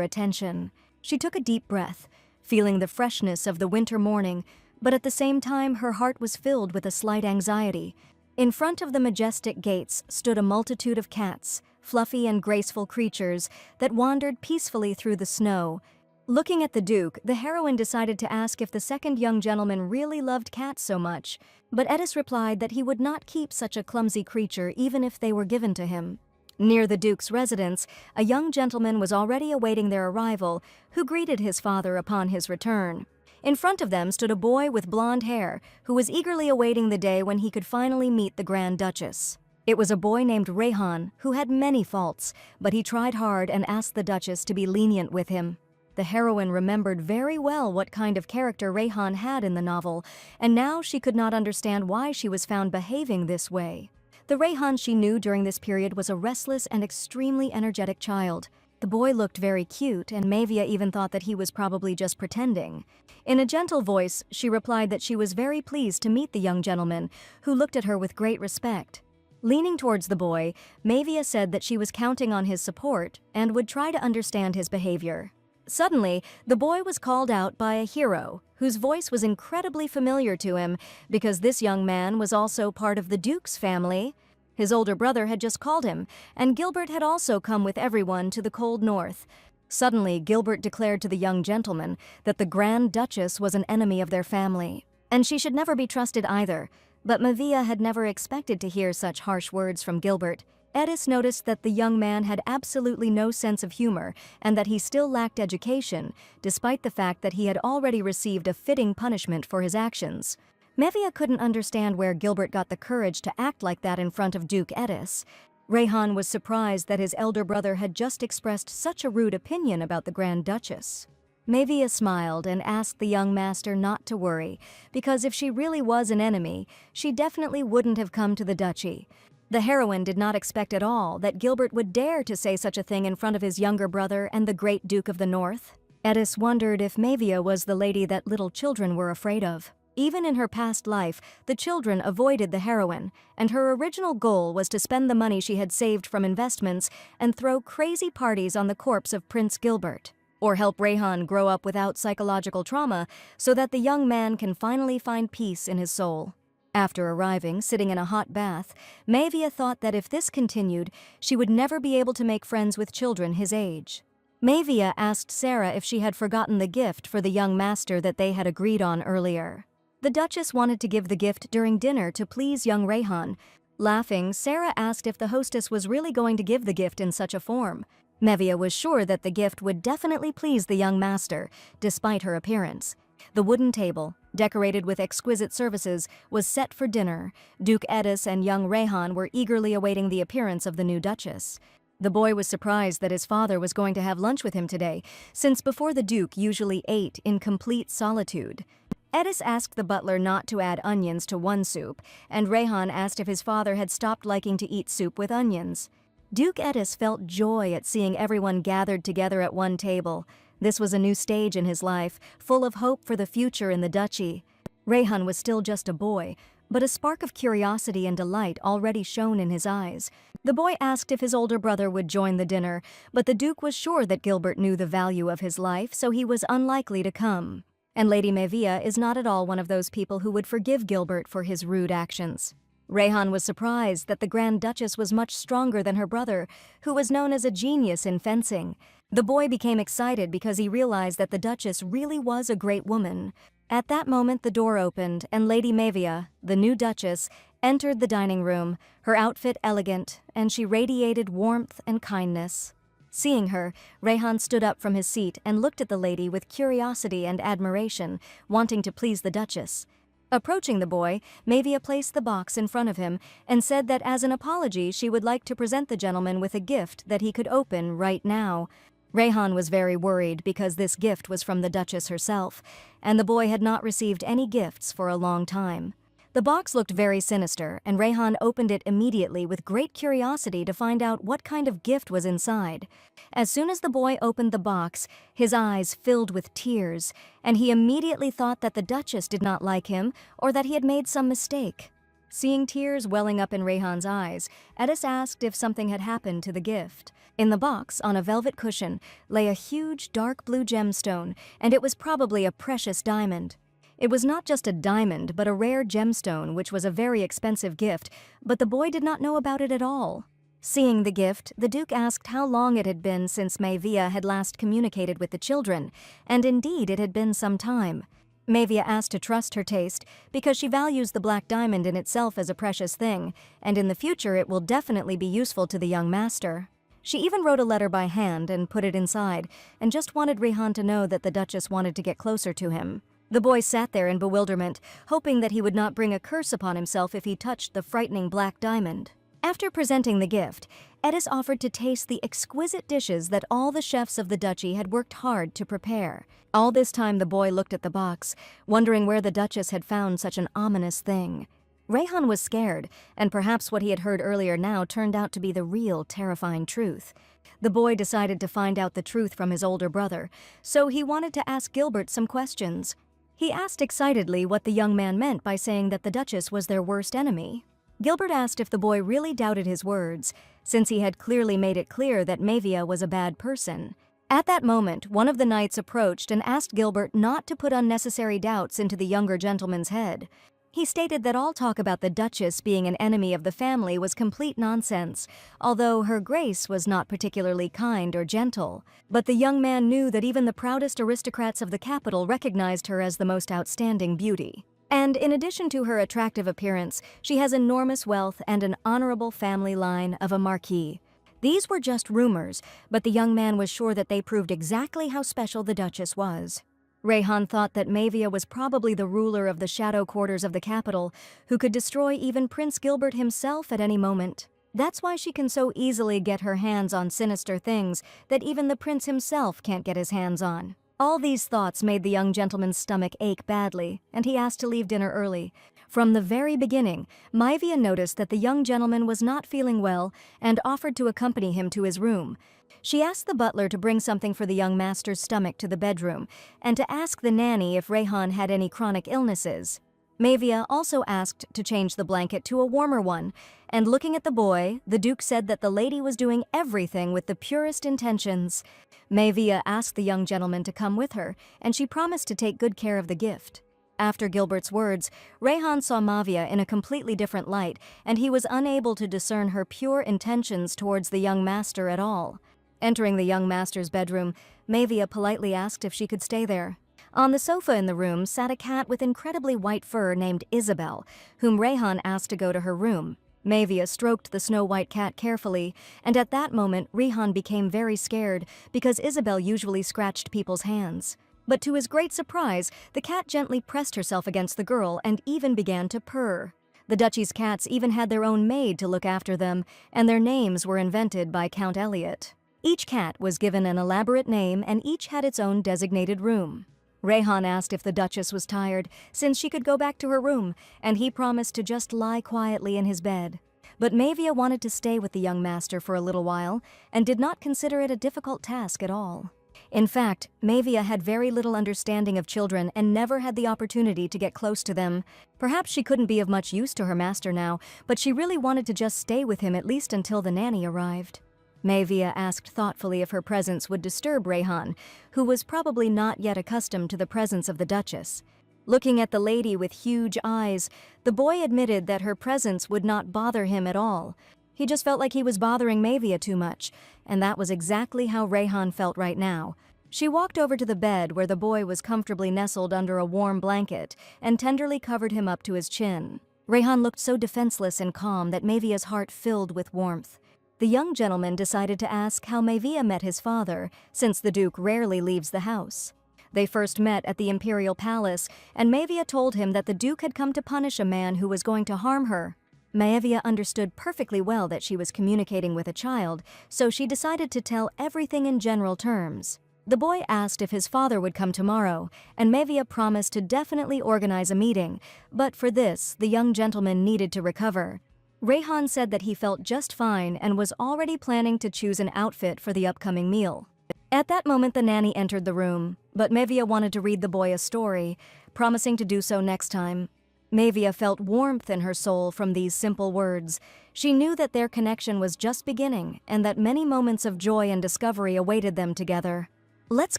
attention. She took a deep breath, feeling the freshness of the winter morning, but at the same time her heart was filled with a slight anxiety. In front of the majestic gates stood a multitude of cats, fluffy and graceful creatures that wandered peacefully through the snow. Looking at the Duke, the heroine decided to ask if the second young gentleman really loved cats so much, but Edis replied that he would not keep such a clumsy creature even if they were given to him. Near the Duke's residence, a young gentleman was already awaiting their arrival, who greeted his father upon his return. In front of them stood a boy with blonde hair, who was eagerly awaiting the day when he could finally meet the Grand Duchess. It was a boy named Rehan, who had many faults, but he tried hard and asked the Duchess to be lenient with him. The heroine remembered very well what kind of character Rehan had in the novel, and now she could not understand why she was found behaving this way. The Rehan she knew during this period was a restless and extremely energetic child. The boy looked very cute, and Maevia even thought that he was probably just pretending. In a gentle voice, she replied that she was very pleased to meet the young gentleman, who looked at her with great respect. Leaning towards the boy, Maevia said that she was counting on his support and would try to understand his behavior. Suddenly, the boy was called out by a hero, whose voice was incredibly familiar to him because this young man was also part of the Duke's family. His older brother had just called him, and Gilbert had also come with everyone to the cold north. Suddenly, Gilbert declared to the young gentleman that the Grand Duchess was an enemy of their family, and she should never be trusted either. But Mavia had never expected to hear such harsh words from Gilbert. Edis noticed that the young man had absolutely no sense of humor and that he still lacked education, despite the fact that he had already received a fitting punishment for his actions. Mavia couldn't understand where Gilbert got the courage to act like that in front of Duke Edis. Rayhan was surprised that his elder brother had just expressed such a rude opinion about the Grand Duchess. Mavia smiled and asked the young master not to worry, because if she really was an enemy, she definitely wouldn't have come to the duchy. The heroine did not expect at all that Gilbert would dare to say such a thing in front of his younger brother and the great Duke of the North. Edis wondered if Mavia was the lady that little children were afraid of. Even in her past life, the children avoided the heroine, and her original goal was to spend the money she had saved from investments and throw crazy parties on the corpse of Prince Gilbert, or help Rayhan grow up without psychological trauma so that the young man can finally find peace in his soul. After arriving, sitting in a hot bath, Mavia thought that if this continued, she would never be able to make friends with children his age. Mavia asked Sarah if she had forgotten the gift for the young master that they had agreed on earlier. The Duchess wanted to give the gift during dinner to please young Rayhan. Laughing, Sarah asked if the hostess was really going to give the gift in such a form. Mavia was sure that the gift would definitely please the young master, despite her appearance. The wooden table, decorated with exquisite services, was set for dinner. Duke Edis and young Rayhan were eagerly awaiting the appearance of the new Duchess. The boy was surprised that his father was going to have lunch with him today, since before the Duke usually ate in complete solitude. Edis asked the butler not to add onions to one soup, and Rayhan asked if his father had stopped liking to eat soup with onions. Duke Edis felt joy at seeing everyone gathered together at one table. This was a new stage in his life, full of hope for the future in the duchy. Rayhan was still just a boy, but a spark of curiosity and delight already shone in his eyes. The boy asked if his older brother would join the dinner, but the Duke was sure that Gilbert knew the value of his life, so he was unlikely to come. And Lady Mavia is not at all one of those people who would forgive Gilbert for his rude actions. Rayhan was surprised that the Grand Duchess was much stronger than her brother, who was known as a genius in fencing. The boy became excited because he realized that the Duchess really was a great woman. At that moment, the door opened, and Lady Mavia, the new Duchess, entered the dining room, her outfit elegant, and she radiated warmth and kindness. Seeing her, Rayhan stood up from his seat and looked at the lady with curiosity and admiration, wanting to please the Duchess. Approaching the boy, Mavia placed the box in front of him and said that as an apology she would like to present the gentleman with a gift that he could open right now. Rayhan was very worried because this gift was from the Duchess herself, and the boy had not received any gifts for a long time. The box looked very sinister, and Rayhan opened it immediately with great curiosity to find out what kind of gift was inside. As soon as the boy opened the box, his eyes filled with tears, and he immediately thought that the Duchess did not like him or that he had made some mistake. Seeing tears welling up in Rayhan's eyes, Edis asked if something had happened to the gift. In the box, on a velvet cushion, lay a huge dark blue gemstone, and it was probably a precious diamond. It was not just a diamond, but a rare gemstone, which was a very expensive gift, but the boy did not know about it at all. Seeing the gift, the Duke asked how long it had been since Mavia had last communicated with the children, and indeed it had been some time. Mavia asked to trust her taste, because she values the black diamond in itself as a precious thing, and in the future it will definitely be useful to the young master. She even wrote a letter by hand and put it inside, and just wanted Rayhan to know that the Duchess wanted to get closer to him. The boy sat there in bewilderment, hoping that he would not bring a curse upon himself if he touched the frightening black diamond. After presenting the gift, Edis offered to taste the exquisite dishes that all the chefs of the duchy had worked hard to prepare. All this time the boy looked at the box, wondering where the Duchess had found such an ominous thing. Rayhan was scared, and perhaps what he had heard earlier now turned out to be the real terrifying truth. The boy decided to find out the truth from his older brother, so he wanted to ask Gilbert some questions. He asked excitedly what the young man meant by saying that the Duchess was their worst enemy. Gilbert asked if the boy really doubted his words, since he had clearly made it clear that Mavia was a bad person. At that moment, one of the knights approached and asked Gilbert not to put unnecessary doubts into the younger gentleman's head. He stated that all talk about the Duchess being an enemy of the family was complete nonsense, although her grace was not particularly kind or gentle. But the young man knew that even the proudest aristocrats of the capital recognized her as the most outstanding beauty. And in addition to her attractive appearance, she has enormous wealth and an honorable family line of a marquis. These were just rumors, but the young man was sure that they proved exactly how special the Duchess was. Rayhan thought that Mavia was probably the ruler of the shadow quarters of the capital, who could destroy even Prince Gilbert himself at any moment. That's why she can so easily get her hands on sinister things that even the prince himself can't get his hands on. All these thoughts made the young gentleman's stomach ache badly, and he asked to leave dinner early. From the very beginning, Mavia noticed that the young gentleman was not feeling well and offered to accompany him to his room. She asked the butler to bring something for the young master's stomach to the bedroom, and to ask the nanny if Rayhan had any chronic illnesses. Mavia also asked to change the blanket to a warmer one, and looking at the boy, the Duke said that the lady was doing everything with the purest intentions. Mavia asked the young gentleman to come with her, and she promised to take good care of the gift. After Gilbert's words, Rayhan saw Mavia in a completely different light, and he was unable to discern her pure intentions towards the young master at all. Entering the young master's bedroom, Mavia politely asked if she could stay there. On the sofa in the room sat a cat with incredibly white fur named Isabel, whom Rayhan asked to go to her room. Mavia stroked the snow-white cat carefully, and at that moment Rayhan became very scared because Isabel usually scratched people's hands. But to his great surprise, the cat gently pressed herself against the girl and even began to purr. The Duchy's cats even had their own maid to look after them, and their names were invented by Count Elliot. Each cat was given an elaborate name and each had its own designated room. Rayhan asked if the Duchess was tired, since she could go back to her room, and he promised to just lie quietly in his bed. But Mavia wanted to stay with the young master for a little while, and did not consider it a difficult task at all. In fact, Mavia had very little understanding of children and never had the opportunity to get close to them. Perhaps she couldn't be of much use to her master now, but she really wanted to just stay with him at least until the nanny arrived. Mavia asked thoughtfully if her presence would disturb Rayhan, who was probably not yet accustomed to the presence of the Duchess. Looking at the lady with huge eyes, the boy admitted that her presence would not bother him at all. He just felt like he was bothering Mavia too much, and that was exactly how Rayhan felt right now. She walked over to the bed where the boy was comfortably nestled under a warm blanket and tenderly covered him up to his chin. Rayhan looked so defenseless and calm that Mavia's heart filled with warmth. The young gentleman decided to ask how Mavia met his father, since the Duke rarely leaves the house. They first met at the Imperial Palace, and Mavia told him that the Duke had come to punish a man who was going to harm her. Mavia understood perfectly well that she was communicating with a child, so she decided to tell everything in general terms. The boy asked if his father would come tomorrow, and Mavia promised to definitely organize a meeting, but for this, the young gentleman needed to recover. Rayhan said that he felt just fine and was already planning to choose an outfit for the upcoming meal. At that moment, the nanny entered the room, but Mavia wanted to read the boy a story, promising to do so next time. Mavia felt warmth in her soul from these simple words. She knew that their connection was just beginning and that many moments of joy and discovery awaited them together. "Let's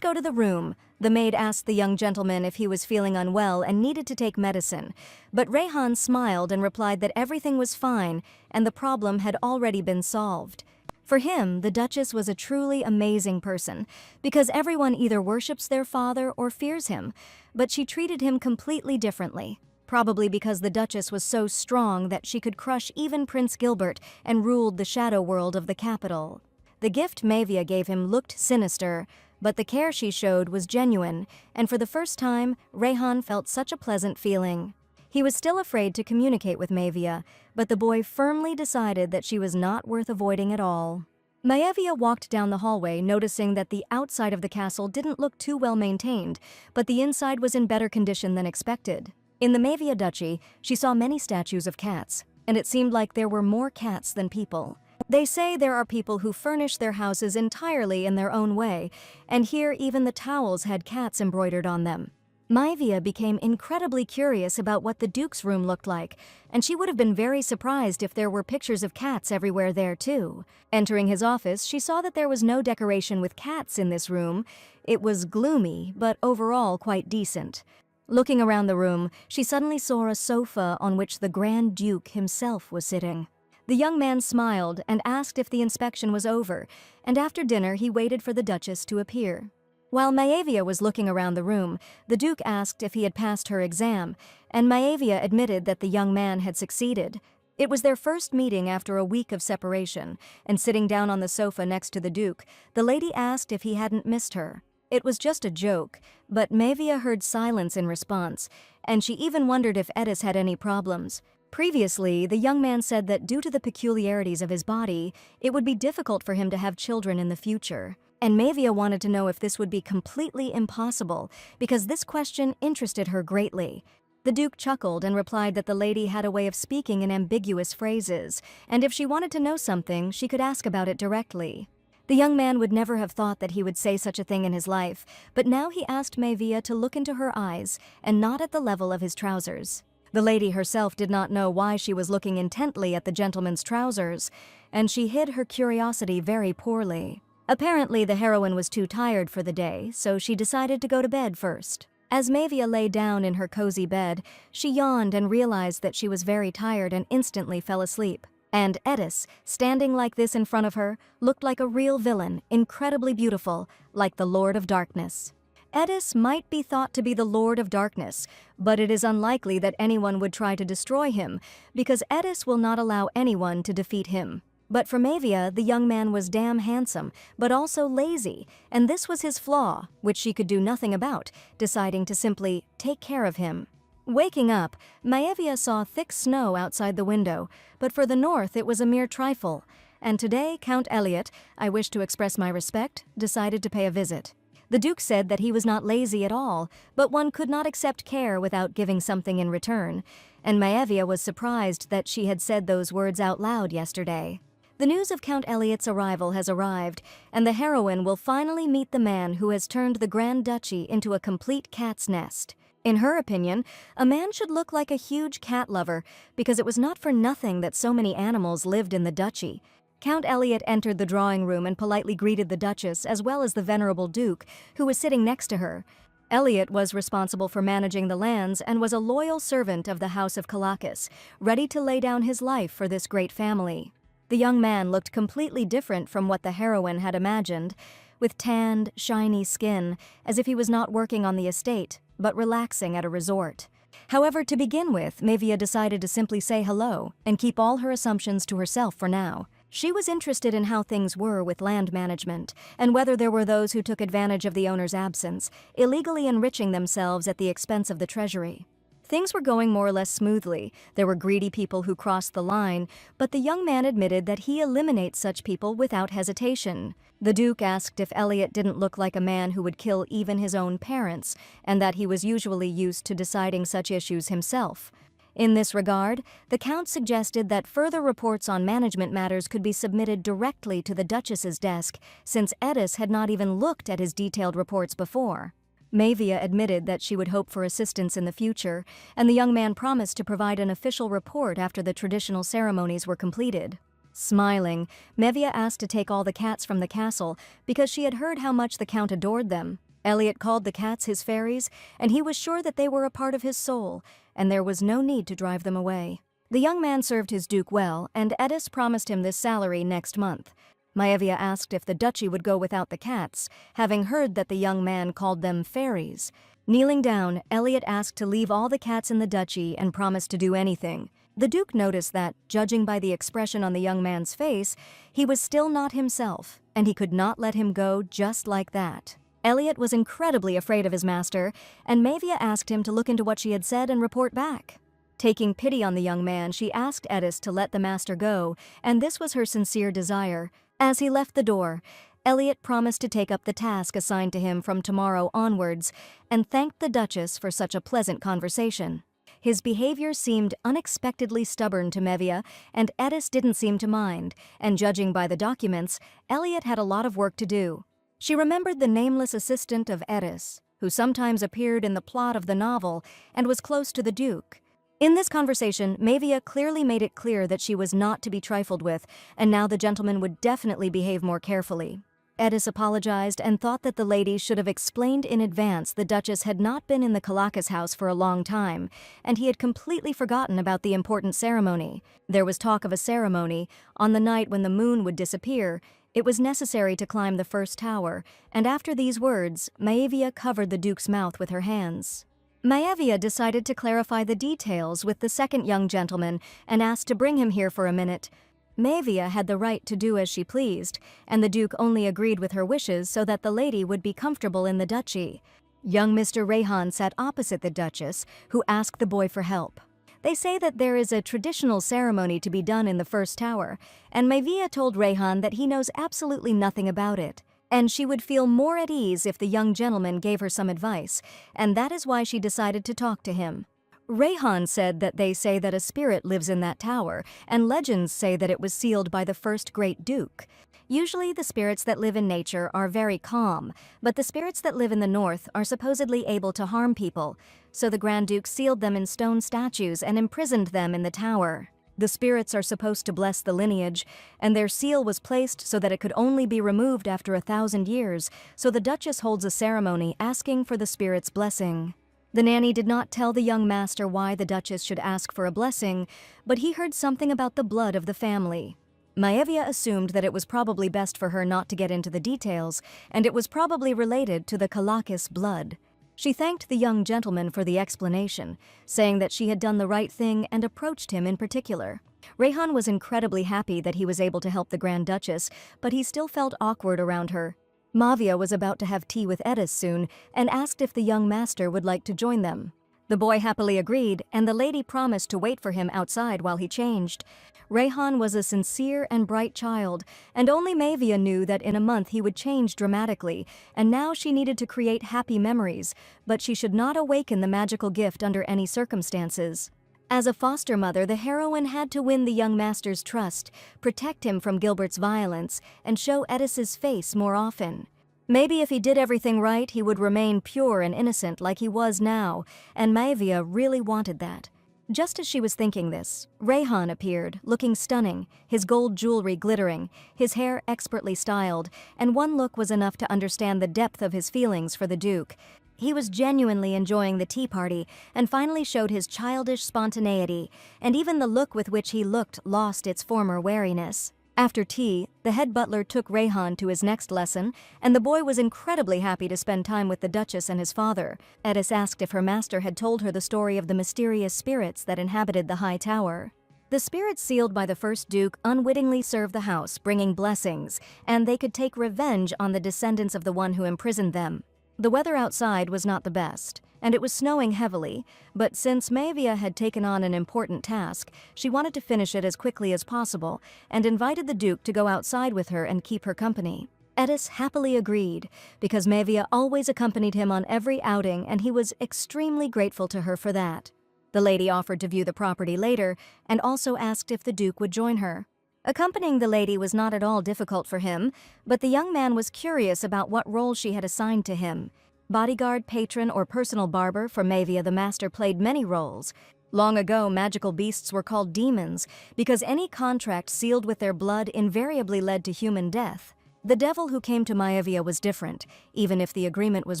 go to the room," the maid asked the young gentleman if he was feeling unwell and needed to take medicine, but Rayhan smiled and replied that everything was fine and the problem had already been solved. For him, the Duchess was a truly amazing person, because everyone either worships their father or fears him, but she treated him completely differently, probably because the Duchess was so strong that she could crush even Prince Gilbert and ruled the shadow world of the capital. The gift Mavia gave him looked sinister, but the care she showed was genuine, and for the first time, Rayhan felt such a pleasant feeling. He was still afraid to communicate with Mavia, but the boy firmly decided that she was not worth avoiding at all. Mavia walked down the hallway, noticing that the outside of the castle didn't look too well maintained, but the inside was in better condition than expected. In the Mavia Duchy, she saw many statues of cats, and it seemed like there were more cats than people. They say there are people who furnish their houses entirely in their own way, and here even the towels had cats embroidered on them. Mavia became incredibly curious about what the Duke's room looked like, and she would have been very surprised if there were pictures of cats everywhere there too. Entering his office, she saw that there was no decoration with cats in this room. It was gloomy, but overall quite decent. Looking around the room, she suddenly saw a sofa on which the Grand Duke himself was sitting. The young man smiled and asked if the inspection was over, and after dinner he waited for the Duchess to appear. While Maevia was looking around the room, the Duke asked if he had passed her exam, and Maevia admitted that the young man had succeeded. It was their first meeting after a week of separation, and sitting down on the sofa next to the Duke, the lady asked if he hadn't missed her. It was just a joke, but Maevia heard silence in response, and she even wondered if Edis had any problems. Previously, the young man said that due to the peculiarities of his body, it would be difficult for him to have children in the future. And Maevia wanted to know if this would be completely impossible, because this question interested her greatly. The Duke chuckled and replied that the lady had a way of speaking in ambiguous phrases, and if she wanted to know something, she could ask about it directly. The young man would never have thought that he would say such a thing in his life, but now he asked Maevia to look into her eyes and not at the level of his trousers. The lady herself did not know why she was looking intently at the gentleman's trousers, and she hid her curiosity very poorly. Apparently, the heroine was too tired for the day, so she decided to go to bed first. As Maevia lay down in her cozy bed, she yawned and realized that she was very tired and instantly fell asleep. And Edis, standing like this in front of her, looked like a real villain, incredibly beautiful, like the Lord of Darkness. Edis might be thought to be the Lord of Darkness, but it is unlikely that anyone would try to destroy him, because Edis will not allow anyone to defeat him. But for Maevia, the young man was damn handsome, but also lazy, and this was his flaw, which she could do nothing about, deciding to simply take care of him. Waking up, Maevia saw thick snow outside the window, but for the north it was a mere trifle, and today Count Elliot, I wish to express my respect, decided to pay a visit. The Duke said that he was not lazy at all, but one could not accept care without giving something in return, and Maevia was surprised that she had said those words out loud yesterday. The news of Count Elliot's arrival has arrived, and the heroine will finally meet the man who has turned the Grand Duchy into a complete cat's nest. In her opinion, a man should look like a huge cat lover, because it was not for nothing that so many animals lived in the duchy. Count Elliot entered the drawing room and politely greeted the Duchess as well as the venerable Duke, who was sitting next to her. Elliot was responsible for managing the lands and was a loyal servant of the House of Kalakis, ready to lay down his life for this great family. The young man looked completely different from what the heroine had imagined, with tanned, shiny skin, as if he was not working on the estate, but relaxing at a resort. However, to begin with, Maevia decided to simply say hello and keep all her assumptions to herself for now. She was interested in how things were with land management, and whether there were those who took advantage of the owner's absence, illegally enriching themselves at the expense of the treasury. Things were going more or less smoothly. There were greedy people who crossed the line, but the young man admitted that he eliminates such people without hesitation. The Duke asked if Elliot didn't look like a man who would kill even his own parents, and that he was usually used to deciding such issues himself. In this regard, the Count suggested that further reports on management matters could be submitted directly to the Duchess's desk, since Edis had not even looked at his detailed reports before. Maevia admitted that she would hope for assistance in the future, and the young man promised to provide an official report after the traditional ceremonies were completed. Smiling, Maevia asked to take all the cats from the castle because she had heard how much the Count adored them. Elliot called the cats his fairies, and he was sure that they were a part of his soul, and there was no need to drive them away. The young man served his Duke well, and Edis promised him this salary next month. Maevia asked if the duchy would go without the cats, having heard that the young man called them fairies. Kneeling down, Elliot asked to leave all the cats in the duchy and promised to do anything. The Duke noticed that, judging by the expression on the young man's face, he was still not himself, and he could not let him go just like that. Elliot was incredibly afraid of his master, and Maevia asked him to look into what she had said and report back. Taking pity on the young man, she asked Edis to let the master go, and this was her sincere desire. As he left the door, Elliot promised to take up the task assigned to him from tomorrow onwards, and thanked the Duchess for such a pleasant conversation. His behavior seemed unexpectedly stubborn to Maevia, and Edis didn't seem to mind, and judging by the documents, Elliot had a lot of work to do. She remembered the nameless assistant of Edis, who sometimes appeared in the plot of the novel and was close to the Duke. In this conversation, Maevia clearly made it clear that she was not to be trifled with, and now the gentleman would definitely behave more carefully. Edis apologized and thought that the lady should have explained in advance the Duchess had not been in the Kalaka's house for a long time, and he had completely forgotten about the important ceremony. There was talk of a ceremony. On the night when the moon would disappear, it was necessary to climb the first tower, and after these words, Maevia covered the Duke's mouth with her hands. Maevia decided to clarify the details with the second young gentleman and asked to bring him here for a minute. Maevia had the right to do as she pleased, and the Duke only agreed with her wishes so that the lady would be comfortable in the duchy. Young Mr. Rayhan sat opposite the Duchess, who asked the boy for help. They say that there is a traditional ceremony to be done in the first tower, and Maevia told Rayhan that he knows absolutely nothing about it, and she would feel more at ease if the young gentleman gave her some advice, and that is why she decided to talk to him. Rayhan said that they say that a spirit lives in that tower, and legends say that it was sealed by the first great duke. Usually the spirits that live in nature are very calm, but the spirits that live in the north are supposedly able to harm people, so the Grand Duke sealed them in stone statues and imprisoned them in the tower. The spirits are supposed to bless the lineage, and their seal was placed so that it could only be removed after 1,000 years, so the Duchess holds a ceremony asking for the spirit's blessing. The nanny did not tell the young master why the Duchess should ask for a blessing, but he heard something about the blood of the family. Maevia assumed that it was probably best for her not to get into the details, and it was probably related to the Kalakis blood. She thanked the young gentleman for the explanation, saying that she had done the right thing and approached him in particular. Rayhan was incredibly happy that he was able to help the Grand Duchess, but he still felt awkward around her. Maevia was about to have tea with Edis soon and asked if the young master would like to join them. The boy happily agreed, and the lady promised to wait for him outside while he changed. Rayhan was a sincere and bright child, and only Maevia knew that in a month he would change dramatically, and now she needed to create happy memories, but she should not awaken the magical gift under any circumstances. As a foster mother, the heroine had to win the young master's trust, protect him from Gilbert's violence, and show Edis's face more often. Maybe if he did everything right, he would remain pure and innocent like he was now, and Maevia really wanted that. Just as she was thinking this, Rayhan appeared, looking stunning, his gold jewelry glittering, his hair expertly styled, and one look was enough to understand the depth of his feelings for the Duke. He was genuinely enjoying the tea party and finally showed his childish spontaneity, and even the look with which he looked lost its former wariness. After tea, the head butler took Rayhan to his next lesson, and the boy was incredibly happy to spend time with the Duchess and his father. Edis asked if her master had told her the story of the mysterious spirits that inhabited the high tower. The spirits sealed by the first Duke unwittingly served the house, bringing blessings, and they could take revenge on the descendants of the one who imprisoned them. The weather outside was not the best, and it was snowing heavily, but since Maevia had taken on an important task, she wanted to finish it as quickly as possible and invited the Duke to go outside with her and keep her company. Edis happily agreed, because Maevia always accompanied him on every outing and he was extremely grateful to her for that. The lady offered to view the property later and also asked if the Duke would join her. Accompanying the lady was not at all difficult for him, but the young man was curious about what role she had assigned to him. Bodyguard, patron, or personal barber, for Maevia the master played many roles. Long ago, magical beasts were called demons, because any contract sealed with their blood invariably led to human death. The devil who came to Maevia was different. Even if the agreement was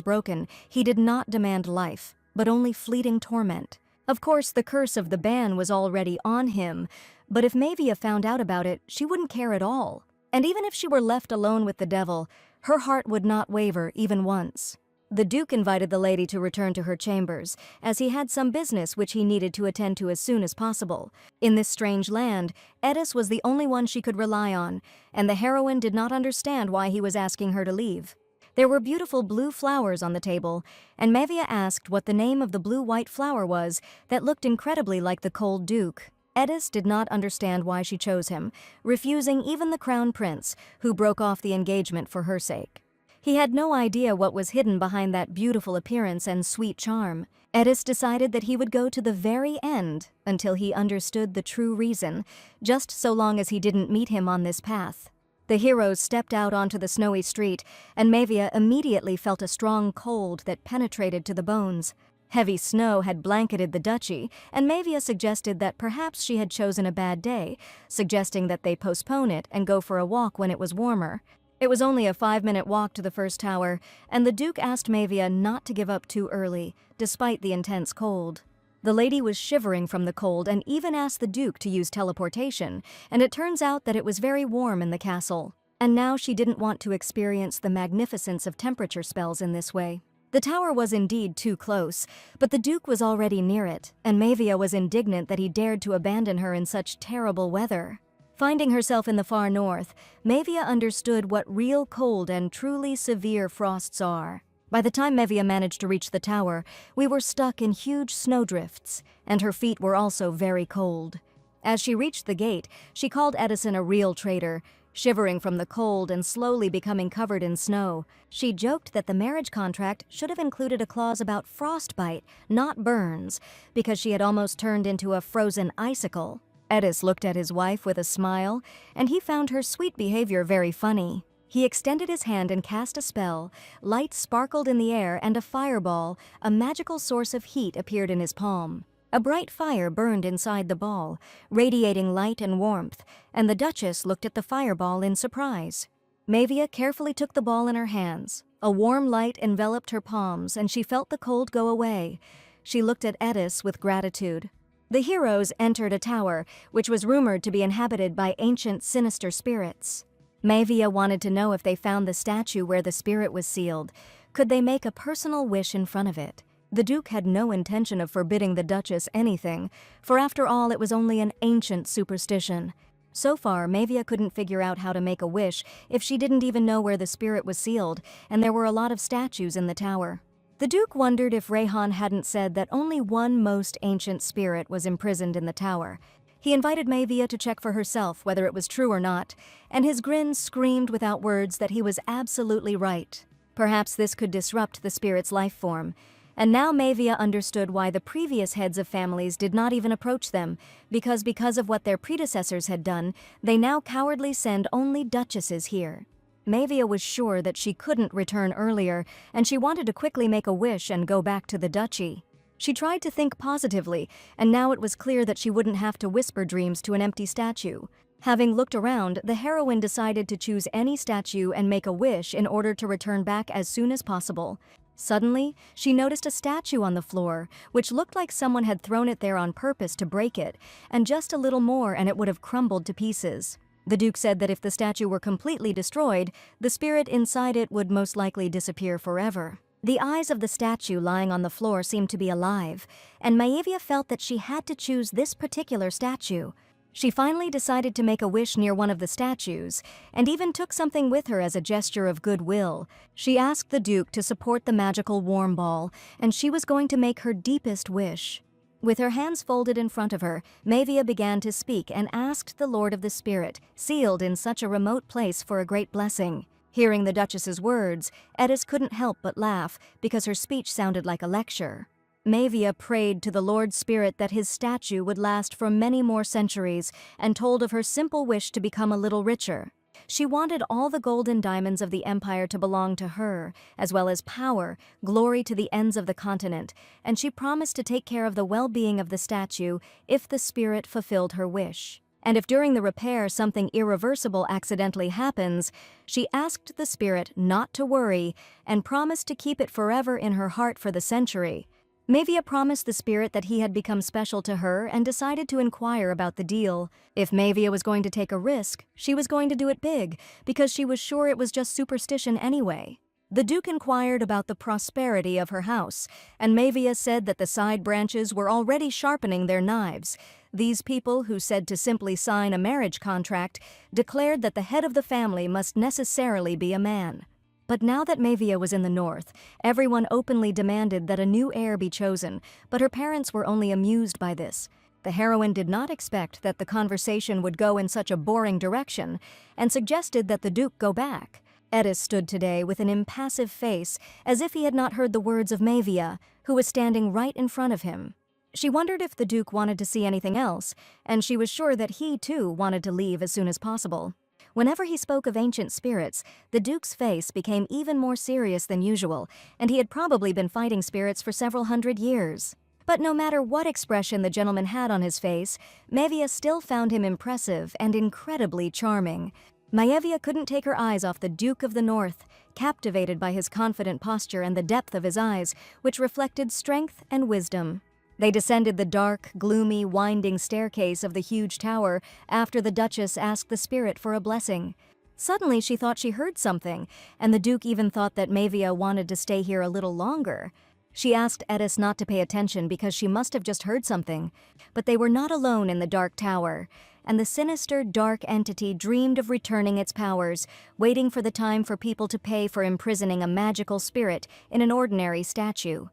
broken, he did not demand life, but only fleeting torment. Of course, the curse of the ban was already on him, but if Maevia found out about it, she wouldn't care at all. And even if she were left alone with the devil, her heart would not waver even once. The Duke invited the lady to return to her chambers, as he had some business which he needed to attend to as soon as possible. In this strange land, Edis was the only one she could rely on, and the heroine did not understand why he was asking her to leave. There were beautiful blue flowers on the table, and Maevia asked what the name of the blue-white flower was that looked incredibly like the cold Duke. Edis did not understand why she chose him, refusing even the crown prince, who broke off the engagement for her sake. He had no idea what was hidden behind that beautiful appearance and sweet charm. Edis decided that he would go to the very end until he understood the true reason, just so long as he didn't meet him on this path. The heroes stepped out onto the snowy street, and Maevia immediately felt a strong cold that penetrated to the bones. Heavy snow had blanketed the duchy, and Maevia suggested that perhaps she had chosen a bad day, suggesting that they postpone it and go for a walk when it was warmer. It was only a 5-minute walk to the first tower, and the Duke asked Mavia not to give up too early, despite the intense cold. The lady was shivering from the cold and even asked the Duke to use teleportation, and it turns out that it was very warm in the castle. And now she didn't want to experience the magnificence of temperature spells in this way. The tower was indeed too close, but the Duke was already near it, and Mavia was indignant that he dared to abandon her in such terrible weather. Finding herself in the far north, Mavia understood what real cold and truly severe frosts are. By the time Mavia managed to reach the tower, we were stuck in huge snowdrifts, and her feet were also very cold. As she reached the gate, she called Edison a real traitor. Shivering from the cold and slowly becoming covered in snow, she joked that the marriage contract should have included a clause about frostbite, not burns, because she had almost turned into a frozen icicle. Edis looked at his wife with a smile, and he found her sweet behavior very funny. He extended his hand and cast a spell. Light sparkled in the air, and a fireball, a magical source of heat, appeared in his palm. A bright fire burned inside the ball, radiating light and warmth, and the Duchess looked at the fireball in surprise. Mavia carefully took the ball in her hands. A warm light enveloped her palms, and she felt the cold go away. She looked at Edis with gratitude. The heroes entered a tower, which was rumored to be inhabited by ancient sinister spirits. Mavia wanted to know if they found the statue where the spirit was sealed. Could they make a personal wish in front of it? The Duke had no intention of forbidding the Duchess anything, for after all it was only an ancient superstition. So far, Mavia couldn't figure out how to make a wish if she didn't even know where the spirit was sealed, and there were a lot of statues in the tower. The Duke wondered if Rayhan hadn't said that only one most ancient spirit was imprisoned in the tower. He invited Mavia to check for herself whether it was true or not, and his grin screamed without words that he was absolutely right. Perhaps this could disrupt the spirit's life form. And now Mavia understood why the previous heads of families did not even approach them, because of what their predecessors had done, they now cowardly send only duchesses here. Mavia was sure that she couldn't return earlier, and she wanted to quickly make a wish and go back to the duchy. She tried to think positively, and now it was clear that she wouldn't have to whisper dreams to an empty statue. Having looked around, the heroine decided to choose any statue and make a wish in order to return back as soon as possible. Suddenly, she noticed a statue on the floor, which looked like someone had thrown it there on purpose to break it, and just a little more and it would have crumbled to pieces. The Duke said that if the statue were completely destroyed, the spirit inside it would most likely disappear forever. The eyes of the statue lying on the floor seemed to be alive, and Maevia felt that she had to choose this particular statue. She finally decided to make a wish near one of the statues, and even took something with her as a gesture of goodwill. She asked the Duke to support the magical warm ball, and she was going to make her deepest wish. With her hands folded in front of her, Maevia began to speak and asked the Lord of the Spirit, sealed in such a remote place, for a great blessing. Hearing the Duchess's words, Edis couldn't help but laugh, because her speech sounded like a lecture. Maevia prayed to the Lord Spirit that his statue would last for many more centuries, and told of her simple wish to become a little richer. She wanted all the gold and diamonds of the empire to belong to her, as well as power, glory to the ends of the continent, and she promised to take care of the well-being of the statue if the spirit fulfilled her wish. And if during the repair something irreversible accidentally happens, she asked the spirit not to worry and promised to keep it forever in her heart for the century. Maevia promised the spirit that he had become special to her and decided to inquire about the deal. If Maevia was going to take a risk, she was going to do it big, because she was sure it was just superstition anyway. The Duke inquired about the prosperity of her house, and Maevia said that the side branches were already sharpening their knives. These people, who said to simply sign a marriage contract, declared that the head of the family must necessarily be a man. But now that Maevia was in the north, everyone openly demanded that a new heir be chosen, but her parents were only amused by this. The heroine did not expect that the conversation would go in such a boring direction, and suggested that the Duke go back. Edis stood today with an impassive face, as if he had not heard the words of Maevia, who was standing right in front of him. She wondered if the Duke wanted to see anything else, and she was sure that he, too, wanted to leave as soon as possible. Whenever he spoke of ancient spirits, the Duke's face became even more serious than usual, and he had probably been fighting spirits for several hundred years. But no matter what expression the gentleman had on his face, Maevia still found him impressive and incredibly charming. Maevia couldn't take her eyes off the Duke of the North, captivated by his confident posture and the depth of his eyes, which reflected strength and wisdom. They descended the dark, gloomy, winding staircase of the huge tower after the Duchess asked the spirit for a blessing. Suddenly she thought she heard something, and the Duke even thought that Maevia wanted to stay here a little longer. She asked Eddis not to pay attention because she must have just heard something. But they were not alone in the dark tower, and the sinister, dark entity dreamed of returning its powers, waiting for the time for people to pay for imprisoning a magical spirit in an ordinary statue.